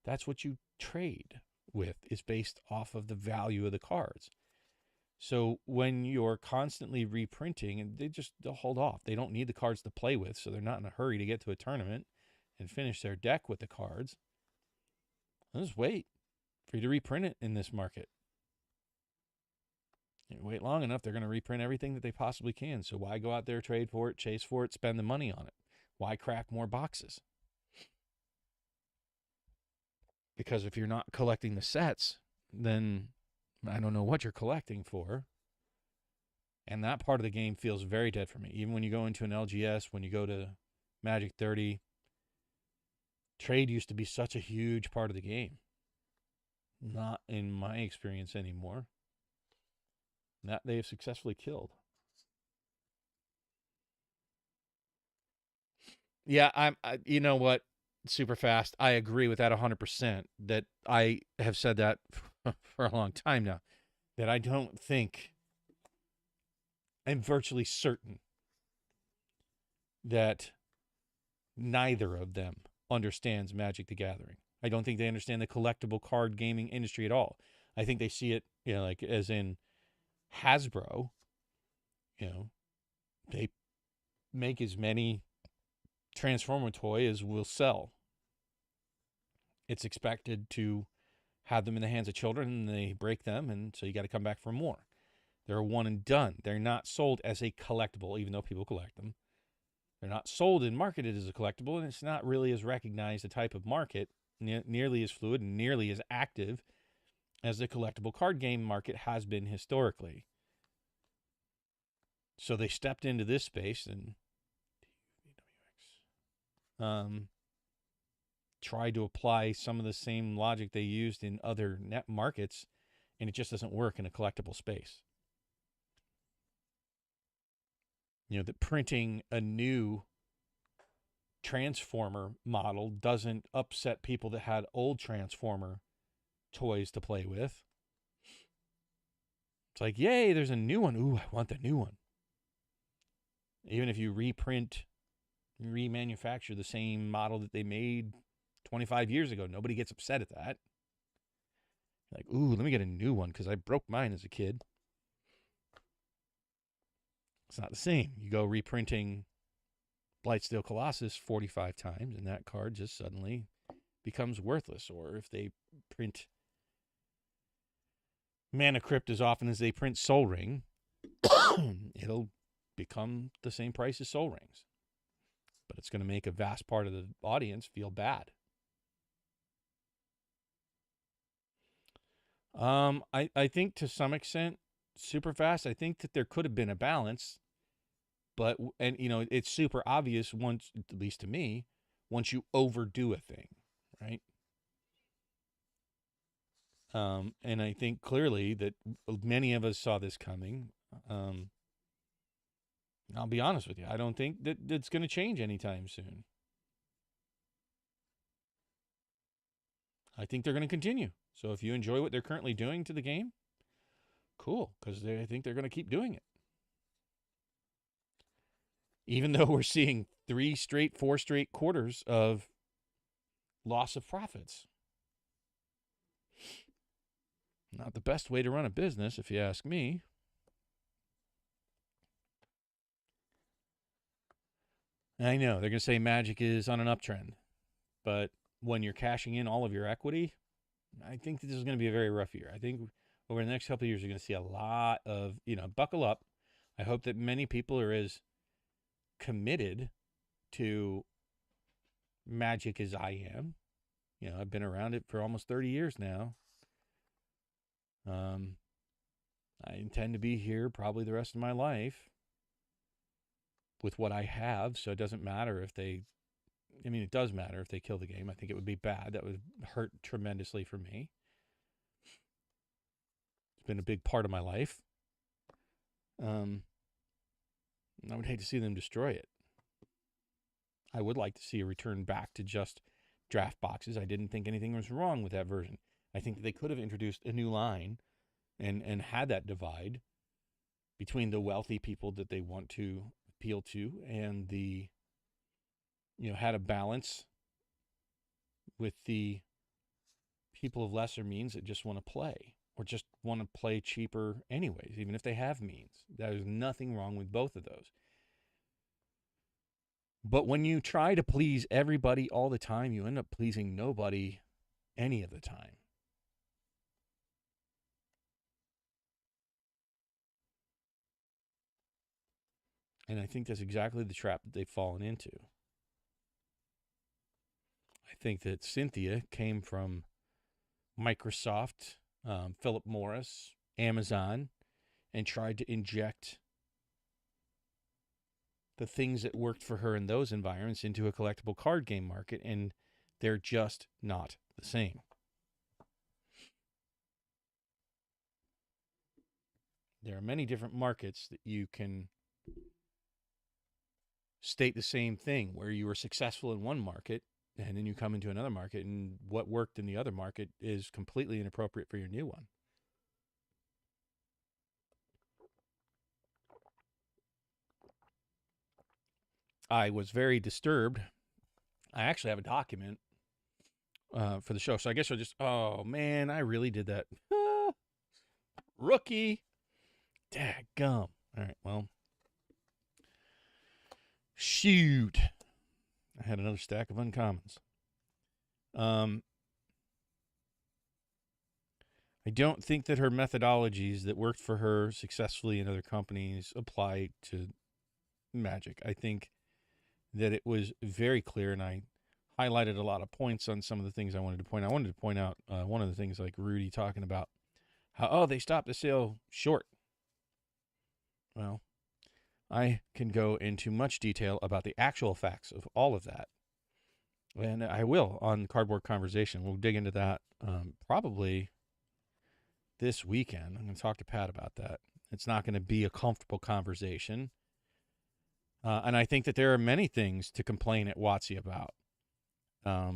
[SPEAKER 2] that's what you trade with, is based off of the value of the cards. So when you're constantly reprinting, and they'll hold off. They don't need the cards to play with, so they're not in a hurry to get to a tournament and finish their deck with the cards. They'll just wait for you to reprint it in this market. You wait long enough, they're going to reprint everything that they possibly can. So why go out there, trade for it, chase for it, spend the money on it? Why crack more boxes? Because if you're not collecting the sets, then I don't know what you're collecting for. And that part of the game feels very dead for me. Even when you go into an LGS, when you go to Magic 30, trade used to be such a huge part of the game. Not in my experience anymore. That they have successfully killed. Yeah, you know what? Super fast. I agree with that 100%. That I have said that for a long time now. That I don't think, I'm virtually certain that neither of them understands Magic the Gathering. I don't think they understand the collectible card gaming industry at all. I think they see it, like as in Hasbro, they make as many Transformer toys as will sell. It's expected to have them in the hands of children and they break them, and so you got to come back for more. They're one and done. They're not sold as a collectible, even though people collect them. They're not sold and marketed as a collectible, and it's not really as recognized a type of market, nearly as fluid and nearly as active as the collectible card game market has been historically. So they stepped into this space and tried to apply some of the same logic they used in other net markets, and it just doesn't work in a collectible space. That printing a new Transformer model doesn't upset people that had old Transformer toys to play with. It's like, yay, there's a new one. Ooh, I want the new one. Even if you reprint remanufacture the same model that they made 25 years ago. Nobody gets upset at that. Like, ooh, let me get a new one because I broke mine as a kid. It's not the same. You go reprinting Blightsteel Colossus 45 times, and that card just suddenly becomes worthless. Or if they print Mana Crypt as often as they print Soul Ring, it'll become the same price as Soul Rings. But it's going to make a vast part of the audience feel bad. I think to some extent, super fast, I think that there could have been a balance, but, and you know, it's super obvious once, at least to me, once you overdo a thing, right? And I think clearly that many of us saw this coming. I'll be honest with you. I don't think that it's going to change anytime soon. I think they're going to continue. So if you enjoy what they're currently doing to the game, cool, because I think they're going to keep doing it. Even though we're seeing 4 straight quarters of loss of profits. Not the best way to run a business, if you ask me. I know, they're going to say Magic is on an uptrend. But when you're cashing in all of your equity, I think this is going to be a very rough year. I think over the next couple of years, you're going to see a lot of, buckle up. I hope that many people are as committed to Magic as I am. I've been around it for almost 30 years now. I intend to be here probably the rest of my life with what I have, so it doesn't matter if they, it does matter if they kill the game. I think it would be bad. That would hurt tremendously for me. It's been a big part of my life. I would hate to see them destroy it. I would like to see a return back to just draft boxes. I didn't think anything was wrong with that version. I think that they could have introduced a new line and had that divide between the wealthy people that they want to appeal to and the, had a balance with the people of lesser means that just want to play or just want to play cheaper anyways, even if they have means. There's nothing wrong with both of those. But when you try to please everybody all the time, you end up pleasing nobody any of the time. And I think that's exactly the trap that they've fallen into. I think that Cynthia came from Microsoft, Philip Morris, Amazon, and tried to inject the things that worked for her in those environments into a collectible card game market, and they're just not the same. There are many different markets that you can state the same thing, where you were successful in one market and then you come into another market and what worked in the other market is completely inappropriate for your new one. I was very disturbed. I actually have a document for the show, so I guess I'll just, oh man, I really did that. Rookie. Daggum. All right, well, shoot. I had another stack of uncommons. I don't think that her methodologies that worked for her successfully in other companies apply to Magic. I think that it was very clear, and I highlighted a lot of points on some of the things I wanted to point out. I wanted to point out one of the things like Rudy talking about how, they stopped the sale short. Well, I can go into much detail about the actual facts of all of that. And I will on Cardboard Conversation. We'll dig into that probably this weekend. I'm going to talk to Pat about that. It's not going to be a comfortable conversation. And I think that there are many things to complain at WotC about. I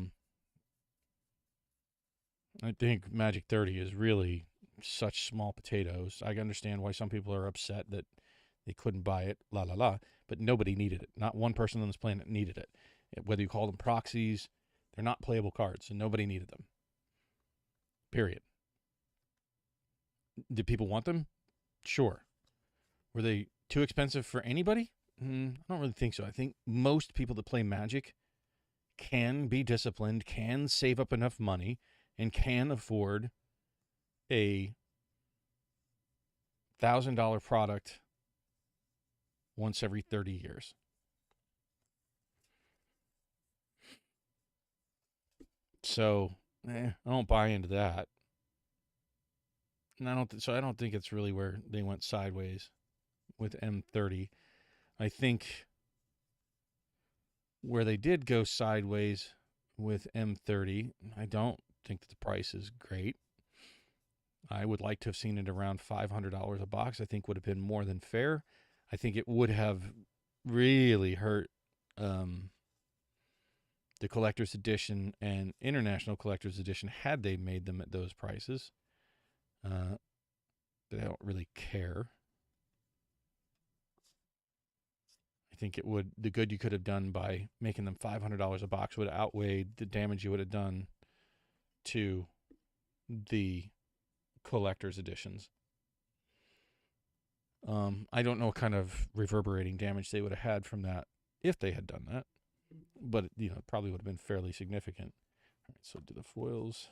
[SPEAKER 2] think Magic 30 is really such small potatoes. I understand why some people are upset that They couldn't buy it, la la la. But nobody needed it. Not one person on this planet needed it. Whether you call them proxies, they're not playable cards, and nobody needed them. Period. Did people want them? Sure. Were they too expensive for anybody? I don't really think so. I think most people that play Magic can be disciplined, can save up enough money, and can afford a $1,000 product once every 30 years. So, I don't buy into that. And I don't think it's really where they went sideways with M30. I think where they did go sideways with M30, I don't think that the price is great. I would like to have seen it around $500 a box. I think would have been more than fair. I think it would have really hurt the collector's edition and international collector's edition had they made them at those prices. But I don't really care. I think it would, the good you could have done by making them $500 a box would outweigh the damage you would have done to the collector's editions. I don't know what kind of reverberating damage they would have had from that if they had done that, but it probably would have been fairly significant. All right, so do the foils.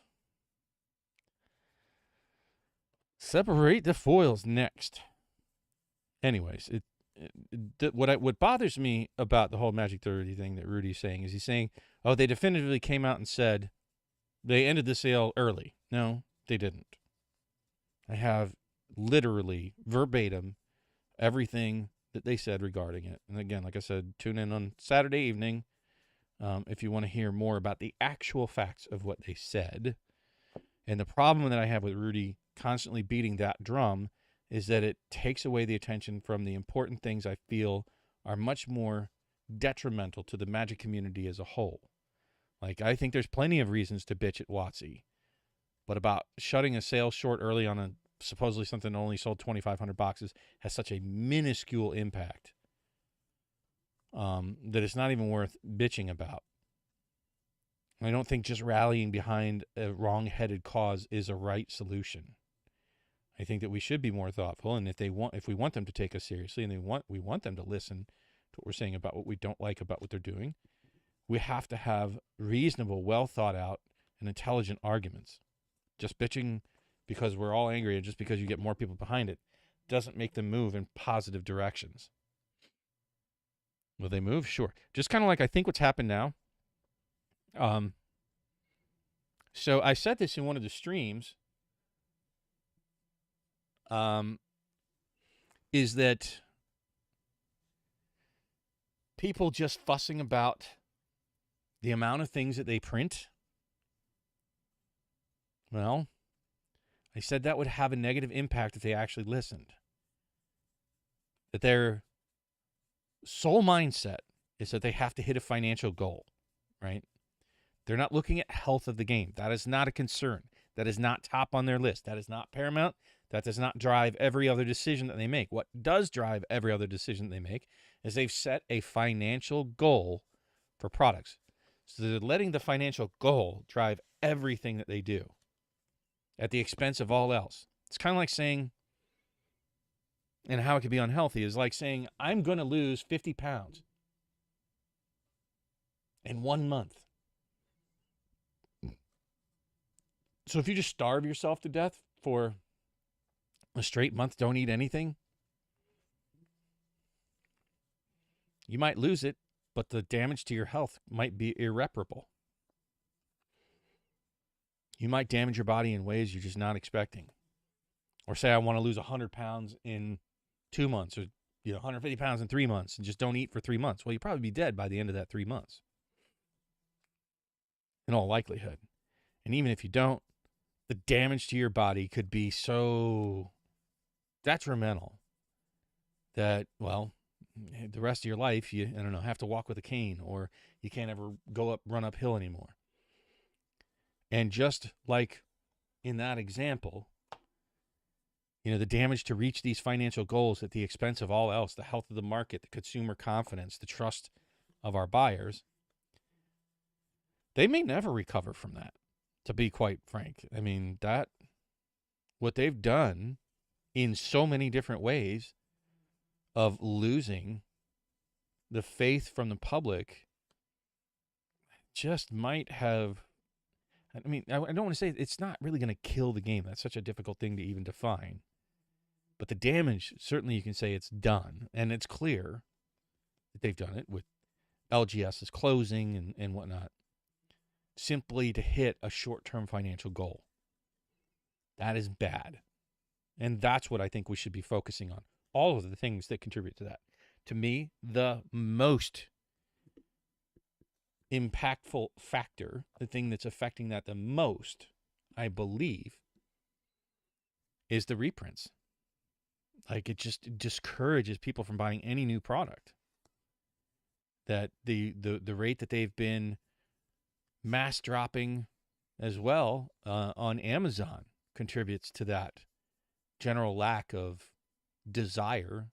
[SPEAKER 2] Separate the foils next. Anyways, what bothers me about the whole Magic 30 thing that Rudy's saying is he's saying, oh, they definitively came out and said they ended the sale early. No, they didn't. I have literally verbatim everything that they said regarding it. And again, like I said, tune in on Saturday evening if you want to hear more about the actual facts of what they said. And the problem that I have with Rudy constantly beating that drum is that it takes away the attention from the important things I feel are much more detrimental to the Magic community as a whole. Like, I think there's plenty of reasons to bitch at WotC, but about shutting a sale short early on a supposedly something that only sold 2,500 boxes has such a minuscule impact that it's not even worth bitching about. I don't think just rallying behind a wrong-headed cause is a right solution. I think that we should be more thoughtful, and if we want them to take us seriously, and we want them to listen to what we're saying about what we don't like about what they're doing, we have to have reasonable, well thought out, and intelligent arguments. Just bitching because we're all angry and just because you get more people behind it doesn't make them move in positive directions. Will they move? Sure. Just kind of like I think what's happened now. So I said this in one of the streams. Is that people just fussing about the amount of things that they print? Well, I said that would have a negative impact if they actually listened. That their sole mindset is that they have to hit a financial goal, right? They're not looking at health of the game. That is not a concern. That is not top on their list. That is not paramount. That does not drive every other decision that they make. What does drive every other decision they make is they've set a financial goal for products. So they're letting the financial goal drive everything that they do at the expense of all else. It's kind of like saying, and how it could be unhealthy, is like saying, I'm going to lose 50 pounds in 1 month. So if you just starve yourself to death for a straight month, don't eat anything, you might lose it, but the damage to your health might be irreparable. You might damage your body in ways you're just not expecting. Or say I want to lose 100 pounds in 2 months, or 150 pounds in 3 months, and just don't eat for 3 months. Well, you'll probably be dead by the end of that 3 months, in all likelihood. And even if you don't, the damage to your body could be so detrimental that, well, the rest of your life, you, have to walk with a cane, or you can't ever run uphill anymore. And just like in that example, The damage to reach these financial goals at the expense of all else, the health of the market, the consumer confidence, the trust of our buyers, they may never recover from that, to be quite frank. I mean, what they've done in so many different ways of losing the faith from the public just might have, I mean, I don't want to say it's not really going to kill the game. That's such a difficult thing to even define. But the damage, certainly you can say it's done. And it's clear that they've done it with LGS's closing and whatnot, simply to hit a short-term financial goal. That is bad. And that's what I think we should be focusing on. All of the things that contribute to that. To me, the most impactful factor, the thing that's affecting that the most, I believe, is the reprints. Like, it just discourages people from buying any new product. That the rate that they've been mass dropping as well on Amazon contributes to that general lack of desire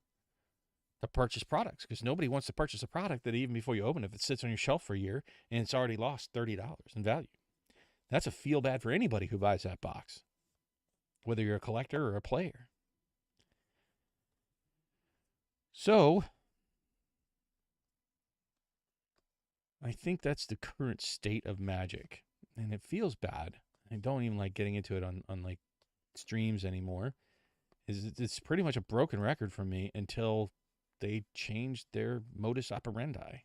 [SPEAKER 2] to purchase products, because nobody wants to purchase a product that even before you open it, if it sits on your shelf for a year and it's already lost $30 in value. That's a feel bad for anybody who buys that box, whether you're a collector or a player. So I think that's the current state of Magic, and it feels bad. I don't even like getting into it on like streams anymore. It's pretty much a broken record for me until they change their modus operandi,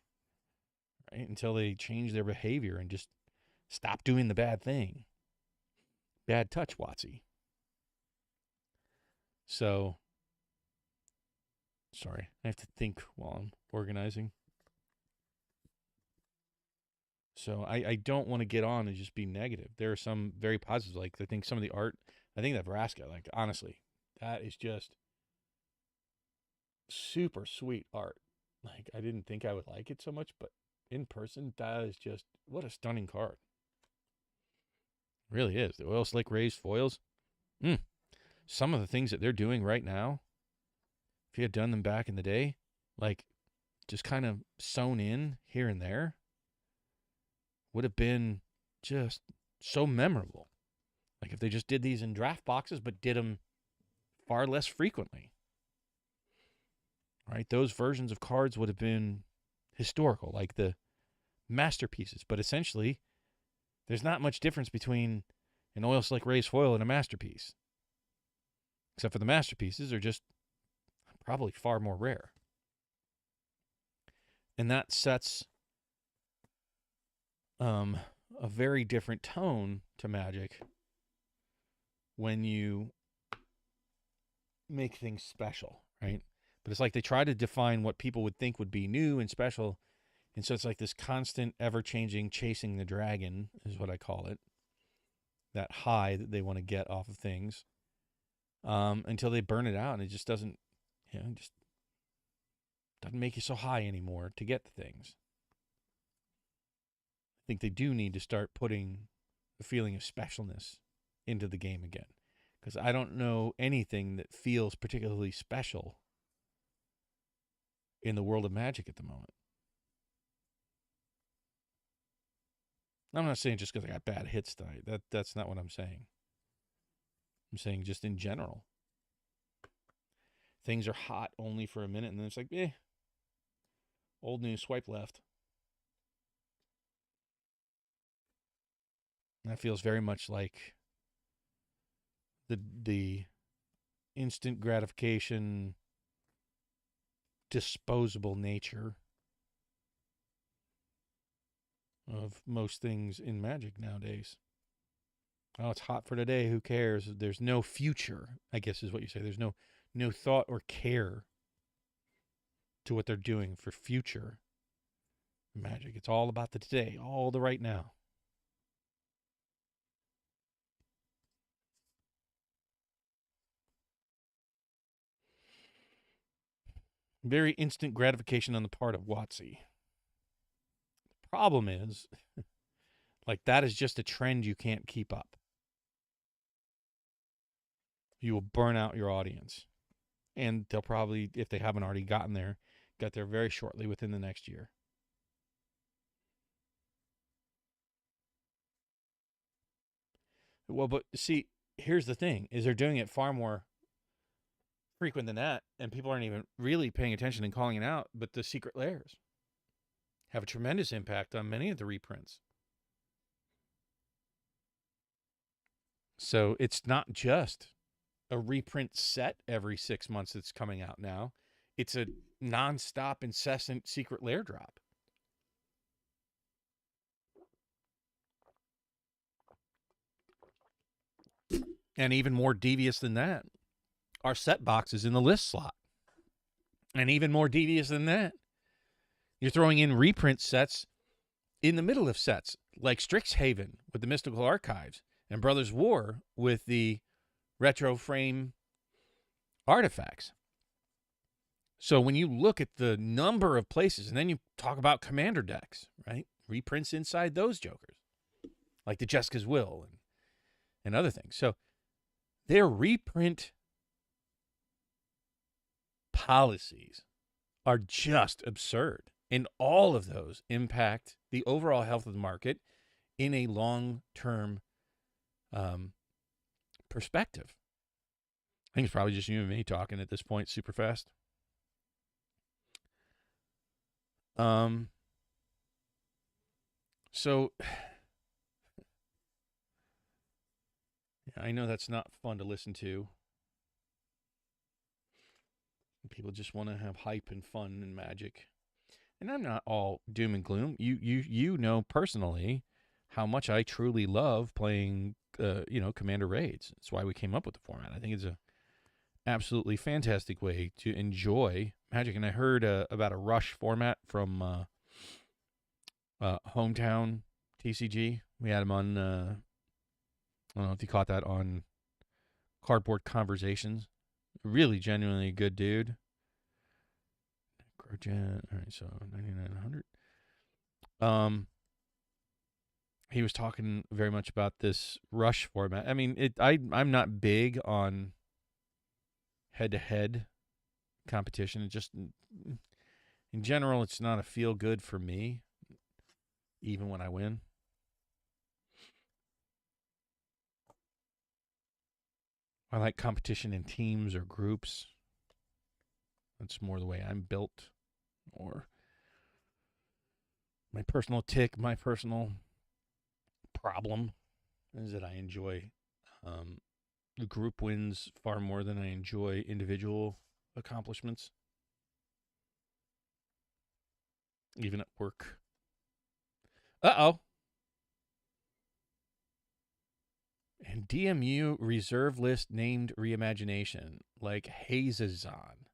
[SPEAKER 2] right? Until they change their behavior and just stop doing the bad thing. Bad touch, Watsy. So, sorry, I have to think while I'm organizing. So I don't want to get on and just be negative. There are some very positive, like I think some of the art, I think that Vraska, like honestly, that is just super sweet art. Like, I didn't think I would like it so much, but in person, that is just, what a stunning card. It really is. The oil slick raised foils. Some of the things that they're doing right now, if you had done them back in the day, like just kind of sewn in here and there, would have been just so memorable. Like if they just did these in draft boxes, but did them far less frequently. Right? Those versions of cards would have been historical, like the masterpieces. But essentially, there's not much difference between an oil slick raised foil and a masterpiece. Except for the masterpieces are just probably far more rare. And that sets a very different tone to Magic when you make things special, right? But it's like they try to define what people would think would be new and special. And so it's like this constant, ever-changing chasing the dragon is what I call it. That high that they want to get off of things until they burn it out. And it just doesn't, just doesn't make you so high anymore to get the things. I think they do need to start putting a feeling of specialness into the game again. Because I don't know anything that feels particularly special in the world of Magic at the moment. I'm not saying just because I got bad hits tonight. That's not what I'm saying. I'm saying just in general. Things are hot only for a minute, and then it's like, old news, swipe left. And that feels very much like the instant gratification, disposable nature of most things in Magic nowadays. Oh, it's hot for today. Who cares? There's no future, I guess is what you say. There's no thought or care to what they're doing for future Magic. It's all about the today, all the right now. Very instant gratification on the part of Watsy. The problem is, like, that is just a trend you can't keep up. you will burn out your audience. And they'll probably, if they haven't already gotten there, get there very shortly within the next year. Well, but see, here's the thing, is they're doing it far more frequent than that, and people aren't even really paying attention and calling it out, but the secret layers have a tremendous impact on many of the reprints. So it's not just a reprint set every 6 months that's coming out now. It's a nonstop, incessant secret layer drop. And even more devious than that are set boxes in the list slot. And even more devious than that, you're throwing in reprint sets in the middle of sets, like Strixhaven with the Mystical Archives and Brothers War with the retro frame artifacts. So when you look at the number of places, and then you talk about commander decks, right? Reprints inside those jokers, like the Jessica's Will and other things. So their reprint policies are just absurd. And all of those impact the overall health of the market in a long-term perspective. I think it's probably just you and me talking at this point super fast. So yeah, I know that's not fun to listen to. People just want to have hype and fun and magic. And I'm not all doom and gloom. You know personally how much I truly love playing Commander raids. That's why we came up with the format. I think it's a absolutely fantastic way to enjoy Magic. And I heard about a rush format from Hometown TCG. We had him on, I don't know if you caught that, on Cardboard Conversations. Really genuinely good dude. All right, so 9,900. He was talking very much about this rush format. I mean, I'm not big on head-to-head competition. It just, in general, it's not a feel-good for me, even when I win. I like competition in teams or groups. That's more the way I'm built. Or my personal tick, my personal problem is that I enjoy group wins far more than I enjoy individual accomplishments, even at work. Uh-oh. And DMU reserve list named reimagination, like Hazazon.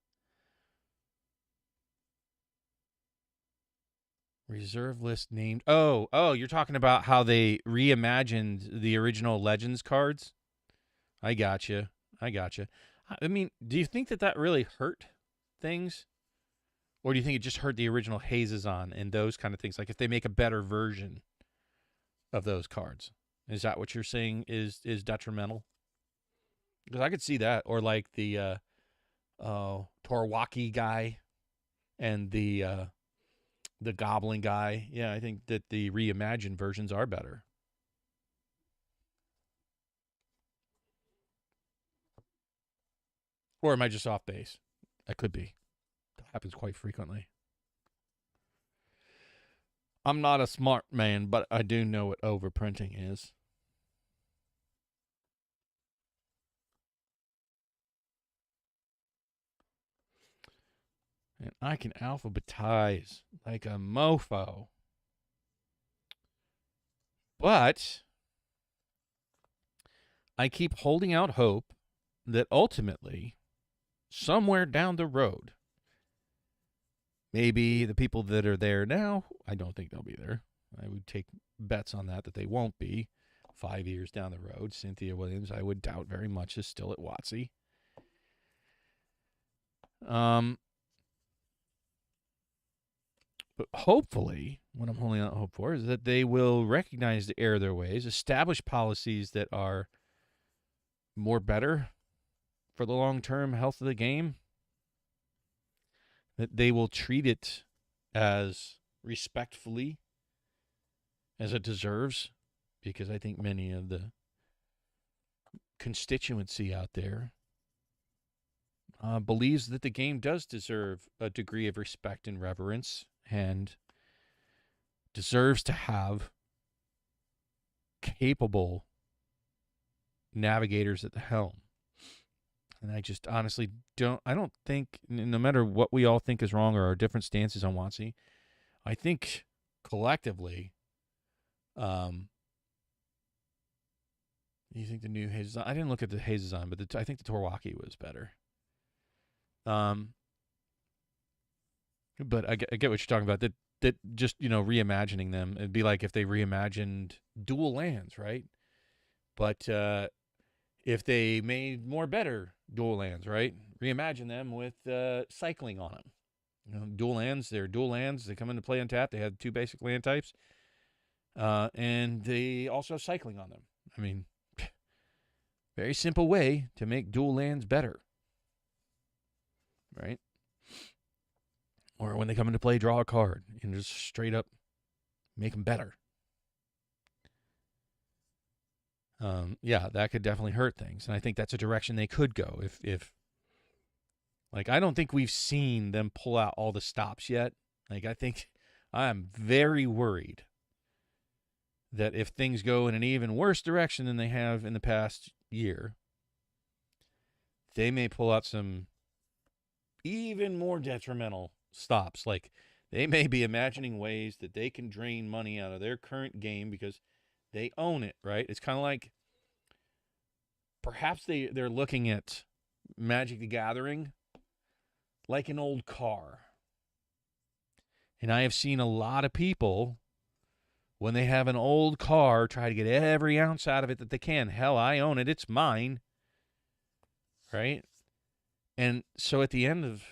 [SPEAKER 2] Reserve list named. Oh, you're talking about how they reimagined the original Legends cards? I gotcha. I mean, do you think that really hurt things? Or do you think it just hurt the original Hazazon and those kind of things? Like if they make a better version of those cards. Is that what you're saying is detrimental? Because I could see that. Or like the Torwaki guy and the Goblin guy. Yeah, I think that the reimagined versions are better. Or am I just off base? That could be. That happens quite frequently. I'm not a smart man, but I do know what overprinting is. And I can alphabetize like a mofo. But I keep holding out hope that ultimately, somewhere down the road, maybe the people that are there now, I don't think they'll be there. I would take bets on that they won't be 5 years down the road. Cynthia Williams, I would doubt very much, is still at WotC. But hopefully, what I'm holding out hope for is that they will recognize the error of their ways, establish policies that are more better for the long-term health of the game, that they will treat it as respectfully as it deserves, because I think many of the constituency out there believes that the game does deserve a degree of respect and reverence, and deserves to have capable navigators at the helm. And I just honestly don't think, no matter what we all think is wrong or our different stances on WotC, I think collectively, you think the new Haze design, I didn't look at the Haze design, but I think the Torwaki was better. But I get what you're talking about. That just, reimagining them, it'd be like if they reimagined dual lands, right? But if they made more better dual lands, right? Reimagine them with cycling on them. Dual lands, they're dual lands. They come into play untapped. They have 2 basic land types. And they also have cycling on them. I mean, very simple way to make dual lands better, right? Or when they come into play, draw a card and just straight up make them better. Yeah, that could definitely hurt things. And I think that's a direction they could go. If like, I don't think we've seen them pull out all the stops yet. Like, I think I'm very worried that if things go in an even worse direction than they have in the past year, they may pull out some even more detrimental stops. Like, they may be imagining ways that they can drain money out of their current game because they own it, right? It's kind of like, perhaps they're looking at Magic the Gathering like an old car. And I have seen a lot of people, when they have an old car, try to get every ounce out of it that they can. Hell, I own it. It's mine. Right? And so at the end of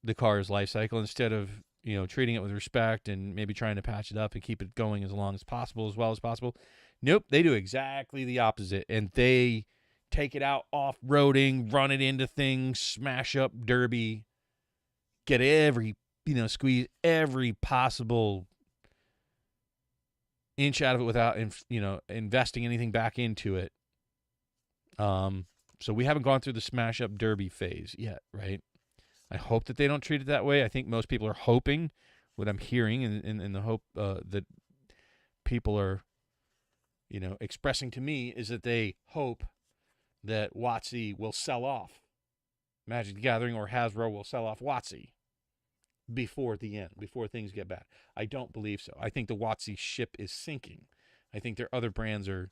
[SPEAKER 2] the car's life cycle, instead of, treating it with respect and maybe trying to patch it up and keep it going as long as possible, as well as possible, nope, they do exactly the opposite. And they take it out off-roading, run it into things, smash up derby, get every, squeeze every possible inch out of it without, investing anything back into it. So we haven't gone through the smash up derby phase yet, right? I hope that they don't treat it that way. I think most people are hoping, what I'm hearing in the hope that people are, expressing to me, is that they hope that WotC will sell off Magic the Gathering, or Hasbro will sell off WotC before the end, before things get bad. I don't believe so. I think the WotC ship is sinking. I think their other brands are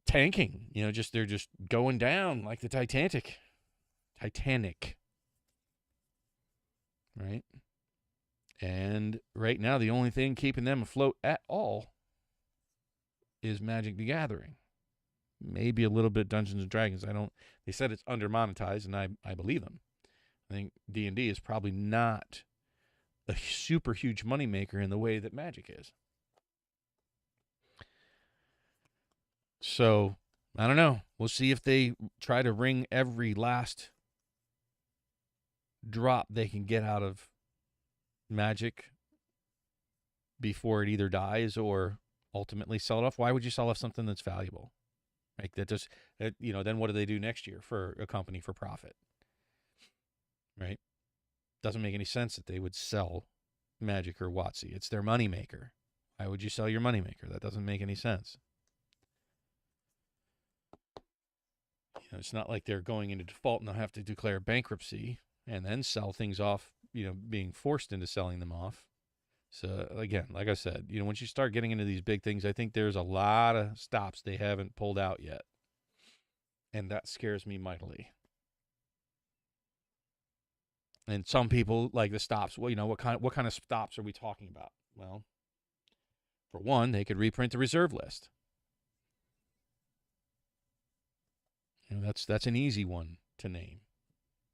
[SPEAKER 2] tanking. They're just going down like the Titanic. Right? And right now, the only thing keeping them afloat at all is Magic the Gathering. Maybe a little bit Dungeons and Dragons. They said it's under monetized, and I believe them. I think D&D is probably not a super huge moneymaker in the way that Magic is. So, I don't know. We'll see if they try to wring every last drop they can get out of Magic before it either dies or ultimately sell it off. Why would you sell off something that's valuable? Like, then what do they do next year for a company for profit? Right? Doesn't make any sense that they would sell Magic or WotC. It's their moneymaker. Why would you sell your moneymaker? That doesn't make any sense. It's not like they're going into default and they'll have to declare bankruptcy and then sell things off, being forced into selling them off. So, again, like I said, once you start getting into these big things, I think there's a lot of stops they haven't pulled out yet. And that scares me mightily. And some people like the stops. Well, what kind of stops are we talking about? Well, for one, they could reprint the reserve list. That's an easy one to name.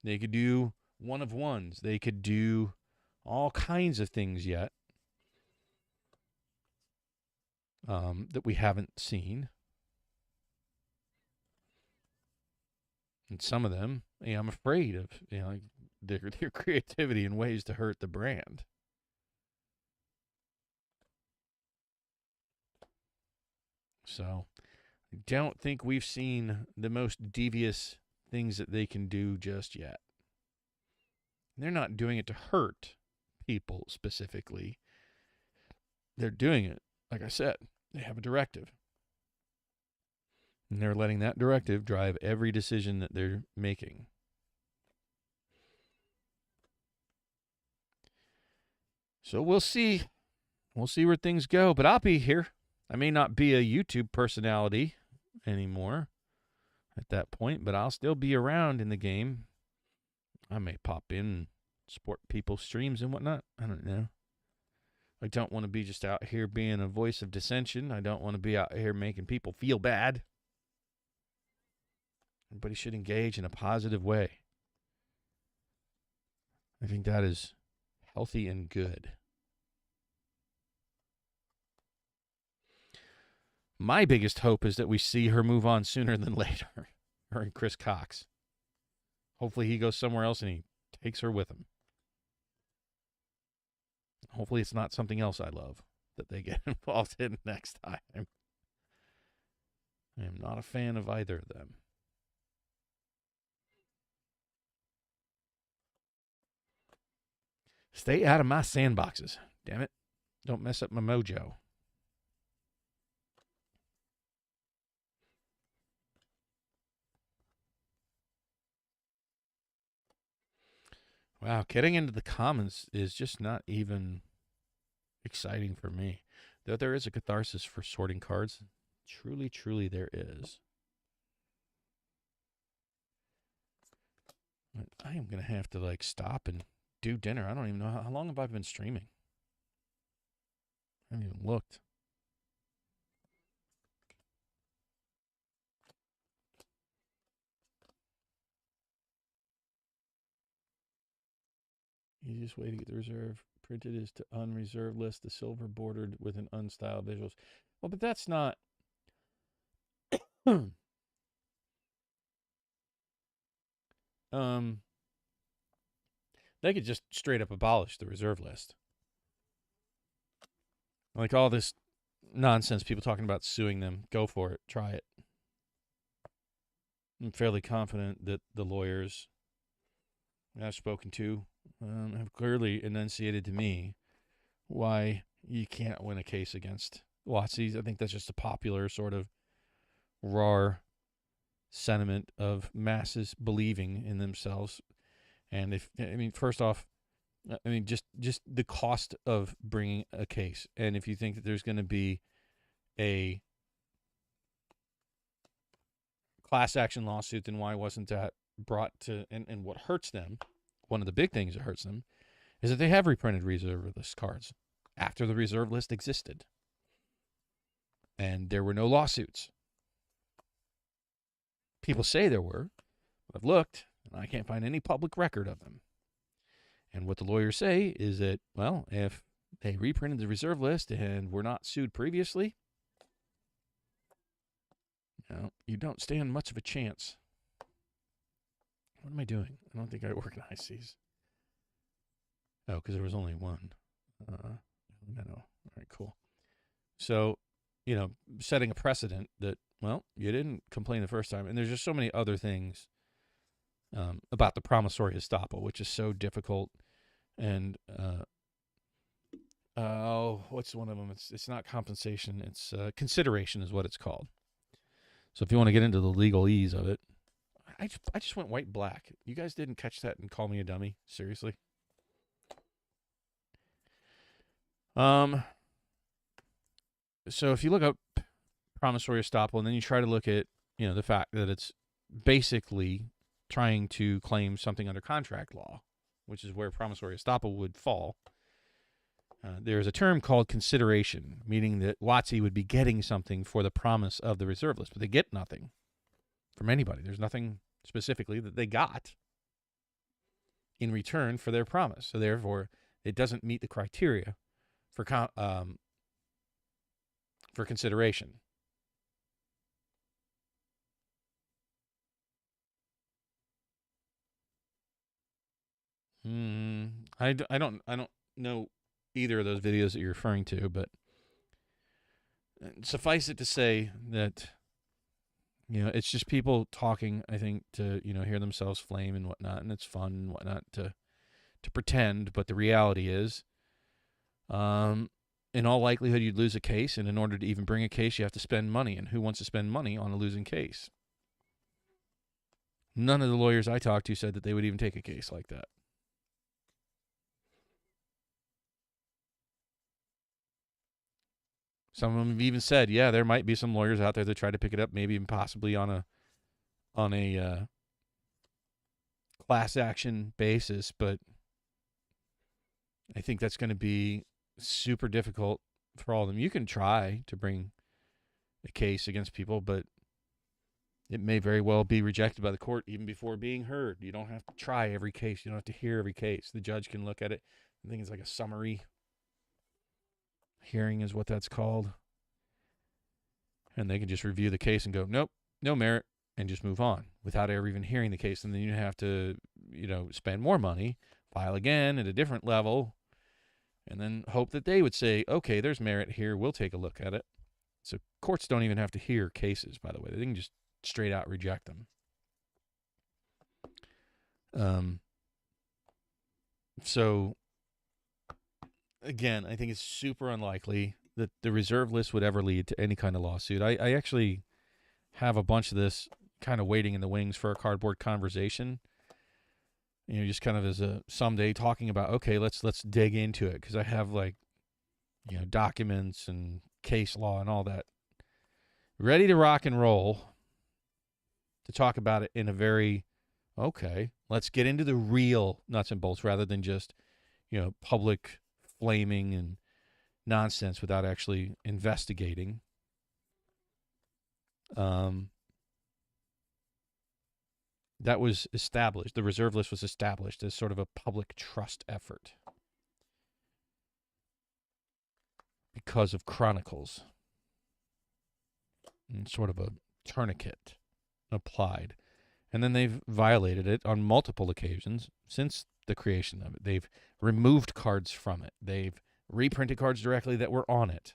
[SPEAKER 2] They could do one of ones. They could do all kinds of things yet that we haven't seen. And some of them, I'm afraid of, their creativity in ways to hurt the brand. So I don't think we've seen the most devious things that they can do just yet. They're not doing it to hurt people specifically. They're doing it, like I said, they have a directive. And they're letting that directive drive every decision that they're making. So we'll see. We'll see where things go. But I'll be here. I may not be a YouTube personality anymore at that point, but I'll still be around in the game. I may pop in and support people's streams and whatnot. I don't know. I don't want to be just out here being a voice of dissension. I don't want to be out here making people feel bad. Everybody should engage in a positive way. I think that is healthy and good. My biggest hope is that we see her move on sooner than later. Her and Chris Cox. Hopefully he goes somewhere else and he takes her with him. Hopefully it's not something else I love that they get involved in next time. I am not a fan of either of them. Stay out of my sandboxes. Damn it. Don't mess up my mojo. Wow, getting into the commons is just not even exciting for me. Though there is a catharsis for sorting cards. Truly, truly there is. I am going to have to stop and do dinner. I don't even know how long have I been streaming. I haven't even looked. Easiest way to get the reserve printed is to unreserved list the silver bordered with an unstyled visuals. Well, but that's not. They could just straight up abolish the reserve list. Like all this nonsense, people talking about suing them. Go for it. Try it. I'm fairly confident that the lawyers I've spoken to have clearly enunciated to me why you can't win a case against WotC. I think that's just a popular sort of raw sentiment of masses believing in themselves. And first off, just the cost of bringing a case. And if you think that there's going to be a class action lawsuit, then why wasn't that brought to, and what hurts them, one of the big things that hurts them, is that they have reprinted reserve list cards after the reserve list existed. And there were no lawsuits. People say there were, but I've looked, and I can't find any public record of them. And what the lawyers say is that, well, if they reprinted the reserve list and were not sued previously, you don't stand much of a chance. What am I doing? I don't think I organized these. Oh, because there was only one. No. All right, cool. So, setting a precedent that, well, you didn't complain the first time. And there's just so many other things about the promissory estoppel, which is so difficult. And, what's one of them? It's not compensation. It's consideration is what it's called. So if you want to get into the legalese of it, I just went white black. You guys didn't catch that and call me a dummy? Seriously? So if you look up promissory estoppel and then you try to look at, the fact that it's basically trying to claim something under contract law, which is where promissory estoppel would fall. There's a term called consideration, meaning that WotC would be getting something for the promise of the reserve list, but they get nothing from anybody. There's nothing specifically that they got in return for their promise. So therefore, it doesn't meet the criteria for consideration. I don't know either of those videos that you're referring to, but suffice it to say that it's just people talking. I think to hear themselves flame and whatnot, and it's fun and whatnot to pretend. But the reality is, in all likelihood, you'd lose a case, and in order to even bring a case, you have to spend money. And who wants to spend money on a losing case? None of the lawyers I talked to said that they would even take a case like that. Some of them have even said, yeah, there might be some lawyers out there that try to pick it up, maybe even possibly on a class action basis, but I think that's going to be super difficult for all of them. You can try to bring a case against people, but it may very well be rejected by the court even before being heard. You don't have to try every case. You don't have to hear every case. The judge can look at it. I think it's like a summary hearing is what that's called. And they can just review the case and go, nope, no merit, and just move on without ever even hearing the case. And then you have to, spend more money, file again at a different level, and then hope that they would say, okay, there's merit here. We'll take a look at it. So courts don't even have to hear cases, by the way. They can just straight out reject them. So, again, I think it's super unlikely that the reserve list would ever lead to any kind of lawsuit. I actually have a bunch of this kind of waiting in the wings for a cardboard conversation. Just kind of as a someday talking about, okay, let's dig into it, because I have documents and case law and all that ready to rock and roll to talk about it in a very, okay, let's get into the real nuts and bolts rather than just, public flaming and nonsense without actually investigating. That was established. The reserve list was established as sort of a public trust effort because of Chronicles. And sort of a tourniquet applied. And then they've violated it on multiple occasions since the creation of it. They've removed cards from it. They've reprinted cards directly that were on it.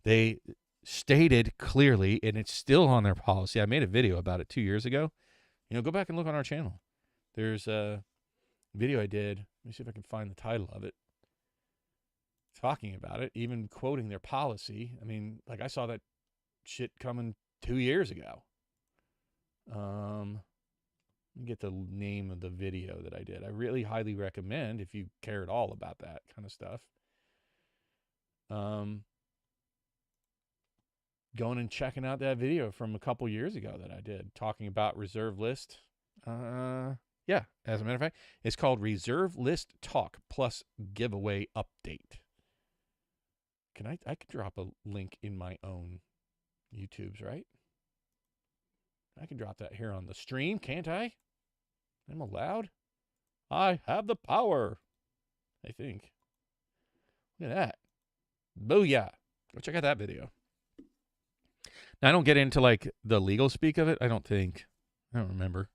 [SPEAKER 2] They stated clearly, and it's still on their policy. I made a video about it 2 years ago. Go back and look on our channel. There's a video I did. Let me see if I can find the title of it. Talking about it, even quoting their policy. I mean, I saw that shit coming 2 years ago. Let me get the name of the video that I did. I really highly recommend, if you care at all about that kind of stuff, going and checking out that video from a couple years ago that I did talking about reserve list. Yeah, as a matter of fact, it's called Reserve List Talk plus Giveaway Update. I could drop a link in my own YouTubes, right? I can drop that here on the stream, can't I? I'm allowed. I have the power, I think. Look at that. Booyah. Go check out that video. Now, I don't get into the legal speak of it. I don't remember.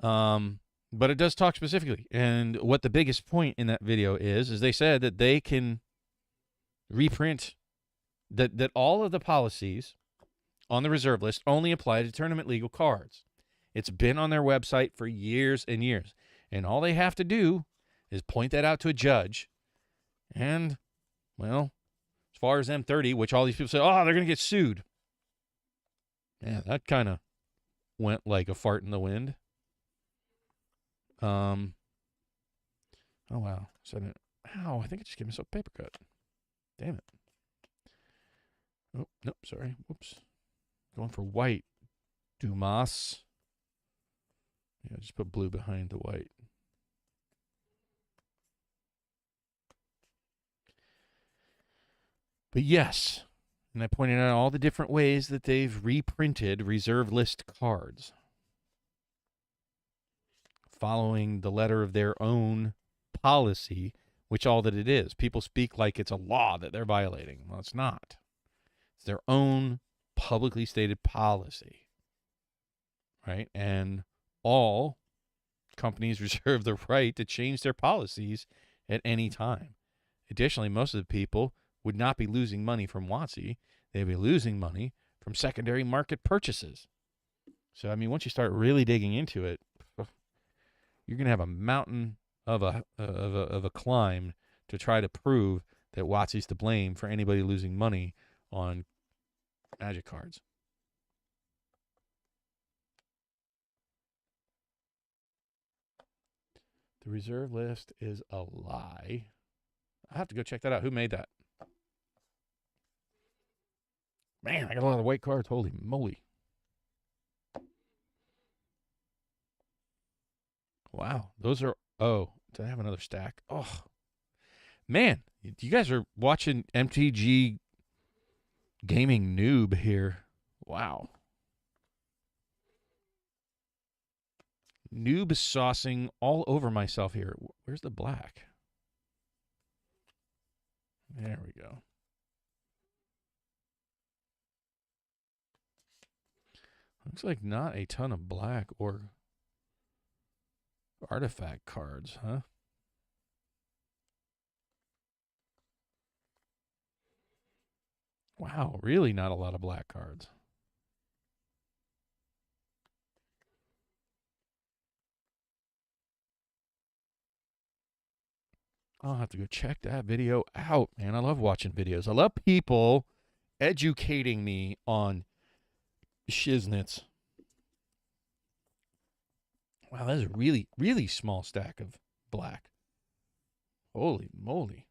[SPEAKER 2] But it does talk specifically. And what the biggest point in that video is they said that they can reprint that all of the policies on the reserve list only apply to tournament legal cards. It's been on their website for years and years. And all they have to do is point that out to a judge. And, well, as far as M30, which all these people say, oh, they're going to get sued. Yeah, that kind of went like a fart in the wind. Oh, wow. Ow, I think I just gave myself a paper cut. Damn it. Oh, nope, sorry. Whoops. Going for white. Dumas. Yeah, just put blue behind the white. But yes, and I pointed out all the different ways that they've reprinted reserve list cards, following the letter of their own policy, which all that it is. People speak like it's a law that they're violating. Well, it's not. It's their own publicly stated policy, right? And all companies reserve the right to change their policies at any time. Additionally, most of the people would not be losing money from WotC. They'd be losing money from secondary market purchases. So, I mean, once you start really digging into it, you're going to have a mountain of a climb to try to prove that WotC's to blame for anybody losing money on Magic cards. The reserve list is a lie. I have to go check that out. Who made that? Man, I got a lot of white cards. Holy moly. Wow. Those are... Oh, do I have another stack? Oh. Man, you guys are watching MTG Gaming Noob here. Wow. Noob saucing all over myself here. Where's the black? There we go. Looks like not a ton of black or artifact cards, huh? Wow, really not a lot of black cards. I'll have to go check that video out, man. I love watching videos. I love people educating me on shiznits. Wow, that is a really, really small stack of black. Holy moly.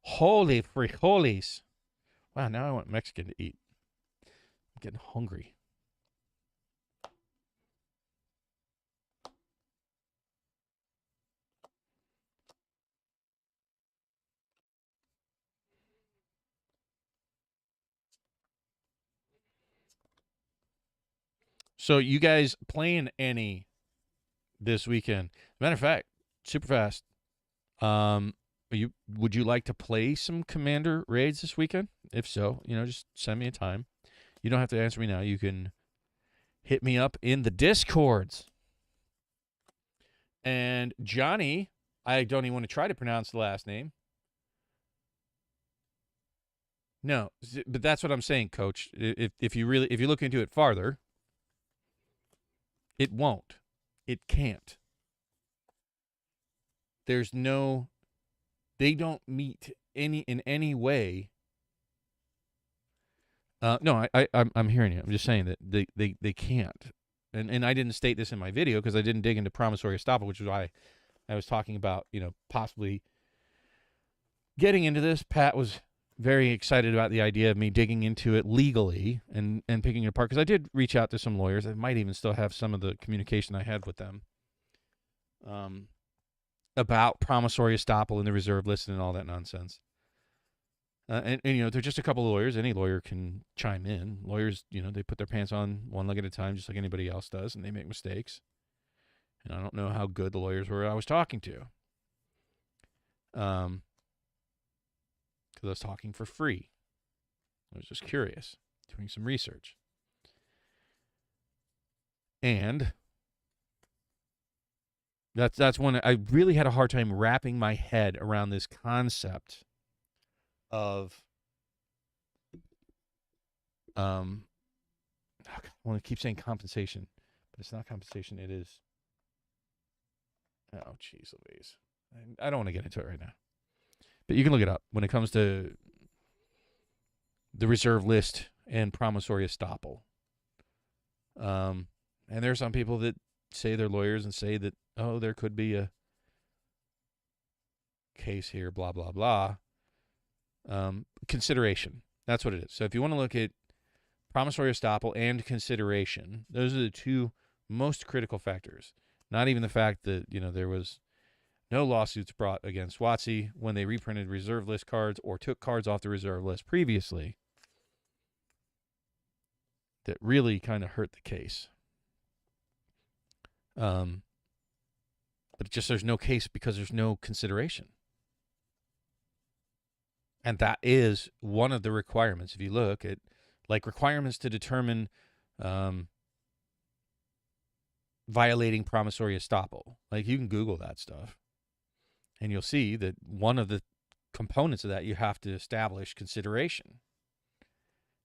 [SPEAKER 2] Holy frijoles. Wow, now I want Mexican to eat. I'm getting hungry. So you guys playing any this weekend? Matter of fact, super fast. Would you like to play some Commander raids this weekend? If so, just send me a time. You don't have to answer me now. You can hit me up in the Discords. And Johnny, I don't even want to try to pronounce the last name. No, but that's what I'm saying, Coach. If you look into it farther, it won't. It can't. They don't meet in any way. No, I'm hearing you. I'm just saying that they can't. And I didn't state this in my video because I didn't dig into promissory estoppel, which is why I was talking about, possibly getting into this. Pat was very excited about the idea of me digging into it legally and picking it apart, because I did reach out to some lawyers. I might even still have some of the communication I had with them about promissory estoppel and the reserve list and all that nonsense. And they're just a couple of lawyers. Any lawyer can chime in. Lawyers, they put their pants on one leg at a time, just like anybody else does, and they make mistakes. And I don't know how good the lawyers were I was talking to. Because I was talking for free. I was just curious, doing some research. And that's when I really had a hard time wrapping my head around this concept of I want to keep saying compensation, but it's not compensation. It is. Oh, jeez Louise. I don't want to get into it right now. But you can look it up when it comes to the reserve list and promissory estoppel. And there are some people that say they're lawyers and say that, oh, there could be a case here, blah, blah, blah. Consideration. That's what it is. So if you want to look at promissory estoppel and consideration, those are the two most critical factors. Not even the fact that, there was no lawsuits brought against WotC when they reprinted reserve list cards or took cards off the reserve list previously that really kind of hurt the case. But there's no case because there's no consideration. And that is one of the requirements. If you look at requirements to determine violating promissory estoppel. Like, you can Google that stuff, and you'll see that one of the components of that, you have to establish consideration,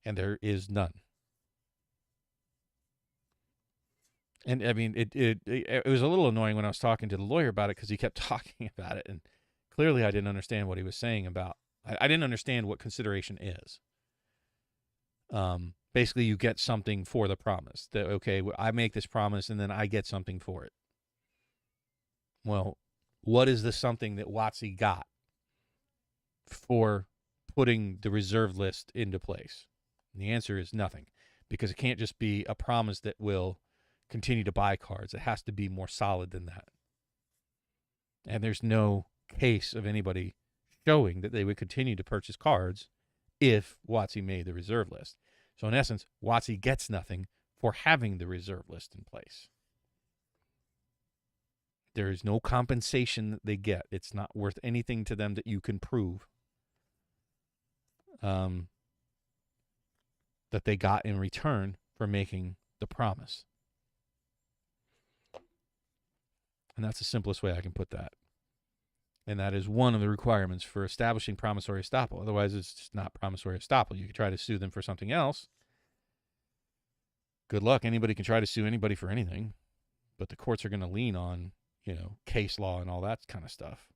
[SPEAKER 2] and there is none. And I mean, it was a little annoying when I was talking to the lawyer about it, because he kept talking about it, and clearly I didn't understand what he was saying about. I didn't understand what consideration is. Basically, you get something for the promise. That, okay, I make this promise, and then I get something for it. Well, what is the something that WotC got for putting the reserve list into place? And the answer is nothing, because it can't just be a promise that will continue to buy cards. It has to be more solid than that. And there's no case of anybody showing that they would continue to purchase cards if WotC made the reserve list. So in essence, WotC gets nothing for having the reserve list in place. There is no compensation that they get. It's not worth anything to them that you can prove that they got in return for making the promise. And that's the simplest way I can put that. And that is one of the requirements for establishing promissory estoppel. Otherwise, it's just not promissory estoppel. You can try to sue them for something else. Good luck. Anybody can try to sue anybody for anything. But the courts are going to lean on, case law and all that kind of stuff.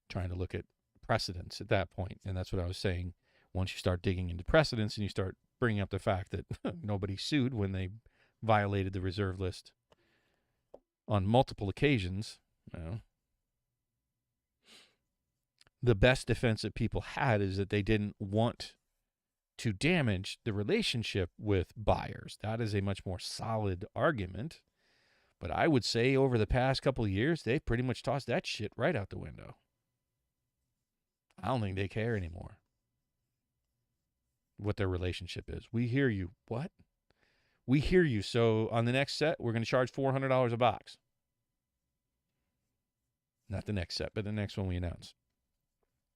[SPEAKER 2] Trying to look at precedents at that point. And that's what I was saying. Once you start digging into precedents and you start bringing up the fact that nobody sued when they violated the reserve list on multiple occasions, the best defense that people had is that they didn't want to damage the relationship with buyers. That is a much more solid argument. But I would say over the past couple of years, they've pretty much tossed that shit right out the window. I don't think they care anymore what their relationship is. We hear you. What? We hear you. So on the next set, we're going to charge $400 a box. Not the next set, but the next one we announce.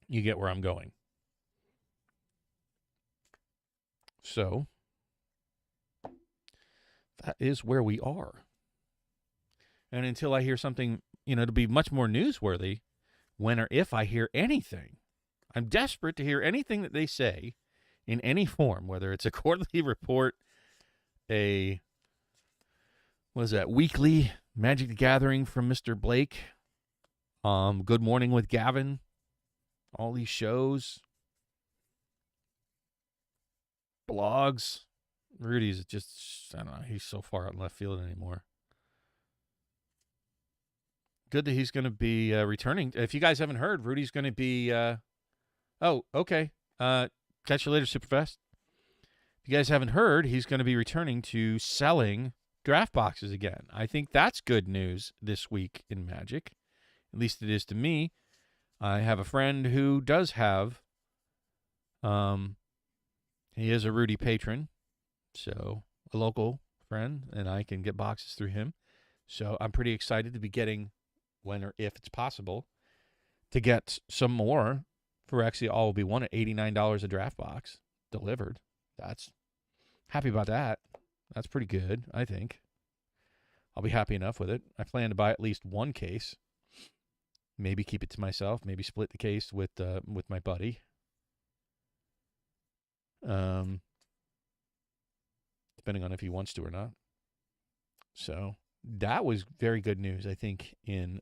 [SPEAKER 2] You get where I'm going. So that is where we are. And until I hear something, to be much more newsworthy, when or if I hear anything, I'm desperate to hear anything that they say in any form, whether it's a quarterly report, weekly Magic the Gathering from Mr. Blake, Good Morning with Gavin, all these shows, blogs. Rudy's just, I don't know, he's so far out in left field anymore. Good that he's going to be returning. If you guys haven't heard, Rudy's going to be, okay. Catch you later, Superfest. If you guys haven't heard, he's going to be returning to selling draft boxes again. I think that's good news this week in Magic. At least it is to me. I have a friend who does have, he is a Rudy patron, so a local friend, and I can get boxes through him. So I'm pretty excited to be getting, when or if it's possible, to get some more for actually all will be one at $89 a draft box delivered. That's happy about that. That's pretty good, I think. I'll be happy enough with it. I plan to buy at least one case. Maybe keep it to myself. Maybe split the case with my buddy. Depending on if he wants to or not. So that was very good news, I think, in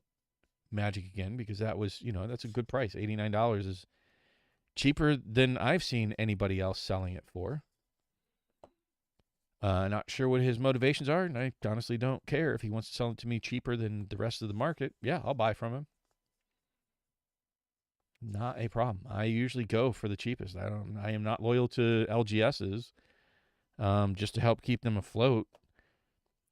[SPEAKER 2] Magic again, because that was, that's a good price. $89 is cheaper than I've seen anybody else selling it for. Not sure what his motivations are, and I honestly don't care. If he wants to sell it to me cheaper than the rest of the market, yeah, I'll buy from him. Not a problem. I usually go for the cheapest. I am not loyal to LGSs, just to help keep them afloat.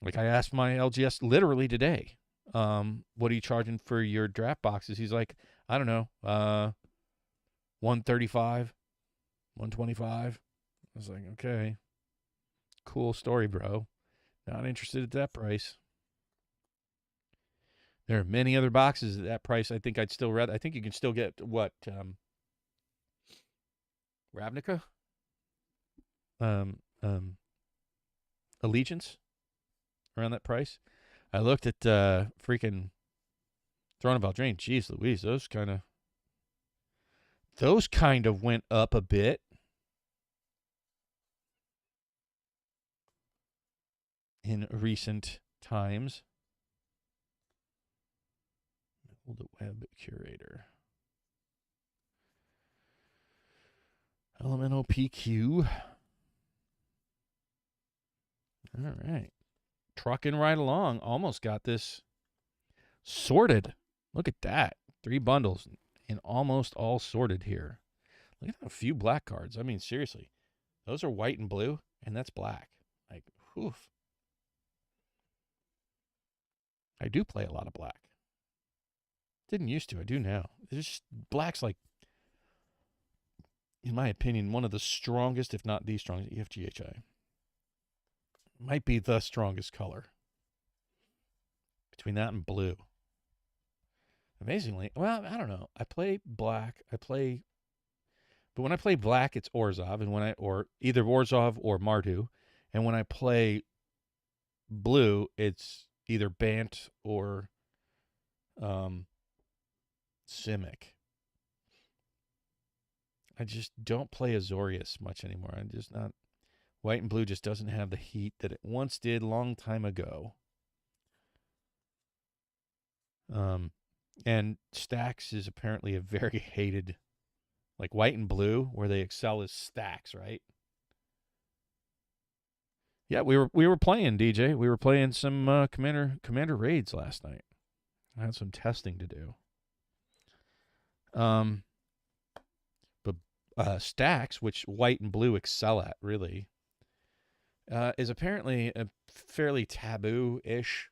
[SPEAKER 2] Like, I asked my LGS literally today, what are you charging for your draft boxes? He's like, I don't know, $135, $125. I was like, okay, cool story, bro. Not interested at that price. There are many other boxes at that price. I think I'd still rather. I think you can still get what, Ravnica, Allegiance. around that price. I looked at freaking Throne of Eldraine. Jeez Louise, those kind of went up a bit. In recent times. The web curator. Elemental PQ. All right. Trucking right along. Almost got this sorted. Look at that. 3 bundles and almost all sorted here. Look at a few black cards. I mean, seriously. Those are white and blue, and that's black. Like, oof. I do play a lot of black. Didn't used to. I do now. Black's like, in my opinion, one of the strongest, if not the strongest, EFGHI. Might be the strongest color. Between that and blue. Amazingly, well, I don't know. I play black. But when I play black, it's Orzhov, and or either Orzhov or Mardu, and when I play blue, it's either Bant or Simic. I just don't play Azorius much anymore. I'm just not. White and blue just doesn't have the heat that it once did a long time ago. And Stacks is apparently a very hated, like white and blue, where they excel is Stacks, right? Yeah, we were playing, DJ. We were playing some Commander raids last night. I had some testing to do. But Stacks, which white and blue excel at, really, is apparently a fairly taboo-ish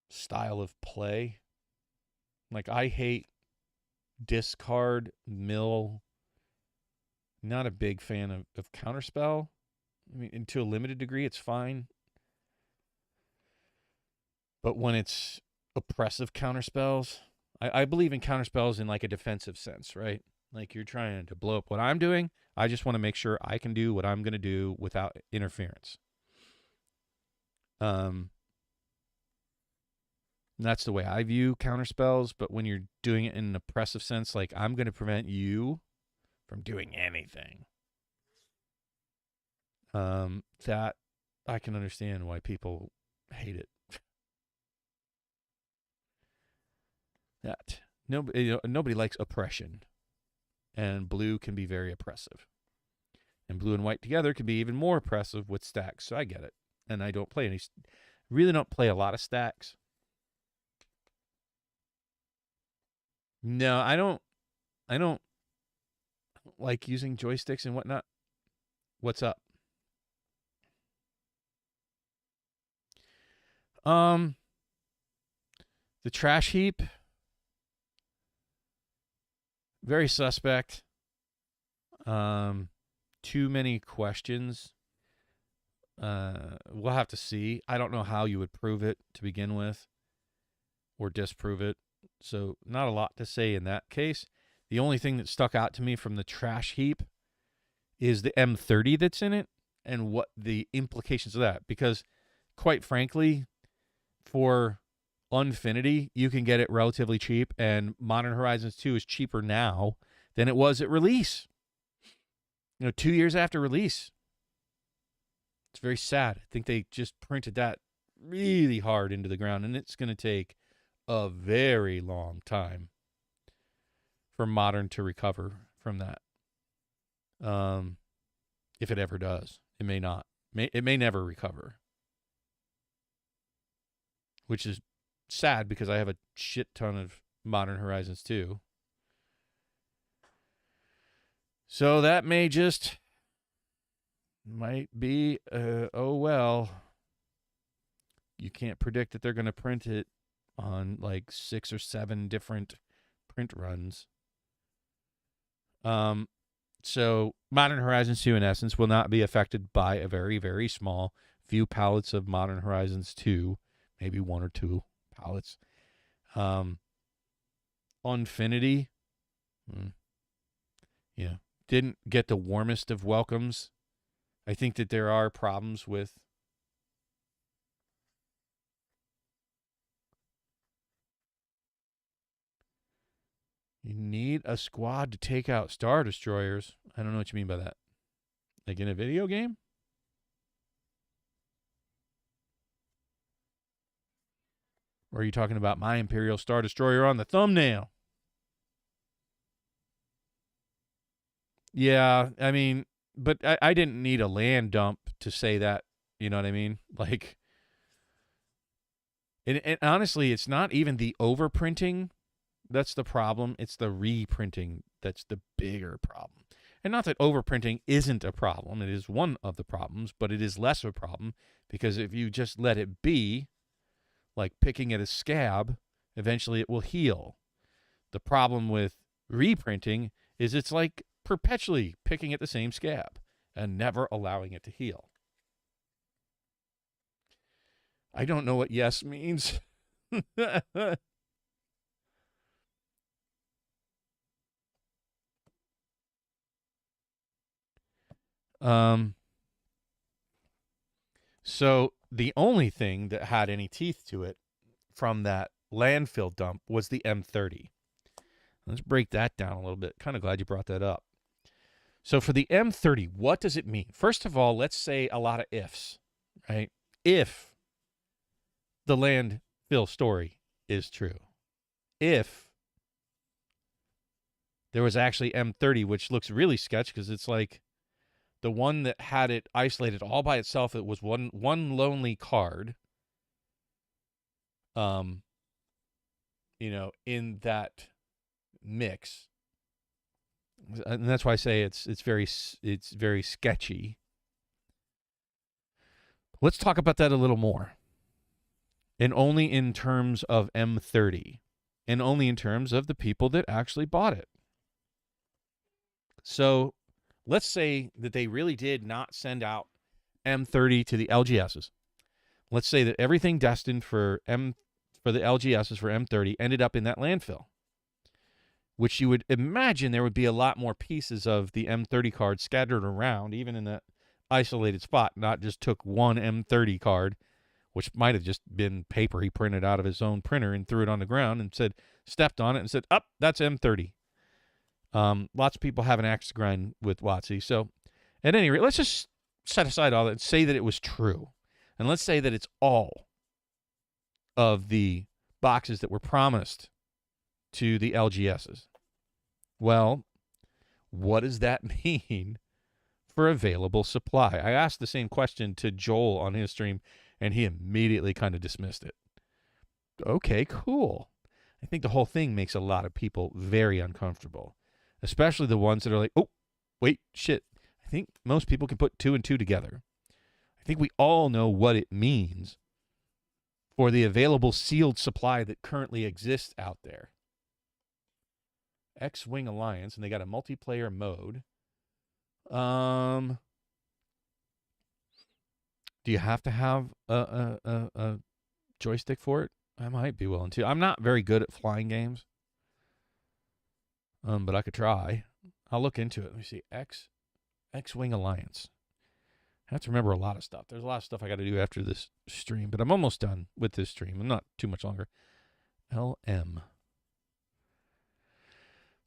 [SPEAKER 2] style of play. Like, I hate discard, mill. Not a big fan of counterspell. I mean, to a limited degree, it's fine. But when it's oppressive counterspells, I believe in counterspells in like a defensive sense, right? Like you're trying to blow up what I'm doing. I just want to make sure I can do what I'm going to do without interference. That's the way I view counterspells. But when you're doing it in an oppressive sense, like I'm going to prevent you from doing anything. That I can understand why people hate it. That nobody likes oppression, and blue can be very oppressive, and blue and white together can be even more oppressive with Stacks. So I get it, and I don't play really don't play a lot of Stacks. No, I don't like using joysticks and whatnot. What's up? The trash heap. Very suspect. Too many questions. We'll have to see. I don't know how you would prove it to begin with or disprove it. So not a lot to say in that case. The only thing that stuck out to me from the trash heap is the M30 that's in it and what the implications of that. Because quite frankly, for Unfinity, you can get it relatively cheap, and Modern Horizons 2 is cheaper now than it was at release. 2 years after release. It's very sad. I think they just printed that really hard into the ground, and it's going to take a very long time for Modern to recover from that. If it ever does. It may not. It may never recover. Which is sad because I have a shit ton of Modern Horizons 2. So that might be, oh well. You can't predict that they're going to print it on like 6 or 7 different print runs. So Modern Horizons 2, in essence, will not be affected by a very, very small few pallets of Modern Horizons 2, maybe 1 or 2 pallets. Unfinity, yeah, didn't get the warmest of welcomes. I think that there are problems with you need a squad to take out Star Destroyers. I don't know what you mean by that. Like in a video game? Or are you talking about my Imperial Star Destroyer on the thumbnail? Yeah, I mean, but I didn't need a land dump to say that. You know what I mean? Like, and honestly, it's not even the overprinting that's the problem. It's the reprinting that's the bigger problem. And not that overprinting isn't a problem. It is one of the problems, but it is less of a problem because if you just let it be, like picking at a scab, eventually it will heal. The problem with reprinting is it's like perpetually picking at the same scab and never allowing it to heal. I don't know what yes means. So the only thing that had any teeth to it from that landfill dump was the M30. Let's break that down a little bit. Kind of glad you brought that up. So for the M30, what does it mean? First of all, let's say a lot of ifs, right? If the landfill story is true. If there was actually M30, which looks really sketch because it's like the one that had it isolated all by itself. It was one lonely card. In that mix, and that's why I say it's very sketchy. Let's talk about that a little more, and only in terms of M30, and only in terms of the people that actually bought it. So let's say that they really did not send out M30 to the LGSs. Let's say that everything destined for the LGSs for M30 ended up in that landfill, which you would imagine there would be a lot more pieces of the M30 card scattered around, even in that isolated spot, not just took one M30 card, which might have just been paper he printed out of his own printer and threw it on the ground and stepped on it and said, that's M30. Lots of people have an axe to grind with WotC. So at any rate, let's just set aside all that and say that it was true. And let's say that it's all of the boxes that were promised to the LGSs. Well, what does that mean for available supply? I asked the same question to Joel on his stream, and he immediately kind of dismissed it. Okay, cool. I think the whole thing makes a lot of people very uncomfortable, especially the ones that are like, oh, wait, shit. I think most people can put 2 and 2 together. I think we all know what it means for the available sealed supply that currently exists out there. X-Wing Alliance, and they got a multiplayer mode. Do you have to have a joystick for it? I might be willing to. I'm not very good at flying games, but I could try. I'll look into it. Let me see. X-Wing Alliance. I have to remember a lot of stuff. There's a lot of stuff I got to do after this stream, but I'm almost done with this stream. I'm not too much longer. LM.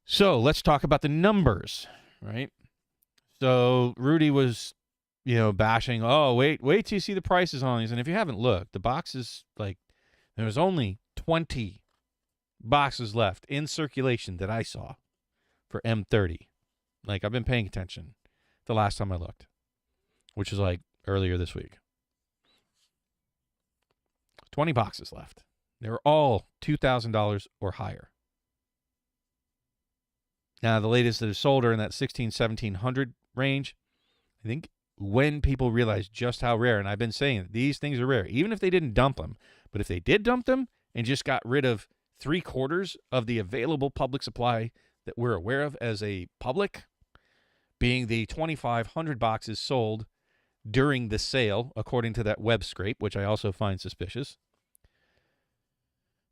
[SPEAKER 2] So let's talk about the numbers, right? So Rudy was, bashing, oh, wait till you see the prices on these. And if you haven't looked, the boxes, like, there's only 20 boxes left in circulation that I saw for M30. Like, I've been paying attention the last time I looked, which is like earlier this week. 20 boxes left. They were all $2,000 or higher. Now, the latest that is sold are in that $1,1700 range. I think when people realize just how rare, and I've been saying that these things are rare, even if they didn't dump them, but if they did dump them and just got rid of 3/4 of the available public supply that we're aware of as a public, being the 2,500 boxes sold during the sale, according to that web scrape, which I also find suspicious.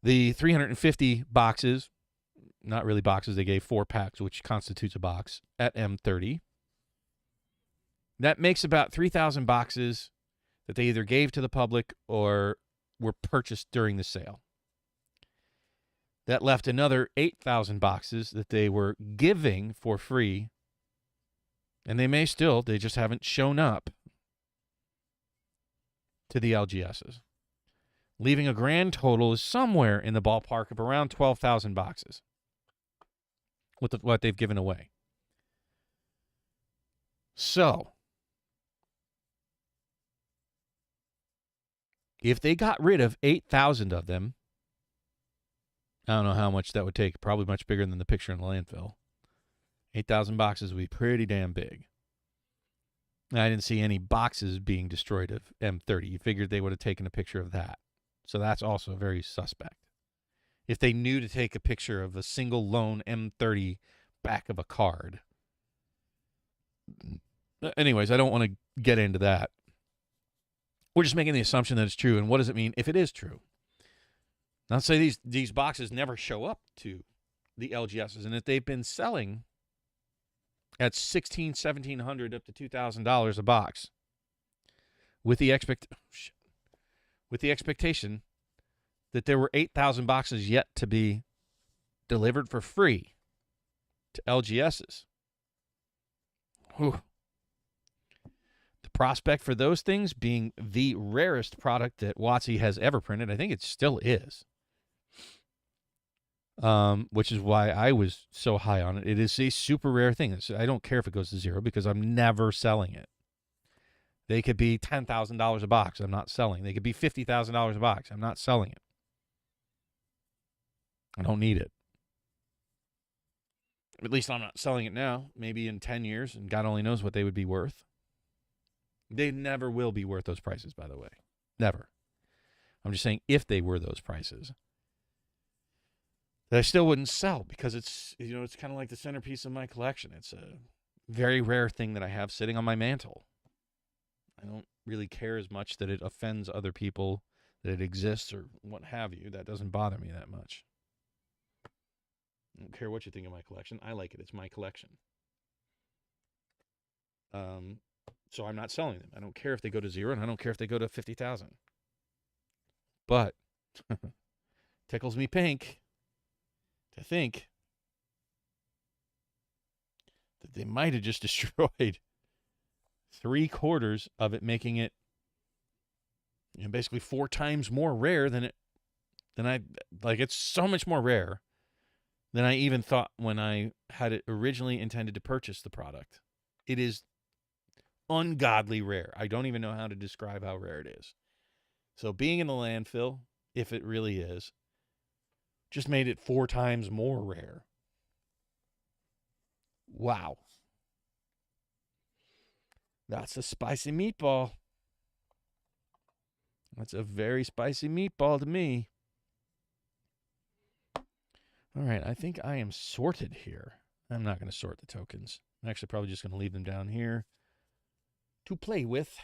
[SPEAKER 2] The 350 boxes not really boxes. They gave 4 packs, which constitutes a box, at M30. That makes about 3,000 boxes that they either gave to the public or were purchased during the sale. That left another 8,000 boxes that they were giving for free, and they may still, they just haven't shown up to the LGSs, leaving a grand total is somewhere in the ballpark of around 12,000 boxes with what they've given away. So, if they got rid of 8,000 of them, I don't know how much that would take. Probably much bigger than the picture in the landfill. 8,000 boxes would be pretty damn big. I didn't see any boxes being destroyed of M30. You figured they would have taken a picture of that. So that's also very suspect. If they knew to take a picture of a single lone M30 back of a card. Anyways, I don't want to get into that. We're just making the assumption that it's true. And what does it mean if it is true? Now, say these boxes never show up to the LGSs, and if they've been selling at $1,600, $1,700 up to $2,000 a box, with the expectation that there were 8,000 boxes yet to be delivered for free to LGSs. Whew. The prospect for those things being the rarest product that WotC has ever printed, I think it still is. Which is why I was so high on it. It is a super rare thing. I don't care if it goes to 0 because I'm never selling it. They could be $10,000 a box. I'm not selling. They could be $50,000 a box. I'm not selling it. I don't need it. At least I'm not selling it now. Maybe in 10 years, and God only knows what they would be worth. They never will be worth those prices, by the way. Never. I'm just saying if they were those prices, that I still wouldn't sell because it's kind of like the centerpiece of my collection. It's a very rare thing that I have sitting on my mantle. I don't really care as much that it offends other people, that it exists or what have you. That doesn't bother me that much. I don't care what you think of my collection. I like it. It's my collection. So I'm not selling them. I don't care if they go to 0, and I don't care if they go to 50,000. But tickles me pink to think that they might have just destroyed 3/4 of it, making it basically 4 times more rare it's so much more rare than I even thought when I had it originally intended to purchase the product. It is ungodly rare. I don't even know how to describe how rare it is. So being in the landfill, if it really is, just made it 4 times more rare. Wow. That's a spicy meatball. That's a very spicy meatball to me. All right, I think I am sorted here. I'm not going to sort the tokens. I'm actually probably just going to leave them down here to play with.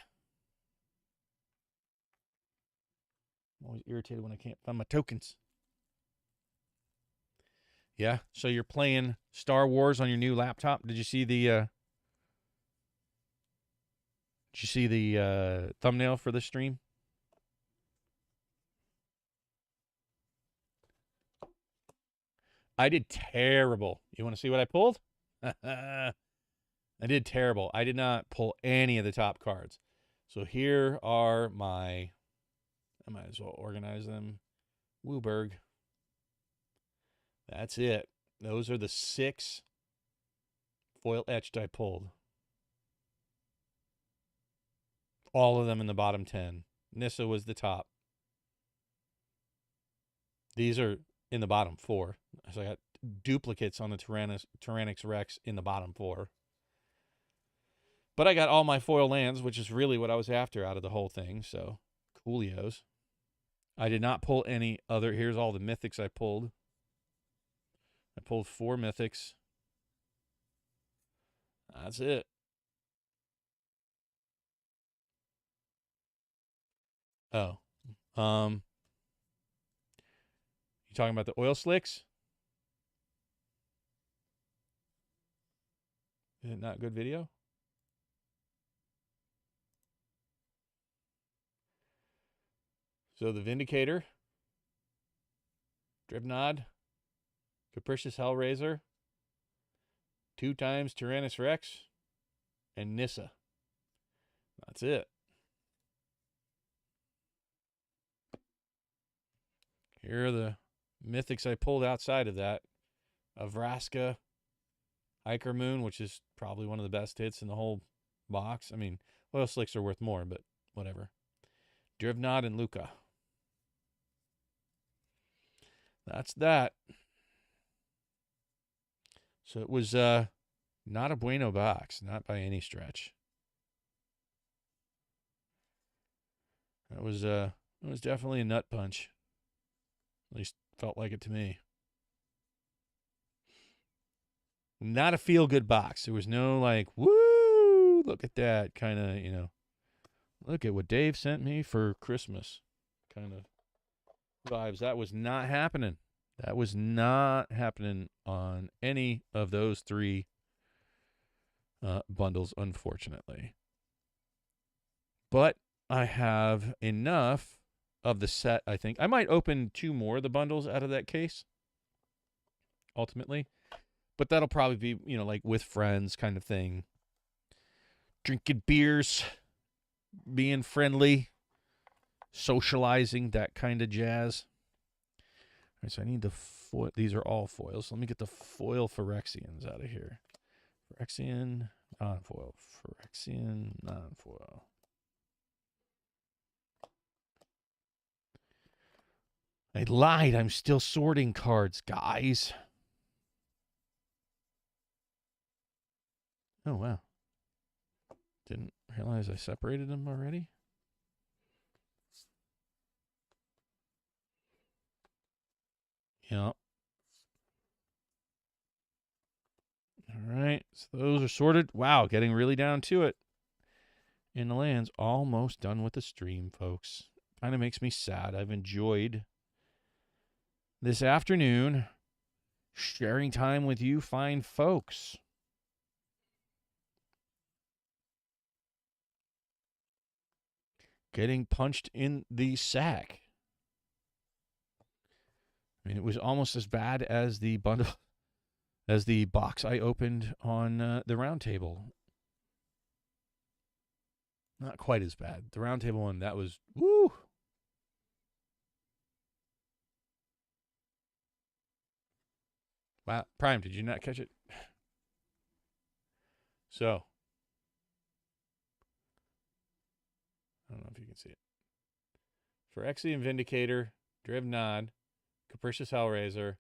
[SPEAKER 2] I'm always irritated when I can't find my tokens. Yeah, so you're playing Star Wars on your new laptop. Did you see the thumbnail for the stream? I did terrible. You want to see what I pulled? I did terrible. I did not pull any of the top cards. So here are I might as well organize them. Wooberg. That's it. Those are the 6 foil etched I pulled. All of them in the bottom 10. Nissa was the top. These are in the bottom 4. So I got duplicates on the Tyrannix Rex in the bottom 4. But I got all my foil lands, which is really what I was after out of the whole thing. So, coolios. I did not pull any other. Here's all the mythics I pulled. I pulled 4 mythics. That's it. Oh. You talking about the oil slicks? Is it not good video? So the Vindicator, Dribnod, Capricious Hellraiser, 2 times Tyrannus Rex, and Nissa. That's it. Here are the mythics I pulled outside of that. Avraska, Hiker Moon, which is probably one of the best hits in the whole box. I mean, oil slicks are worth more, but whatever. Drivnod and Luca. That's that. So it was not a bueno box, not by any stretch. It was definitely a nut punch. At least felt like it to me. Not a feel-good box. There was no like, woo, look at that kind of, you know, look at what Dave sent me for Christmas kind of vibes. That was not happening. That was not happening on any of those 3 bundles, unfortunately. But I have enough of the set, I think. I might open 2 more of the bundles out of that case, ultimately. But that'll probably be, you know, like with friends kind of thing. Drinking beers, being friendly, socializing, that kind of jazz. All right, so I need the foil. These are all foils. Let me get the foil Phyrexians out of here. Phyrexian, non-foil. Phyrexian, non-foil. I lied. I'm still sorting cards, guys. Oh, wow. Didn't realize I separated them already. Yeah. All right. So those are sorted. Wow, getting really down to it. In the lands, almost done with the stream, folks. Kind of makes me sad. I've enjoyed this afternoon sharing time with you fine folks. Getting punched in the sack. I mean, it was almost as bad as the bundle, as the box I opened on the round table. Not quite as bad. The round table one, that was, woo. Wow. Prime, did you not catch it? So, I don't know if you can see it. Phyrexian Vindicator, Drivnod, Capricious Hellraiser,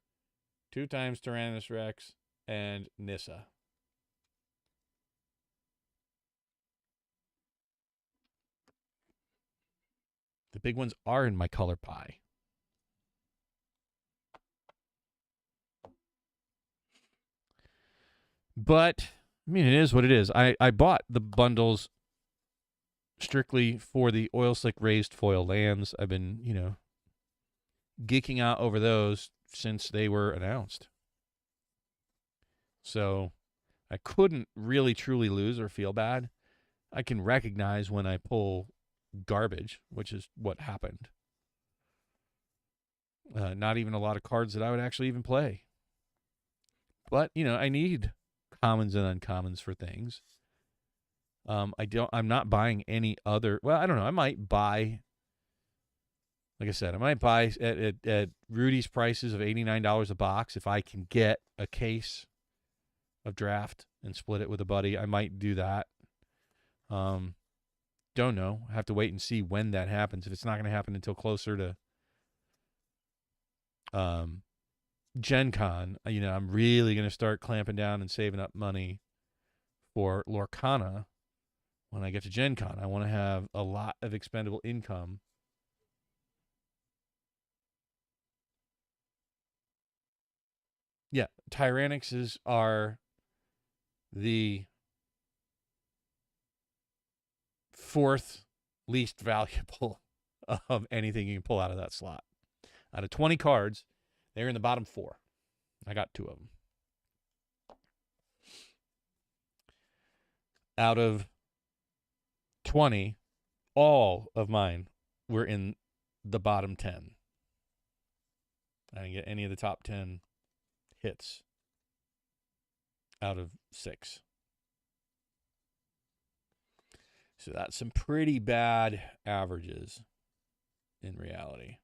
[SPEAKER 2] 2 times Tyrannus Rex, and Nissa. The big ones are in my color pie. But, I mean, it is what it is. I bought the bundles strictly for the oil slick raised foil lands. I've been, you know, geeking out over those since they were announced. So I couldn't really truly lose or feel bad. I can recognize when I pull garbage, which is what happened. Not even a lot of cards that I would actually even play. But, you know, I need commons and uncommons for things. I'm not buying any other, well, I don't know. I might buy, like I said, I might buy at Rudy's prices of $89 a box if I can get a case of draft and split it with a buddy. I might do that. Don't know. I have to wait and see when that happens. If it's not going to happen until closer to Gen Con, you know, I'm really going to start clamping down and saving up money for Lorcana when I get to Gen Con. I want to have a lot of expendable income. Yeah, Tyrannixes are the 4th least valuable of anything you can pull out of that slot. Out of 20 cards, they're in the bottom 4. I got 2 of them. out of 20, all of mine were in the bottom 10. I didn't get any of the top 10 hits out of 6. So that's some pretty bad averages in reality.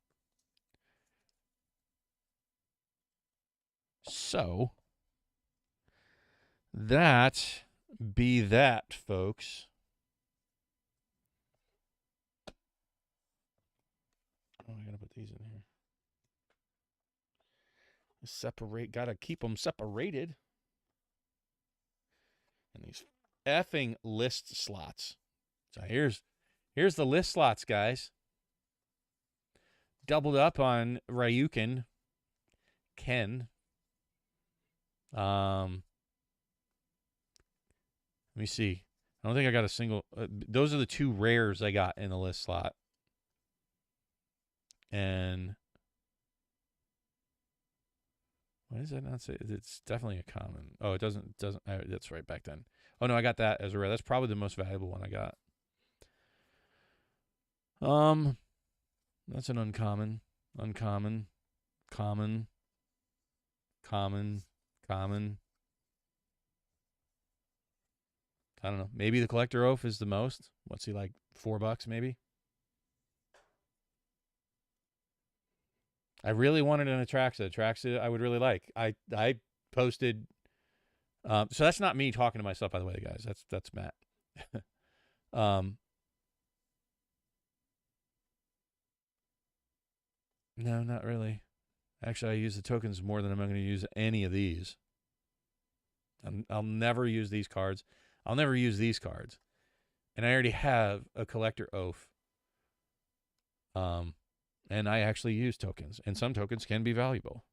[SPEAKER 2] So that be that, folks. Oh, I gotta put these in here. Separate, gotta keep them separated. And these effing list slots. So here's the list slots, guys. Doubled up on Ryukin, Ken. Let me see. I don't think I got a single. Those are the 2 rares I got in the list slot. And why does that not say? It's definitely a common. Oh, it doesn't. That's right back then. Oh no, I got that as a rare. That's probably the most valuable one I got. That's an uncommon, common. I don't know. Maybe the collector oaf is the most. What's he like? $4 maybe. I really wanted an Atraxa. Atraxa I would really like. I posted. So that's not me talking to myself, by the way, guys. That's Matt. No, not really. Actually, I use the tokens more than I'm going to use any of these. I'll never use these cards. I'll never use these cards. And I already have a collector oaf. And I actually use tokens. And some tokens can be valuable.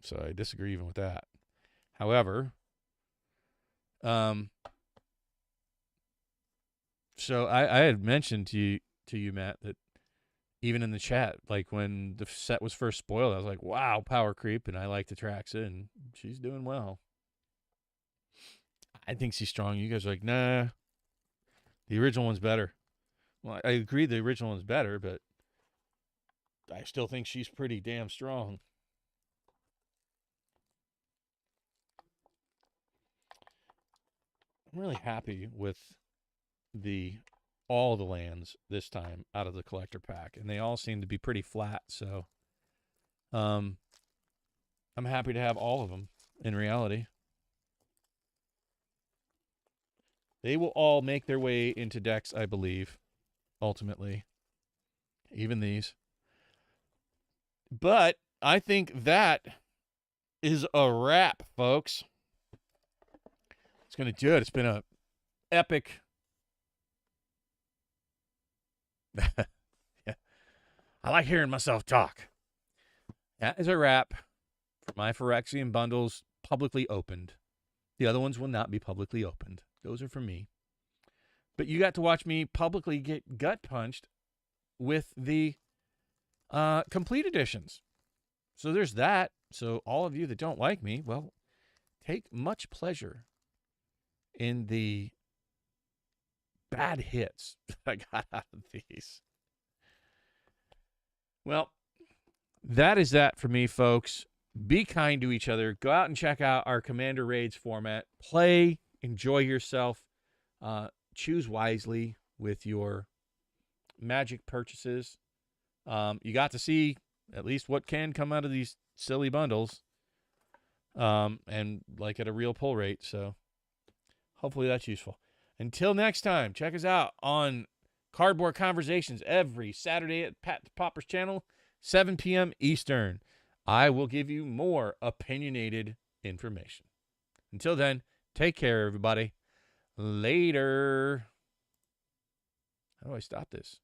[SPEAKER 2] So I disagree even with that. However, so I had mentioned to you, Matt, that even in the chat, like when the set was first spoiled, I was like, wow, power creep. And I like Atraxa, and she's doing well. I think she's strong. You guys are like, nah, the original one's better. Well, I agree the original one's better, but I still think she's pretty damn strong. I'm really happy with all the lands this time out of the collector pack, and they all seem to be pretty flat, so I'm happy to have all of them in reality. They will all make their way into decks, I believe, ultimately. Even these. But I think that is a wrap, folks. It's going to do it. It's been a epic. Yeah. I like hearing myself talk. That is a wrap for my Phyrexian bundles publicly opened. The other ones will not be publicly opened. Those are for me. But you got to watch me publicly get gut punched with the complete editions. So there's that. So all of you that don't like me, well, take much pleasure in the bad hits that I got out of these. Well, that is that for me, folks. Be kind to each other. Go out and check out our Commander Raids format. Play, enjoy yourself. Choose wisely with your Magic purchases. You got to see at least what can come out of these silly bundles. And like at a real pull rate. So hopefully that's useful. Until next time, check us out on Cardboard Conversations every Saturday at Pat the Popper's channel, 7 p.m. Eastern. I will give you more opinionated information. Until then, take care, everybody. Later. How do I stop this?